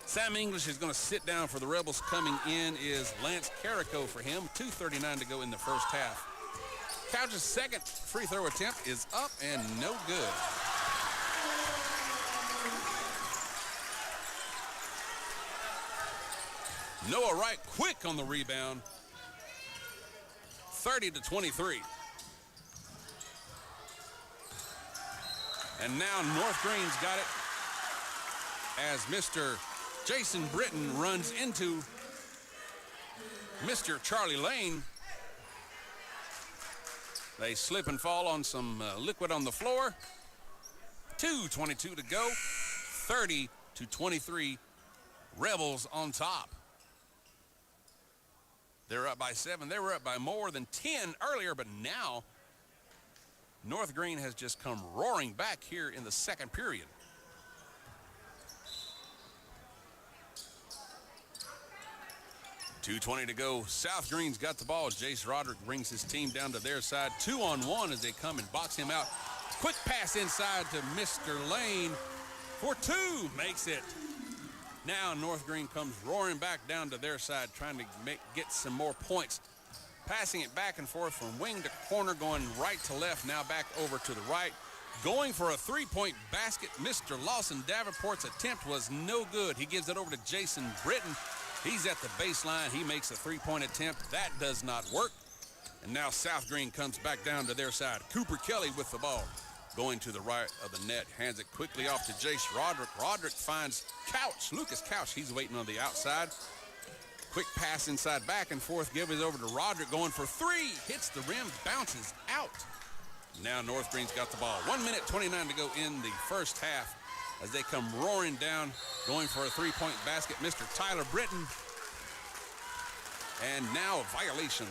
Sam English is going to sit down for the Rebels. Coming in is Lance Carrico for him. 2:39 to go in the first half. Couch's second free throw attempt is up and no good. Noah Wright quick on the rebound. 30-23. And now North Greene's got it as Mr. Jason Britton runs into Mr. Charlie Lane. They slip and fall on some liquid on the floor. 2:22 to go. 30-23. Rebels on top. They're up by 7. They were up by more than 10 earlier, but now North Greene has just come roaring back here in the second period. .220 to go. South Greene's got the ball. Jace Roderick brings his team down to their side. 2-on-1 as they come and box him out. Quick pass inside to Mr. Lane for two. Makes it. Now North Greene comes roaring back down to their side, trying to get some more points. Passing it back and forth from wing to corner, going right to left, now back over to the right. Going for a three-point basket. Mr. Lawson Davenport's attempt was no good. He gives it over to Jason Britton. He's at the baseline. He makes a three-point attempt. That does not work. And now South Greene comes back down to their side. Cooper Kelly with the ball. Going to the right of the net. Hands it quickly off to Jace Roderick. Roderick finds Couch. Lucas Couch. He's waiting on the outside. Quick pass inside, back and forth. Give it over to Roderick. Going for three. Hits the rim. Bounces out. Now North Greene's got the ball. 1:29 to go in the first half as they come roaring down. Going for a three-point basket. Mr. Tyler Britton. And now a violation.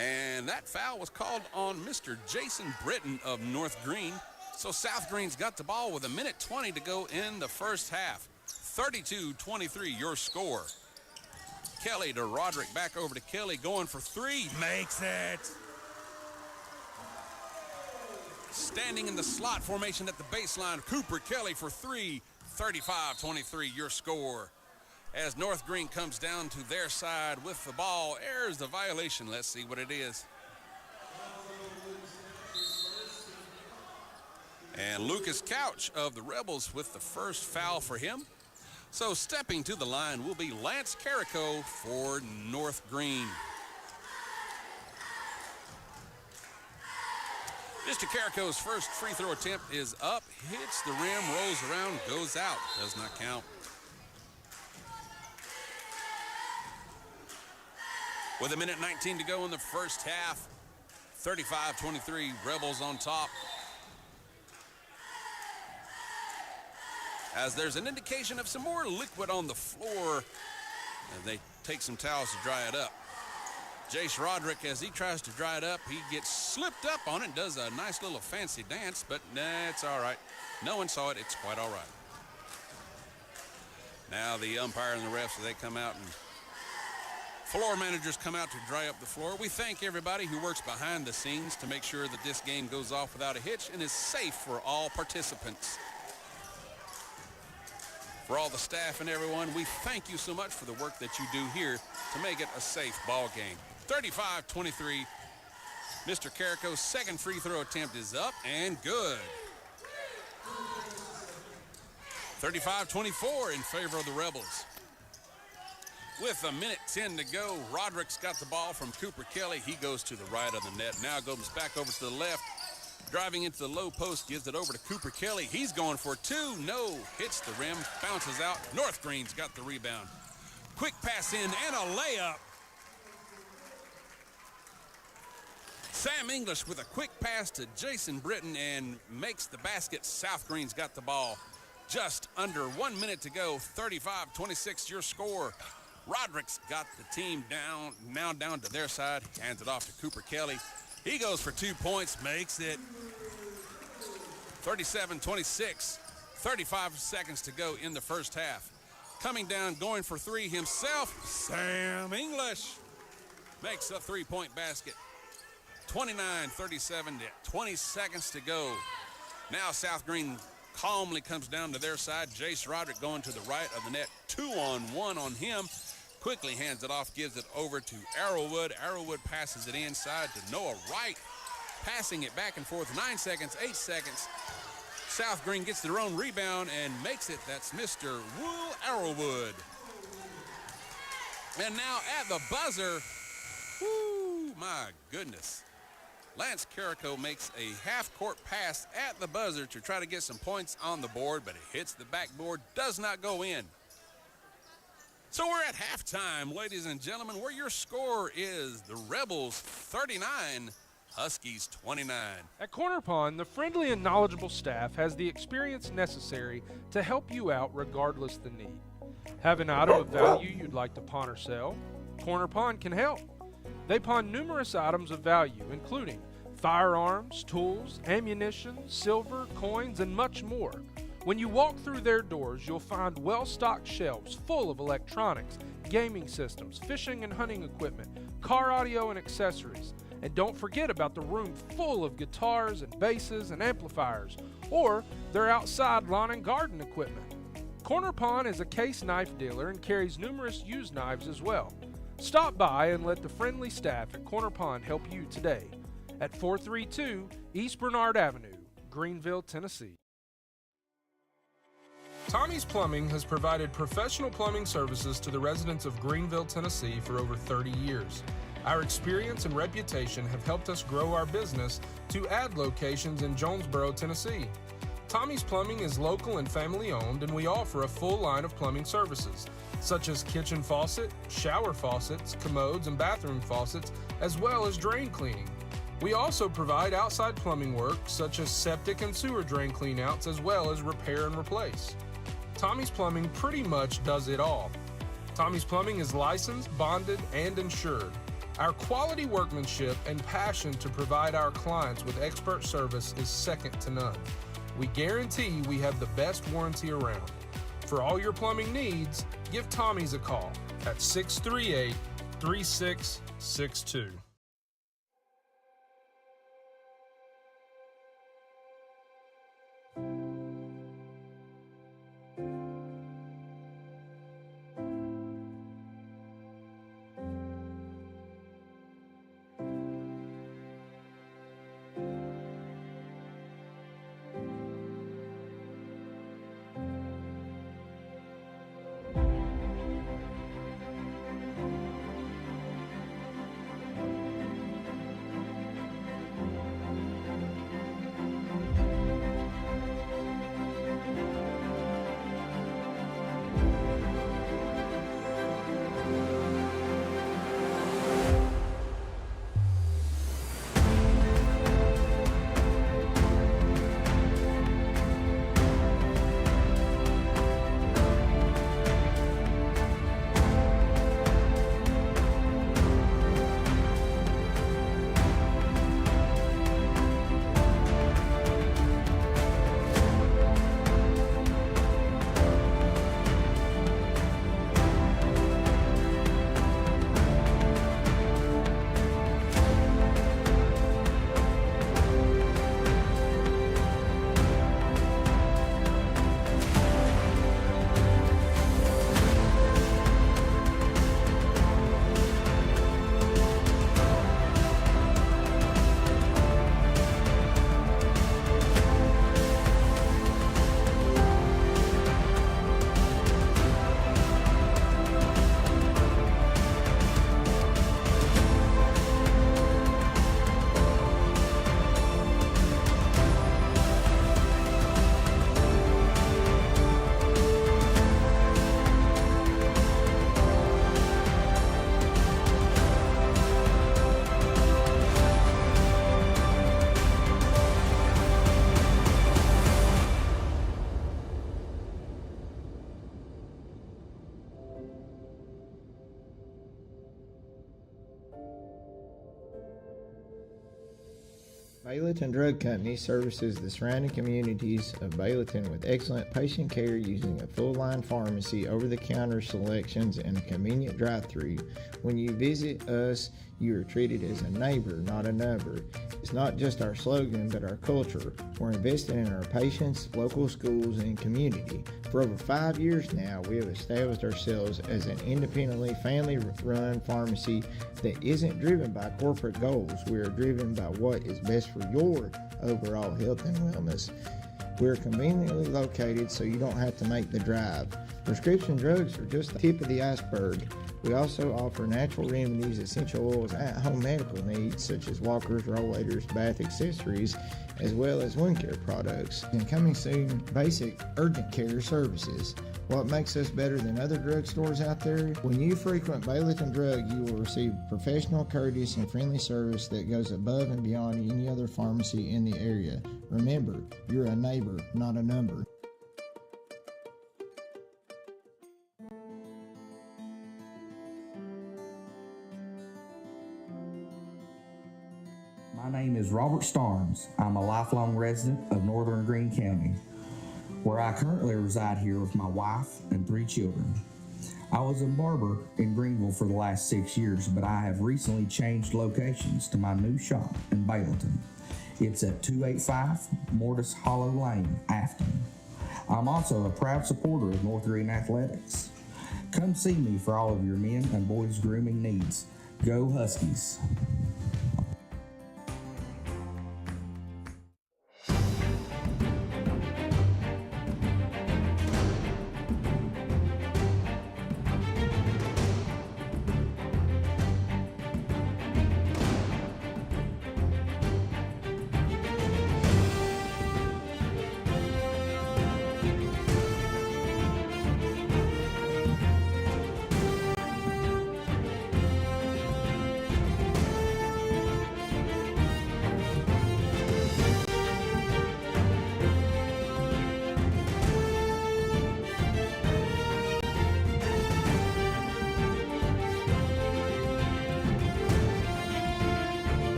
And that foul was called on Mr. Jason Britton of North Greene. So South Greene's got the ball with 1:20 to go in the first half. 32-23, your score. Kelly to Roderick, back over to Kelly, going for three. Makes it. Standing in the slot formation at the baseline, Cooper Kelly for three. 35-23, your score. As North Greene comes down to their side with the ball, airs the violation. Let's see what it is. And Lucas Couch of the Rebels with the first foul for him. So stepping to the line will be Lance Carrico for North Greene. Mr. Carrico's first free throw attempt is up, hits the rim, rolls around, goes out. Does not count. With 1:19 to go in the first half, 35-23, Rebels on top. As there's an indication of some more liquid on the floor, and they take some towels to dry it up. Jace Roderick, as he tries to dry it up, he gets slipped up on it and does a nice little fancy dance, but nah, it's all right. No one saw it. It's quite all right. Now the umpire and the refs, they come out, and floor managers come out to dry up the floor. We thank everybody who works behind the scenes to make sure that this game goes off without a hitch and is safe for all participants. For all the staff and everyone, we thank you so much for the work that you do here to make it a safe ball game. 35-23. Mr. Carrico's second free throw attempt is up and good. 35-24 in favor of the Rebels. With 1:10 to go, Roderick's got the ball from Cooper Kelly. He goes to the right of the net. Now goes back over to the left. Driving into the low post, gives it over to Cooper Kelly. He's going for two. No. Hits the rim. Bounces out. North Greene's got the rebound. Quick pass in and a layup. Sam English with a quick pass to Jason Britton and makes the basket. South Greene's got the ball. Just under 1 minute to go. 35-26 your score. Roderick's got the team down to their side. Hands it off to Cooper Kelly. He goes for 2 points, makes it 37-26. 35 seconds to go in the first half. Coming down, going for three himself, Sam English makes a three-point basket. 29-37, 20 seconds to go. Now South Greene calmly comes down to their side. Jace Roderick going to the right of the net. 2-on-1 on him. Quickly hands it off, gives it over to Arrowwood. Arrowwood passes it inside to Noah Wright. Passing it back and forth. 9 seconds, 8 seconds. South Greene gets their own rebound and makes it. That's Mr. Will Arrowwood. And now at the buzzer, whoo, my goodness. Lance Carrico makes a half-court pass at the buzzer to try to get some points on the board, but it hits the backboard, does not go in. So we're at halftime, ladies and gentlemen, where your score is the Rebels 39, Huskies 29. At Corner Pond, the friendly and knowledgeable staff has the experience necessary to help you out regardless the need. Have an item of value you'd like to pawn or sell? Corner Pond can help. They pawn numerous items of value, including firearms, tools, ammunition, silver, coins, and much more. When you walk through their doors, you'll find well-stocked shelves full of electronics, gaming systems, fishing and hunting equipment, car audio and accessories. And don't forget about the room full of guitars and basses and amplifiers, or their outside lawn and garden equipment. Corner Pond is a case knife dealer and carries numerous used knives as well. Stop by and let the friendly staff at Corner Pond help you today at 432 East Bernard Avenue, Greenville, Tennessee. Tommie's Plumbing has provided professional plumbing services to the residents of Greenville, Tennessee for over 30 years. Our experience and reputation have helped us grow our business to add locations in Jonesboro, Tennessee. Tommie's Plumbing is local and family owned, and we offer a full line of plumbing services, such as kitchen faucet, shower faucets, commodes, and bathroom faucets, as well as drain cleaning. We also provide outside plumbing work, such as septic and sewer drain cleanouts, as well as repair and replace. Tommie's Plumbing pretty much does it all. Tommie's Plumbing is licensed, bonded, and insured. Our quality workmanship and passion to provide our clients with expert service is second to none. We guarantee we have the best warranty around. For all your plumbing needs, give Tommie's a call at 638-3662. Bayleton Drug Company services the surrounding communities of Bayleton with excellent patient care using a full-line pharmacy, over-the-counter selections, and a convenient drive-thru. When you visit us, you are treated as a neighbor, not a number. It's not just our slogan, but our culture. We're investing in our patients, local schools, and community. For over 5 years now, we have established ourselves as an independently family-run pharmacy that isn't driven by corporate goals. We are driven by what is best for your overall health and wellness. We're conveniently located so you don't have to make the drive. Prescription drugs are just the tip of the iceberg. We also offer natural remedies, essential oils, at-home medical needs such as walkers, rollators, bath accessories, as well as wound care products. And coming soon, basic urgent care services. What makes us better than other drugstores out there? When you frequent Bayleton Drug, you will receive professional, courteous, and friendly service that goes above and beyond any other pharmacy in the area. Remember, you're a neighbor, not a number. My name is Robert Starnes. I'm a lifelong resident of Northern Greene County, where I currently reside here with my wife and 3 children. I was a barber in Greenville for the last 6 years, but I have recently changed locations to my new shop in Bayleton. It's at 285 Mortis Hollow Lane, Afton. I'm also a proud supporter of North Greene Athletics. Come see me for all of your men and boys grooming needs. Go Huskies!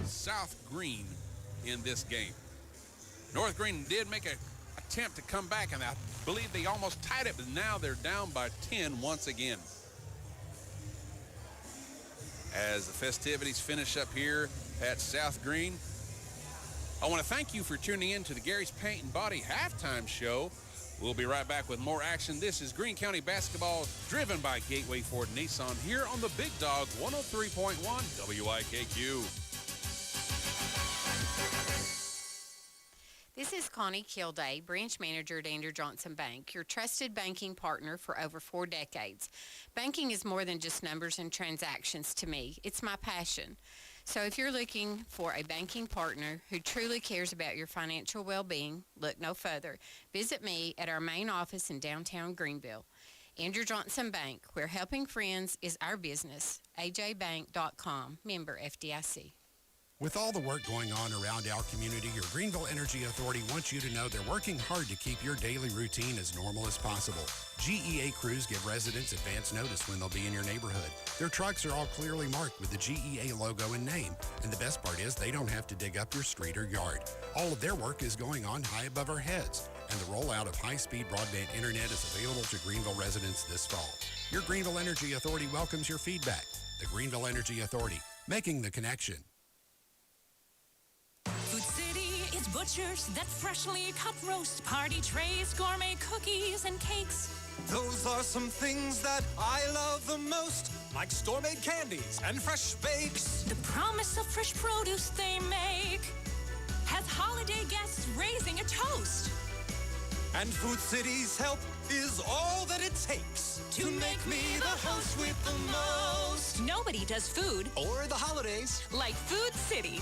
South Greene in this game. North Greene did make an attempt to come back, and I believe they almost tied it, but now they're down by 10 once again. As the festivities finish up here at South Greene, I want to thank you for tuning in to the Gary's Paint and Body halftime show. We'll be right back with more action. This is Greene County basketball, driven by Gateway Ford Nissan, here on the Big Dog 103.1 WIKQ. This is Connie Kilday, branch manager at Andrew Johnson Bank, your trusted banking partner for over 4 decades. Banking is more than just numbers and transactions to me. It's my passion. So if you're looking for a banking partner who truly cares about your financial well-being, look no further. Visit me at our main office in downtown Greenville. Andrew Johnson Bank, where helping friends is our business. ajbank.com, member FDIC. With all the work going on around our community, your Greenville Energy Authority wants you to know they're working hard to keep your daily routine as normal as possible. GEA crews give residents advance notice when they'll be in your neighborhood. Their trucks are all clearly marked with the GEA logo and name. And the best part is they don't have to dig up your street or yard. All of their work is going on high above our heads. And the rollout of high-speed broadband internet is available to Greenville residents this fall. Your Greenville Energy Authority welcomes your feedback. The Greenville Energy Authority, making the connection. Food City is butchers that freshly cut roast, party trays, gourmet cookies and cakes. Those are some things that I love the most, like store-made candies and fresh bakes. The promise of fresh produce they make has holiday guests raising a toast. And Food City's help is all that it takes to make me the host with the most. Nobody does food or the holidays like Food City.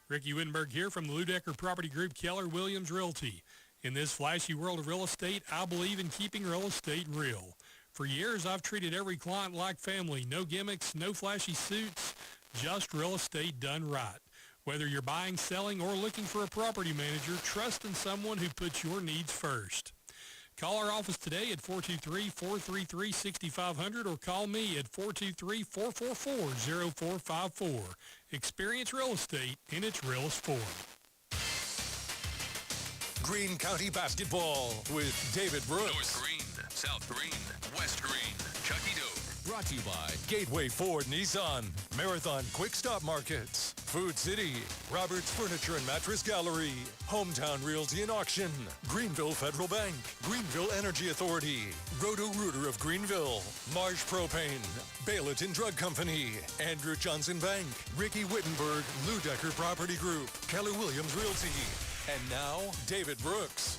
Ricky Wittenberg here from the Ludecker Property Group, Keller Williams Realty. In this flashy world of real estate, I believe in keeping real estate real. For years, I've treated every client like family. No gimmicks, no flashy suits, just real estate done right. Whether you're buying, selling, or looking for a property manager, trust in someone who puts your needs first. Call our office today at 423-433-6500 or call me at 423-444-0454. Experience real estate in its realest form. Greene County basketball with David Brooks. North Greene, South Greene, West Greene, Chucky Doe. Brought to you by Gateway Ford Nissan, Marathon Quick Stop Markets, Food City, Roberts Furniture and Mattress Gallery, Hometown Realty and Auction, Greenville Federal Bank, Greenville Energy Authority, Roto-Rooter of Greenville, Marsh Propane, Bayleton Drug Company, Andrew Johnson Bank, Ricky Wittenberg, Lou Decker Property Group, Keller Williams Realty. And now, David Brooks.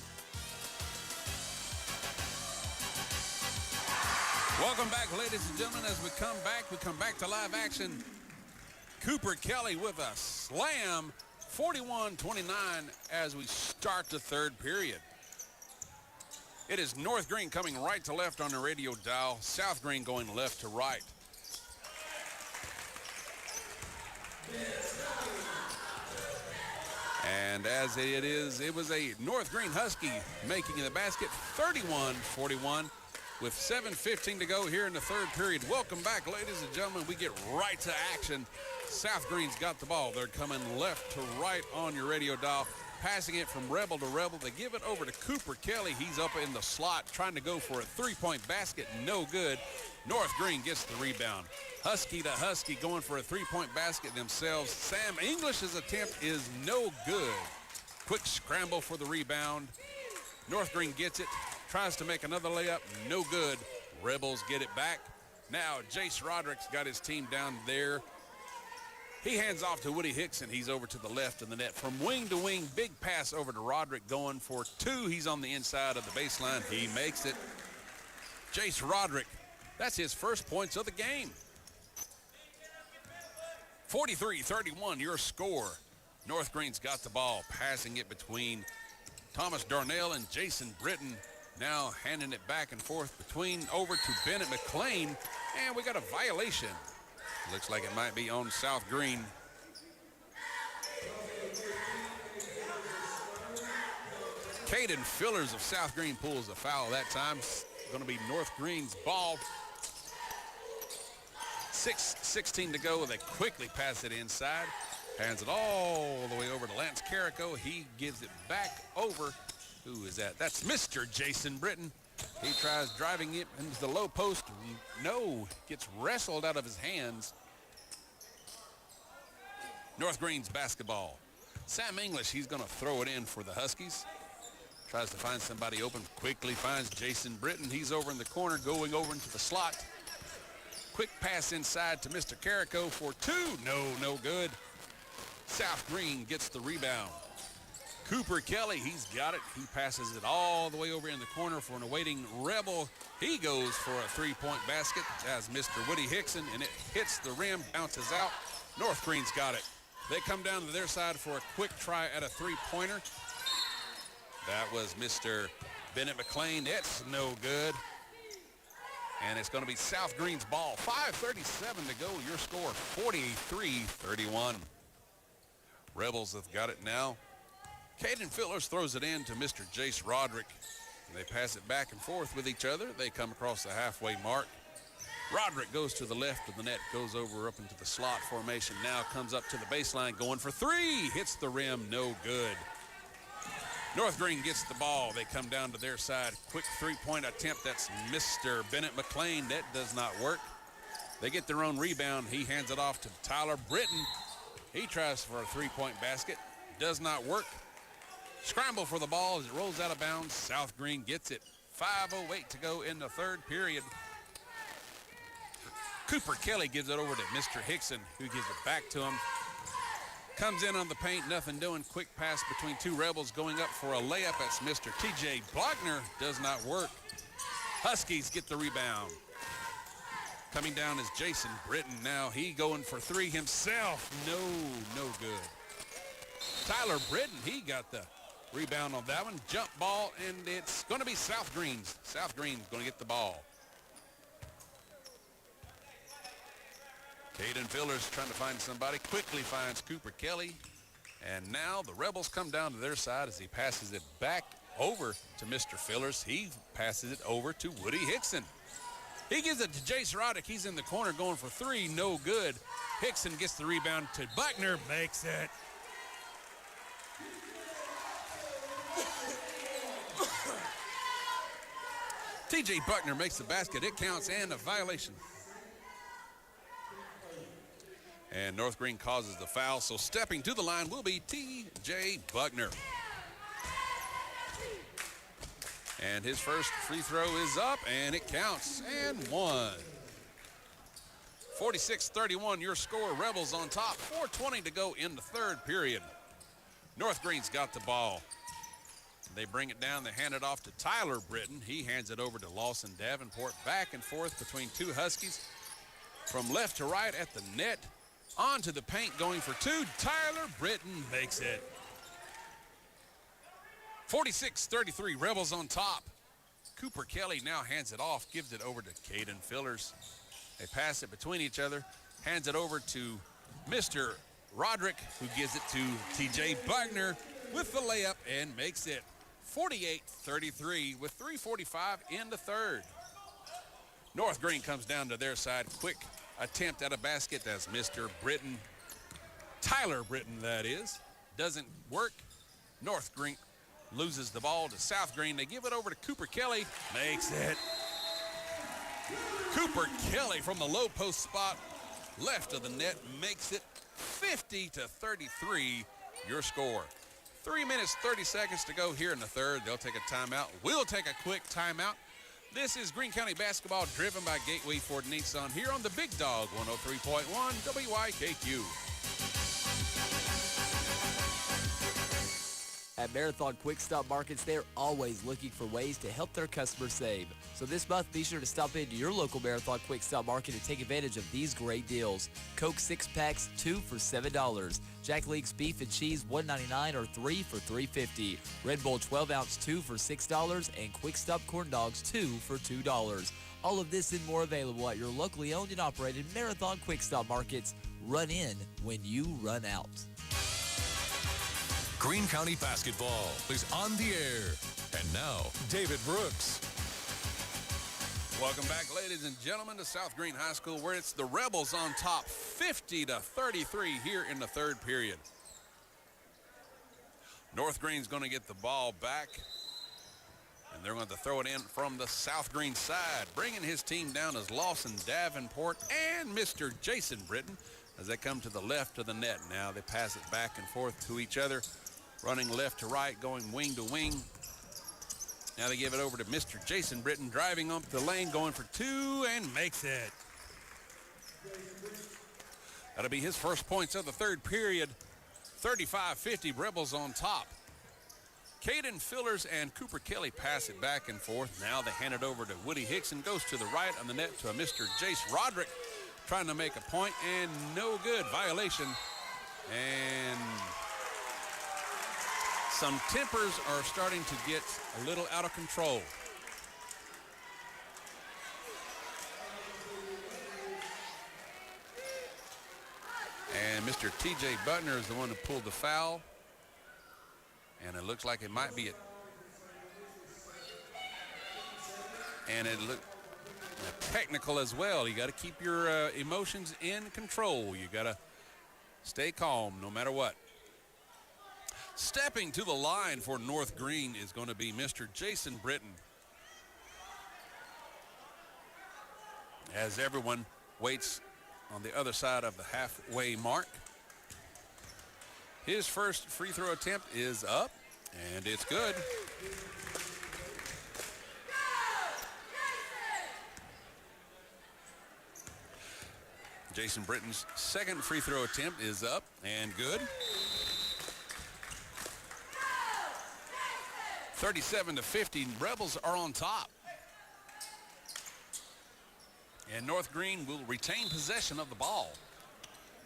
Welcome back, ladies and gentlemen. As we come back to live action. Cooper Kelly with a slam, 41-29 as we start the third period. It is North Greene coming right to left on the radio dial, South Greene going left to right. And as it was a North Greene Husky making the basket, 31-41. With 7:15 to go here in the third period. Welcome back, ladies and gentlemen. We get right to action. South Greene's got the ball. They're coming left to right on your radio dial, passing it from rebel to rebel. They give it over to Cooper Kelly. He's up in the slot trying to go for a three-point basket. No good. North Greene gets the rebound. Husky to Husky going for a three-point basket themselves. Sam English's attempt is no good. Quick scramble for the rebound. North Greene gets it. Tries to make another layup, no good. Rebels get it back. Now Jace Roderick's got his team down there. He hands off to Woody Hickson. He's over to the left of the net. From wing to wing, big pass over to Roderick going for two. He's on the inside of the baseline. He makes it. Jace Roderick, that's his first points of the game. 43-31, your score. North Greene's got the ball, passing it between Thomas Darnell and Jason Britton. Now handing it back and forth between over to Bennett McLean. And we got a violation. Looks like it might be on South Greene. Caden Fillers of South Greene pulls a foul that time. Going to be North Greene's ball. 6:16 to go. They quickly pass it inside. Hands it all the way over to Lance Carrico. He gives it back over. Who is that? That's Mr. Jason Britton. He tries driving it into the low post. No, gets wrestled out of his hands. North Greene's basketball. Sam English, he's going to throw it in for the Huskies. Tries to find somebody open. Quickly finds Jason Britton. He's over in the corner, going over into the slot. Quick pass inside to Mr. Carrico for two. No good. South Greene gets the rebound. Cooper Kelly, he's got it. He passes it all the way over in the corner for an awaiting Rebel. He goes for a three-point basket as Mr. Woody Hickson, and it hits the rim, bounces out. North Greene's got it. They come down to their side for a quick try at a three-pointer. That was Mr. Bennett McLean. It's no good. And it's going to be South Greene's ball. 5:37 to go. Your score, 43-31. Rebels have got it now. Caden Fillers throws it in to Mr. Jace Roderick. They pass it back and forth with each other. They come across the halfway mark. Roderick goes to the left of the net, goes over up into the slot formation, now comes up to the baseline, going for three. Hits the rim, no good. North Greene gets the ball. They come down to their side. Quick three-point attempt. That's Mr. Bennett McLean. That does not work. They get their own rebound. He hands it off to Tyler Britton. He tries for a three-point basket. Does not work. Scramble for the ball as it rolls out of bounds. South Greene gets it. 5:08 to go in the third period. Cooper Kelly gives it over to Mr. Hickson, who gives it back to him. Comes in on the paint, nothing doing. Quick pass between two Rebels going up for a layup. That's Mr. TJ Blockner. Does not work. Huskies get the rebound. Coming down is Jason Britton. Now he going for three himself. No good. Tyler Britton, he got the rebound on that one. Jump ball, and it's going to be South Greene's. South Greene's going to get the ball. Caden Fillers trying to find somebody. Quickly finds Cooper Kelly. And now the Rebels come down to their side as he passes it back over to Mr. Fillers. He passes it over to Woody Hickson. He gives it to Jace Roddick. He's in the corner going for three. No good. Hickson gets the rebound to Buckner. Makes it. T.J. Buckner makes the basket. It counts and a violation. And North Greene causes the foul, so stepping to the line will be T.J. Buckner. And his first free throw is up, and it counts, and one. 46-31, your score. Rebels on top. 4:20 to go in the third period. North Greene's got the ball. They bring it down. They hand it off to Tyler Britton. He hands it over to Lawson Davenport. Back and forth between two Huskies. From left to right at the net. Onto the paint, going for two. Tyler Britton makes it. 46-33, Rebels on top. Cooper Kelly now hands it off, gives it over to Caden Fillers. They pass it between each other, hands it over to Mr. Roderick, who gives it to T.J. Buckner with the layup and makes it 48-33 with 3:45 in the third. North Greene comes down to their side. Quick attempt at a basket. That's Mr. Britton. Tyler Britton, that is. Doesn't work. North Greene loses the ball to South Greene. They give it over to Cooper Kelly. Makes it. Cooper Kelly from the low post spot left of the net makes it 50-33, your score. 3 minutes, 30 seconds to go here in the third. They'll take a timeout. We'll take a quick timeout. This is Greene County basketball driven by Gateway Ford Nissan here on the Big Dog 103.1 WYKQ. At Marathon Quick Stop Markets, they're always looking for ways to help their customers save. So this month, be sure to stop into your local Marathon Quick Stop Market and take advantage of these great deals. Coke 6-packs, 2 for $7. Jack Link's Beef and Cheese, $1.99 or 3 for $3.50. Red Bull 12-ounce, 2 for $6. And Quick Stop Corn Dogs, 2 for $2. All of this and more available at your locally owned and operated Marathon Quick Stop Markets. Run in when you run out. Greene County basketball is on the air. And now, David Brooks. Welcome back, ladies and gentlemen, to South Greene High School, where it's the Rebels on top, 50-33 here in the third period. North Greene's going to get the ball back, and they're going to throw it in from the South Greene side. Bringing his team down is Lawson Davenport and Mr. Jason Britton as they come to the left of the net. Now they pass it back and forth to each other, running left to right, going wing to wing. Now they give it over to Mr. Jason Britton, driving up the lane, going for two, and makes it. That'll be his first points of the third period. 35-50, Rebels on top. Caden Fillers and Cooper Kelly pass it back and forth. Now they hand it over to Woody Hickson, goes to the right on the net to a Mr. Jace Roderick, trying to make a point, and no good. Violation. And some tempers are starting to get a little out of control. And Mr. T.J. Buckner is the one who pulled the foul. And it looks like it might be it. And it looked technical as well. You got to keep your emotions in control. You got to stay calm no matter what. Stepping to the line for North Greene is going to be Mr. Jason Britton. As everyone waits on the other side of the halfway mark. His first free throw attempt is up, and it's good. Jason Britton's second free throw attempt is up and good. 37-50, Rebels are on top. And North Greene will retain possession of the ball.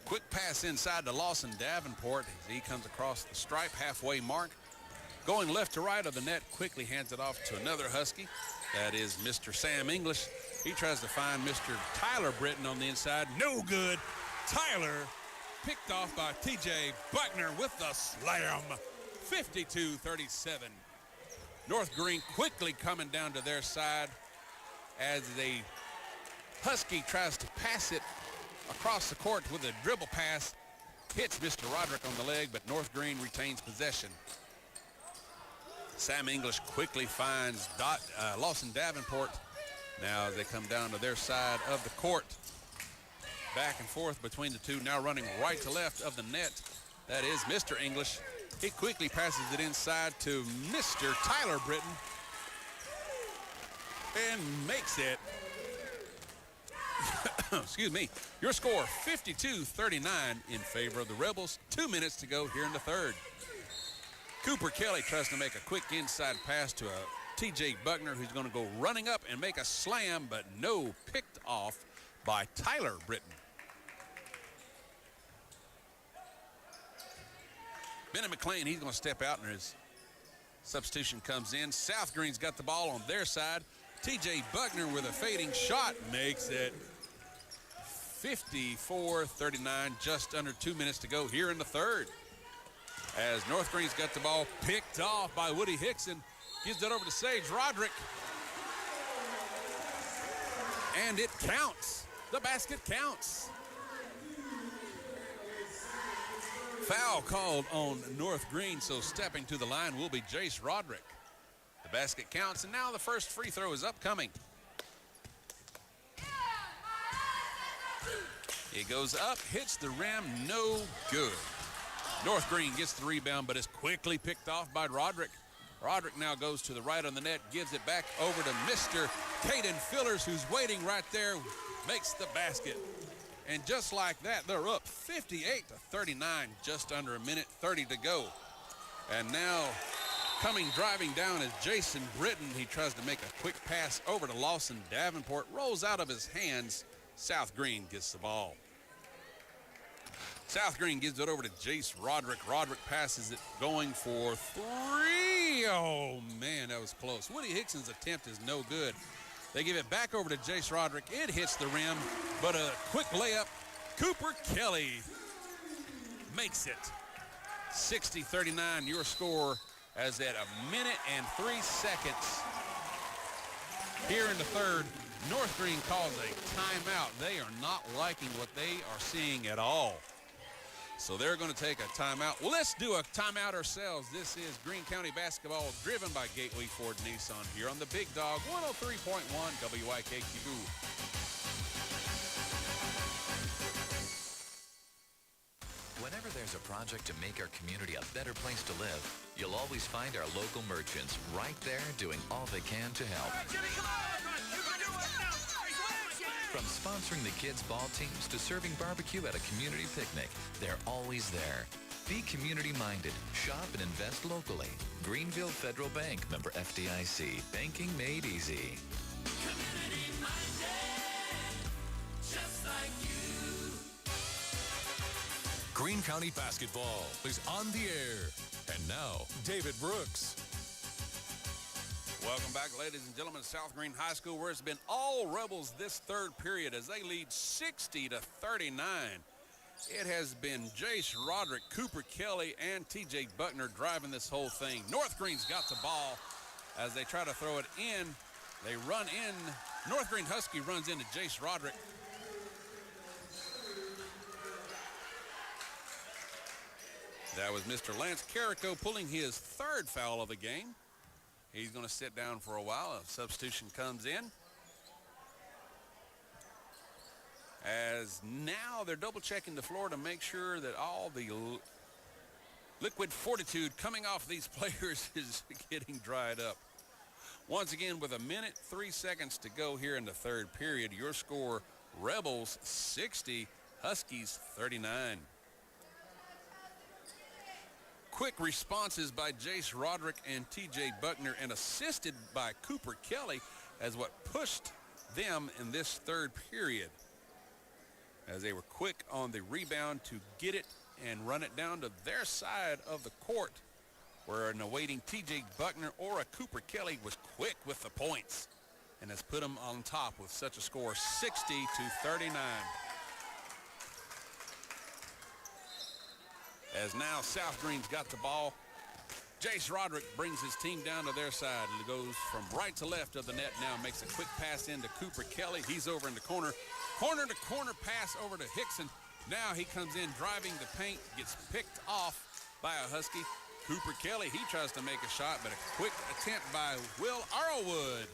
Quick pass inside to Lawson Davenport as he comes across the stripe halfway mark. Going left to right of the net, quickly hands it off to another Husky. That is Mr. Sam English. He tries to find Mr. Tyler Britton on the inside. No good. Tyler picked off by T.J. Buckner with the slam. 52-37. North Greene quickly coming down to their side as the Husky tries to pass it across the court with a dribble pass. Hits Mr. Roderick on the leg, but North Greene retains possession. Sam English quickly finds Lawson Davenport. Now as they come down to their side of the court. Back and forth between the two, now running right to left of the net. That is Mr. English. He quickly passes it inside to Mr. Tyler Britton and makes it. Excuse me. Your score, 52-39 in favor of the Rebels. 2 minutes to go here in the third. Cooper Kelly tries to make a quick inside pass to T.J. Buckner, who's going to go running up and make a slam, but no, picked off by Tyler Britton. Benny McLean, he's going to step out, and his substitution comes in. South Greene's got the ball on their side. T.J. Buckner with a fading shot makes it 54-39, just under 2 minutes to go here in the third. As North Greene's got the ball picked off by Woody Hickson. Gives it over to Sage Roderick. And it counts. The basket counts. Foul called on North Greene, so stepping to the line will be Jace Roderick. The basket counts, and now the first free throw is upcoming. It goes up, hits the rim, no good. North Greene gets the rebound, but is quickly picked off by Roderick. Roderick now goes to the right on the net, gives it back over to Mr. Caden Fillers, who's waiting right there, makes the basket. And just like that, they're up 58-39, just under a minute 30 to go. And now coming driving down is Jason Britton. He tries to make a quick pass over to Lawson Davenport, rolls out of his hands. South Greene gets the ball. South Greene gives it over to Jace Roderick. Roderick passes it, going for three. Oh, man, that was close. Woody Hickson's attempt is no good. They give it back over to Jace Roderick. It hits the rim, but a quick layup. Cooper Kelly makes it. 60-39, your score as at 1 minute and 3 seconds. Here in the third, North Greene calls a timeout. They are not liking what they are seeing at all. So they're going to take a timeout. Well, let's do a timeout ourselves. This is Greene County basketball driven by Gateway Ford Nissan here on the Big Dog 103.1 WIKQ. Whenever there's a project to make our community a better place to live, you'll always find our local merchants right there doing all they can to help. From sponsoring the kids' ball teams to serving barbecue at a community picnic, they're always there. Be community-minded. Shop and invest locally. Greenville Federal Bank, member FDIC. Banking made easy. Just like you. Greene County basketball is on the air. And now, David Brooks. Welcome back, ladies and gentlemen, to South Greene High School, where it's been all Rebels this third period as they lead 60-39. It has been Jace Roderick, Cooper Kelly, and T.J. Buckner driving this whole thing. North Greene's got the ball as they try to throw it in. They run in. North Greene Husky runs into Jace Roderick. That was Mr. Lance Carrico pulling his third foul of the game. He's going to sit down for a while. A substitution comes in. As now they're double checking the floor to make sure that all the liquid fortitude coming off these players is getting dried up. Once again, with 1 minute, 3 seconds to go here in the third period, your score, Rebels 60, Huskies 39. Quick responses by Jace Roderick and T.J. Buckner, and assisted by Cooper Kelly as what pushed them in this third period, as they were quick on the rebound to get it and run it down to their side of the court, where an awaiting T.J. Buckner or a Cooper Kelly was quick with the points and has put them on top with such a score, 60-39. as now South Greene's got the ball. Jace Roderick brings his team down to their side. He goes from right to left of the net now, makes a quick pass into Cooper Kelly. He's over in the corner. Corner to corner pass over to Hickson. Now he comes in driving the paint, gets picked off by a Husky. Cooper Kelly, he tries to make a shot, but a quick attempt by Will Arrowwood.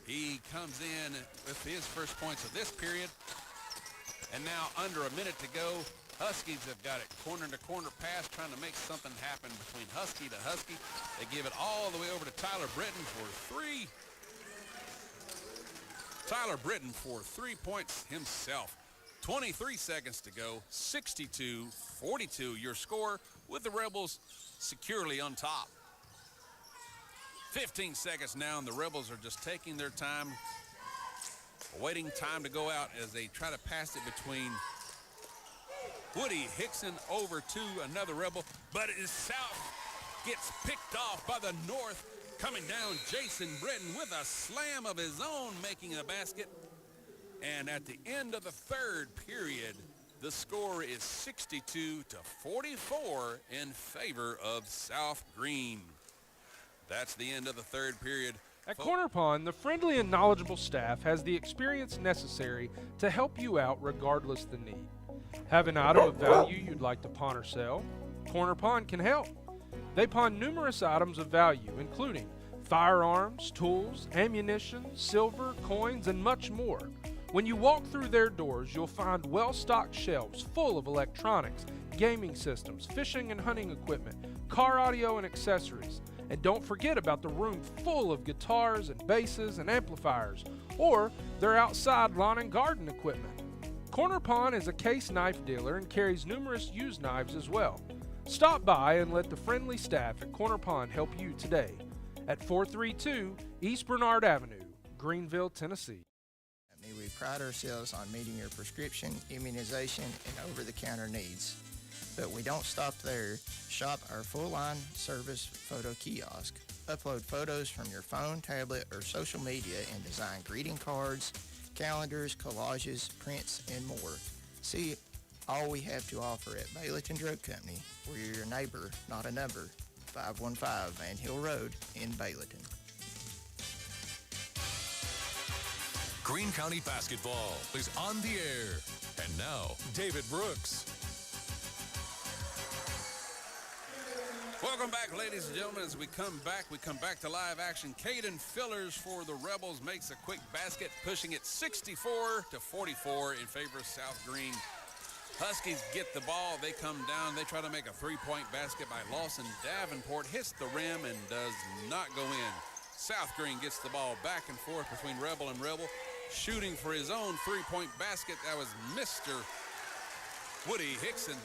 He comes in with his first points of this period. And now under a minute to go, Huskies have got it. Corner to corner pass, trying to make something happen between Husky to Husky. They give it all the way over to Tyler Britton for three. Tyler Britton for 3 points himself. 23 seconds to go, 62-42 your score, with the Rebels securely on top. 15 seconds now, and the Rebels are just taking their time, waiting time to go out as they try to pass it between Woody Hickson over to another Rebel, but it is South gets picked off by the North. Coming down, Jason Britton with a slam of his own, making a basket. And at the end of the third period, the score is 62-44 in favor of South Greene. That's the end of the third period. At Corner Pond, the friendly and knowledgeable staff has the experience necessary to help you out regardless the need. Have an item of value you'd like to pawn or sell? Corner Pond can help. They pawn numerous items of value, including firearms, tools, ammunition, silver, coins, and much more. When you walk through their doors, you'll find well-stocked shelves full of electronics, gaming systems, fishing and hunting equipment, car audio and accessories. And don't forget about the room full of guitars and basses and amplifiers, or their outside lawn and garden equipment. Corner Pond is a case knife dealer and carries numerous used knives as well. Stop by and let the friendly staff at Corner Pond help you today at 432 East Bernard Avenue, Greenville, Tennessee. We pride ourselves on meeting your prescription, immunization, and over-the-counter needs. But we don't stop there. Shop our full-line service photo kiosk. Upload photos from your phone, tablet, or social media and design greeting cards, calendars, collages, prints, and more. See all we have to offer at Bayleton Drug Company. We're your neighbor, not a number. 515 Van Hill Road in Bayleton. Greene County basketball is on the air. And now, David Brooks. Welcome back, ladies and gentlemen. As we come back to live action. Caden Fillers for the Rebels makes a quick basket, pushing it 64-44 in favor of South Greene. Huskies get the ball. They come down. They try to make a three-point basket by Lawson Davenport. Hits the rim and does not go in. South Greene gets the ball back and forth between Rebel and Rebel. Shooting for his own three-point basket. That was Mr. Woody Hickson.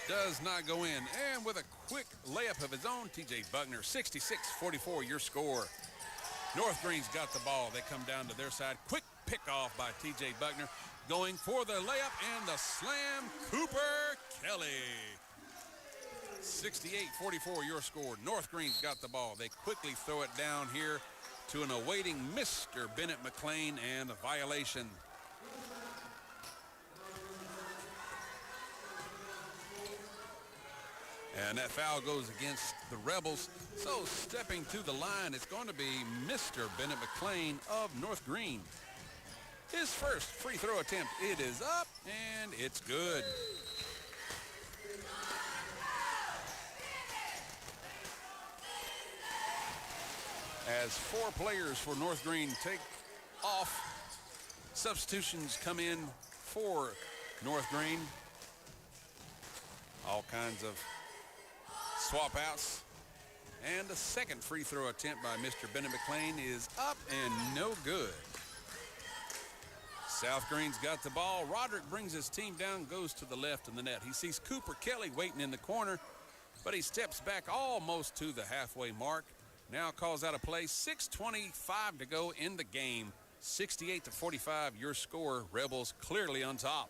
Does not go in. And with a quick layup of his own, TJ Buckner, 66-44 your score. North Greene's got the ball. They come down to their side. Quick pick off by TJ Buckner. Going for the layup and the slam, Cooper Kelly. 68-44 your score. North Greene's got the ball. They quickly throw it down here to an awaiting Mr. Bennett McLean, and a violation. And that foul goes against the Rebels. So stepping to the line, it's going to be Mr. Bennett McLean of North Greene. His first free throw attempt. It is up, and it's good. As four players for North Greene take off, substitutions come in for North Greene. All kinds of swap outs. And a second free throw attempt by Mr. Bennett McLean is up and no good. South Greene's got the ball. Roderick brings his team down, goes to the left of the net. He sees Cooper Kelly waiting in the corner, but he steps back almost to the halfway mark. Now calls out a play. 6:25 to go in the game. 68-45 your score. Rebels clearly on top.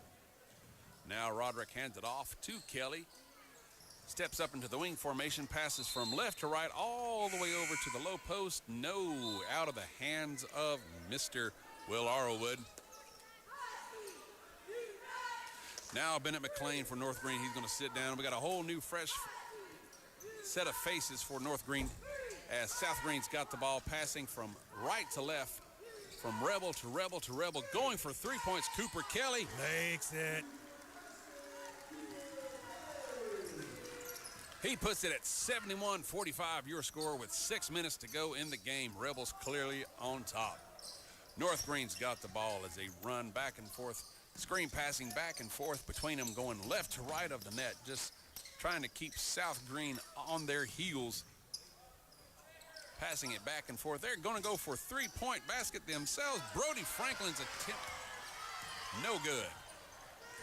Now Roderick hands it off to Kelly. Steps up into the wing formation, passes from left to right all the way over to the low post. No, out of the hands of Mr. Will Arrowwood. Now Bennett McLean for North Greene. He's going to sit down. We got a whole new fresh set of faces for North Greene as South Greene's got the ball, passing from right to left, from rebel to rebel to rebel, going for 3 points. Cooper Kelly makes it. He puts it at 71-45, your score with 6 minutes to go in the game. Rebels clearly on top. North Greene's got the ball as they run back and forth, screen passing back and forth between them, going left to right of the net, just trying to keep South Greene on their heels. Passing it back and forth. They're going to go for a 3-point basket themselves. Brody Franklin's attempt, no good.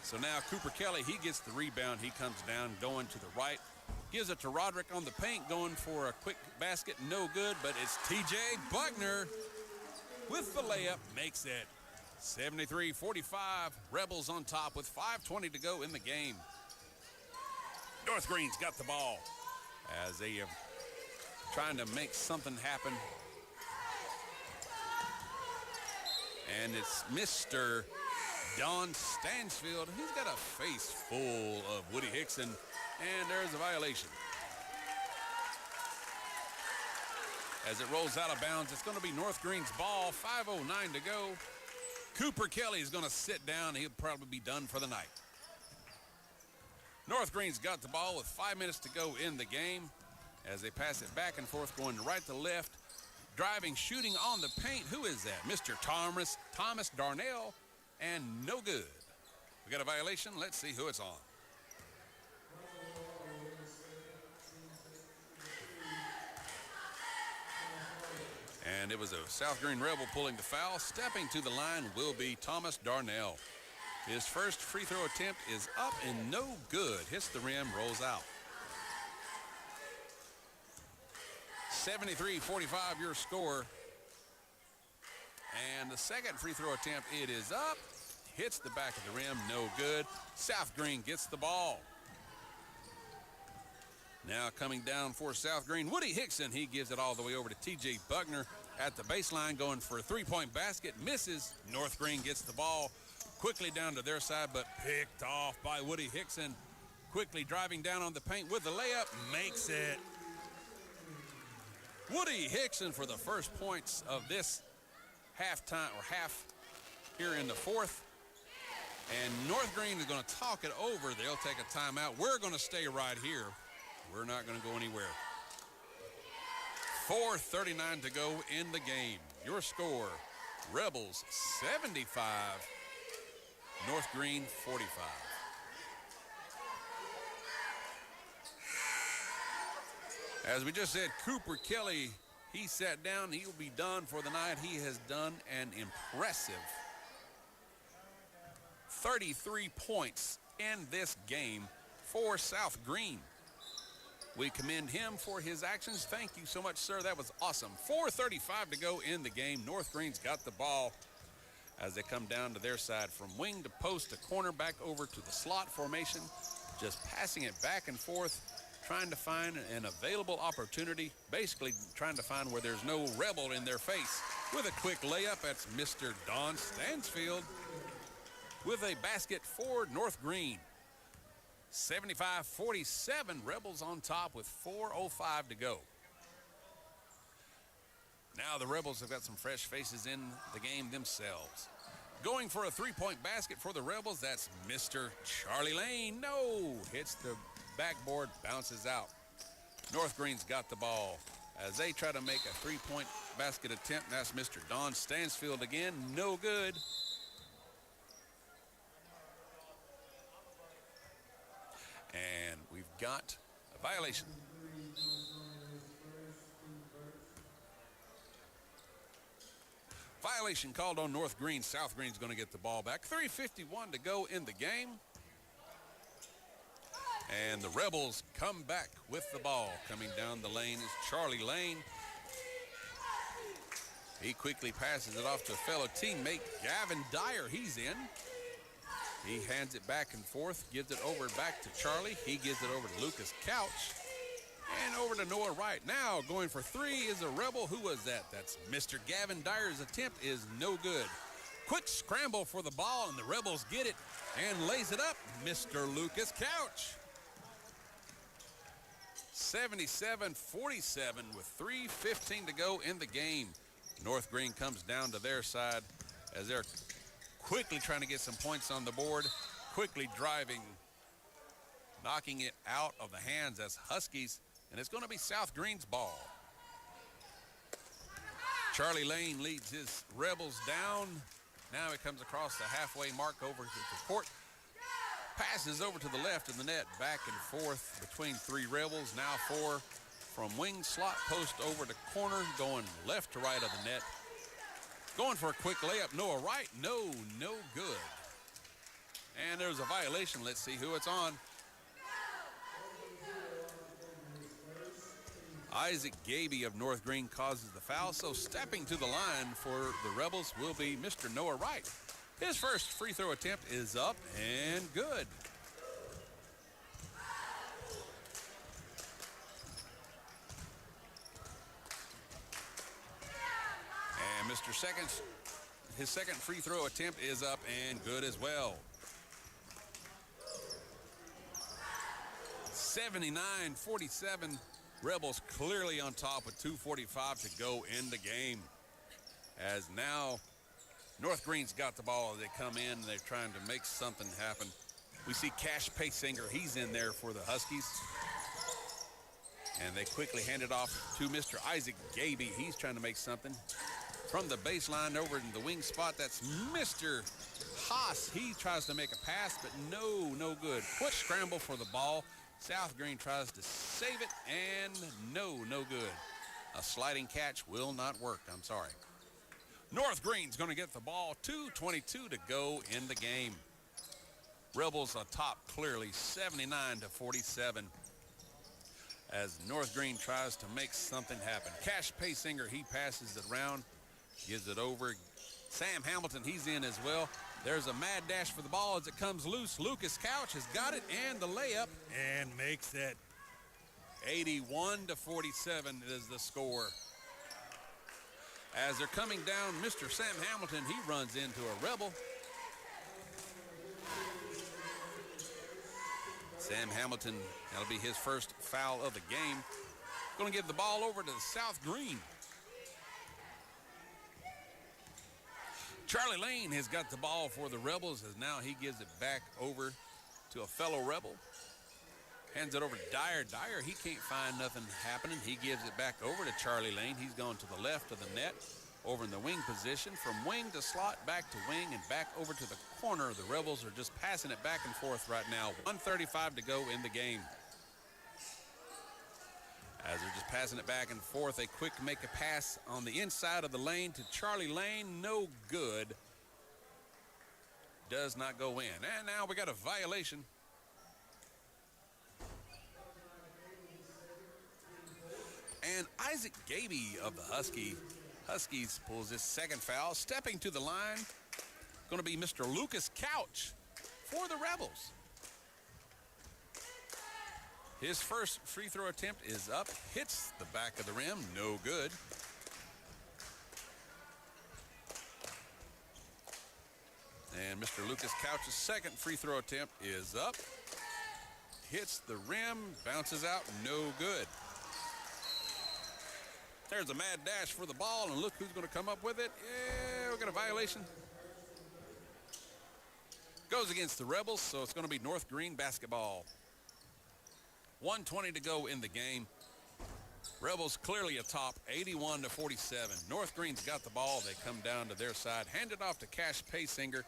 So now Cooper Kelly, he gets the rebound. He comes down, going to the right. Gives it to Roderick on the paint, going for a quick basket, no good, but it's TJ Buckner with the layup, makes it 73-45. Rebels on top with 5:20 to go in the game. North Greene's got the ball as they are trying to make something happen. And it's Mr. Don Stansfield. He's got a face full of Woody Hickson, and there's a violation. As it rolls out of bounds, it's going to be North Greene's ball, 5:09 to go. Cooper Kelly is going to sit down. He'll probably be done for the night. North Greene's got the ball with 5 minutes to go in the game as they pass it back and forth, going right to left, driving, shooting on the paint. Who is that? Mr. Thomas Darnell, and no good. We got a violation. Let's see who it's on. And it was a South Greene Rebel pulling the foul. Stepping to the line will be Thomas Darnell. His first free throw attempt is up and no good. Hits the rim, rolls out. 73-45 your score. And the second free throw attempt, it is up. Hits the back of the rim, no good. South Greene gets the ball. Now coming down for South Greene, Woody Hickson. He gives it all the way over to TJ Buckner at the baseline, going for a 3-point basket. Misses. North Greene gets the ball quickly down to their side, but picked off by Woody Hickson. Quickly driving down on the paint with the layup, makes it. Woody Hickson for the first points of this halftime, or half here in the fourth. And North Greene is going to talk it over. They'll take a timeout. We're going to stay right here. We're not going to go anywhere. 4:39 to go in the game. Your score, Rebels 75, North Greene 45. As we just said, Cooper Kelly, he sat down. He will be done for the night. He has done an impressive 33 points in this game for South Greene. We commend him for his actions. Thank you so much, sir. That was awesome. 4:35 to go in the game. North Greene's got the ball as they come down to their side from wing to post to corner, back over to the slot formation, just passing it back and forth, trying to find an available opportunity, basically trying to find where there's no rebel in their face. With a quick layup, that's Mr. Don Stansfield with a basket for North Greene. 75-47, Rebels on top with 4:05 to go. Now the Rebels have got some fresh faces in the game themselves. Going for a 3-point basket for the Rebels, that's Mr. Charlie Lane. No, hits the backboard, bounces out. North Greene's got the ball as they try to make a 3-point basket attempt. That's Mr. Don Stansfield again, no good. And we've got a violation. Violation called on North Greene. South Greene's going to get the ball back. 3:51 to go in the game. And the Rebels come back with the ball. Coming down the lane is Charlie Lane. He quickly passes it off to a fellow teammate, Gavin Dyer. He's in. He hands it back and forth, gives it over back to Charlie. He gives it over to Lucas Couch. And over to Noah Wright. Now going for three is a Rebel. Who was that? That's Mr. Gavin Dyer's attempt is no good. Quick scramble for the ball, and the Rebels get it and lays it up. Mr. Lucas Couch. 77-47 with 3:15 to go in the game. North Greene comes down to their side as they're quickly trying to get some points on the board, quickly driving, knocking it out of the hands as Huskies, and it's going to be South Greene's ball. Charlie Lane leads his Rebels down. Now he comes across the halfway mark over to the court. Passes over to the left of the net, back and forth between three Rebels, now four from wing slot post over to corner, going left to right of the net. Going for a quick layup, Noah Wright, no good. And there's a violation. Let's see who it's on. Isaac Gaby of North Greene causes the foul, so stepping to the line for the Rebels will be Mr. Noah Wright. His first free throw attempt is up and good. And his second free throw attempt is up and good as well. 79-47. Rebels clearly on top with 2:45 to go in the game. As now North Greene's got the ball as they come in. They're trying to make something happen. We see Cash Paysinger. He's in there for the Huskies. And they quickly hand it off to Mr. Isaac Gaby. He's trying to make something. From the baseline over in the wing spot, that's Mr. Haas. He tries to make a pass, but no good. Quick scramble for the ball. South Greene tries to save it, and no good. A sliding catch will not work. I'm sorry. North Greene's going to get the ball. 2:22 to go in the game. Rebels atop clearly 79-47 as North Greene tries to make something happen. Cash Paysinger, he passes it around, gives it over. Sam Hamilton, he's in as well. There's a mad dash for the ball as it comes loose. Lucas Couch has got it and the layup. And makes it 81-47 is the score. As they're coming down, Mr. Sam Hamilton, he runs into a Rebel. Sam Hamilton, that'll be his first foul of the game. Going to give the ball over to South Greene. Charlie Lane has got the ball for the Rebels as now he gives it back over to a fellow Rebel. Hands it over to Dyer. Dyer, he can't find nothing happening. He gives it back over to Charlie Lane. He's going to the left of the net, over in the wing position. From wing to slot, back to wing, and back over to the corner. The Rebels are just passing it back and forth right now. 1:35 to go in the game. As they're just passing it back and forth, they quick make a pass on the inside of the lane to Charlie Lane. No good. Does not go in. And now we got a violation. And Isaac Gaby of the Huskies pulls his second foul. Stepping to the line, going to be Mr. Lucas Couch for the Rebels. His first free throw attempt is up, hits the back of the rim, no good. And Mr. Lucas Couch's second free throw attempt is up, hits the rim, bounces out, no good. There's a mad dash for the ball, and look who's going to come up with it. Yeah, we got a violation. Goes against the Rebels, so it's going to be North Greene basketball. 1:20 to go in the game. Rebels clearly atop 81-47. North Greene's got the ball. They come down to their side. Hand it off to Cash Paysinger.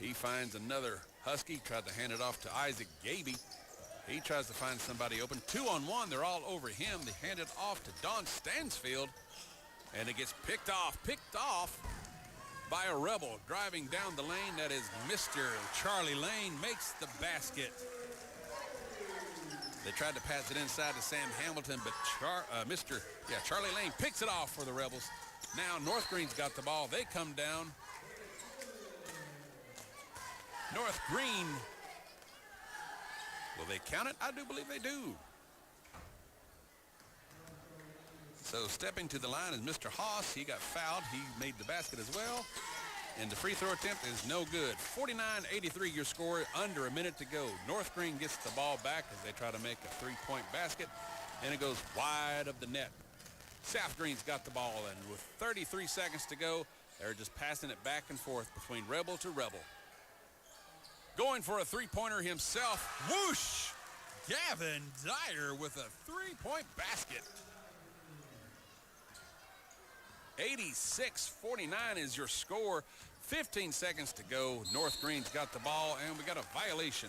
He finds another Husky. Tried to hand it off to Isaac Gaby. He tries to find somebody open. 2-on-1. They're all over him. They hand it off to Don Stansfield. And it gets picked off by a Rebel. Driving down the lane, that is Mr. Charlie Lane, makes the basket. They tried to pass it inside to Sam Hamilton, but Charlie Lane picks it off for the Rebels. Now North Greene's got the ball. They come down. North Greene. Will they count it? I do believe they do. So stepping to the line is Mr. Haas. He got fouled. He made the basket as well. And the free throw attempt is no good. 49-83 your score, under a minute to go. North Greene gets the ball back as they try to make a three-point basket, and it goes wide of the net. South Greene's got the ball, and with 33 seconds to go, they're just passing it back and forth between Rebel to Rebel. Going for a three-pointer himself. Whoosh! Gavin Dyer with a three-point basket. 86-49 is your score. 15 seconds to go. North Greene's got the ball, and we got a violation.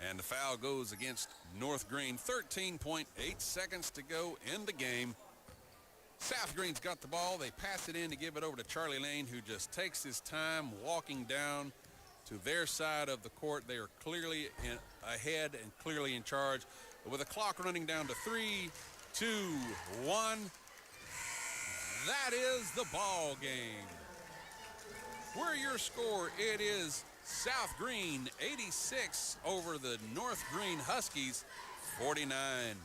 And the foul goes against North Greene. 13.8 seconds to go in the game. South Greene's got the ball. They pass it in to give it over to Charlie Lane, who just takes his time walking down to their side of the court. They are clearly ahead and clearly in charge. But with the clock running down to 3, 2, 1, that is the ball game. Where your score, it is South Greene 86 over the North Greene Huskies 49.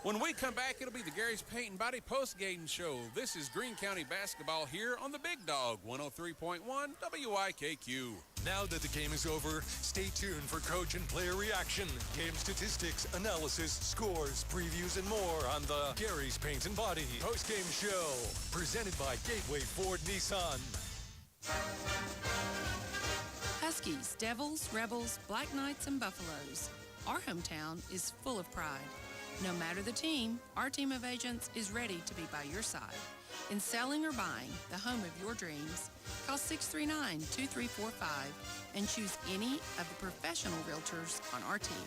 When we come back, it'll be the Gary's Paint and Body post-game show. This is Greene County basketball here on the Big Dog 103.1 WIKQ. Now that the game is over, stay tuned for coach and player reaction, game statistics, analysis, scores, previews, and more on the Gary's Paint and Body post-game show. Presented by Gateway Ford Nissan. Huskies, Devils, Rebels, Black Knights, and Buffaloes. Our hometown is full of pride. No matter the team, our team of agents is ready to be by your side. In selling or buying the home of your dreams, call 639-2345 and choose any of the professional realtors on our team.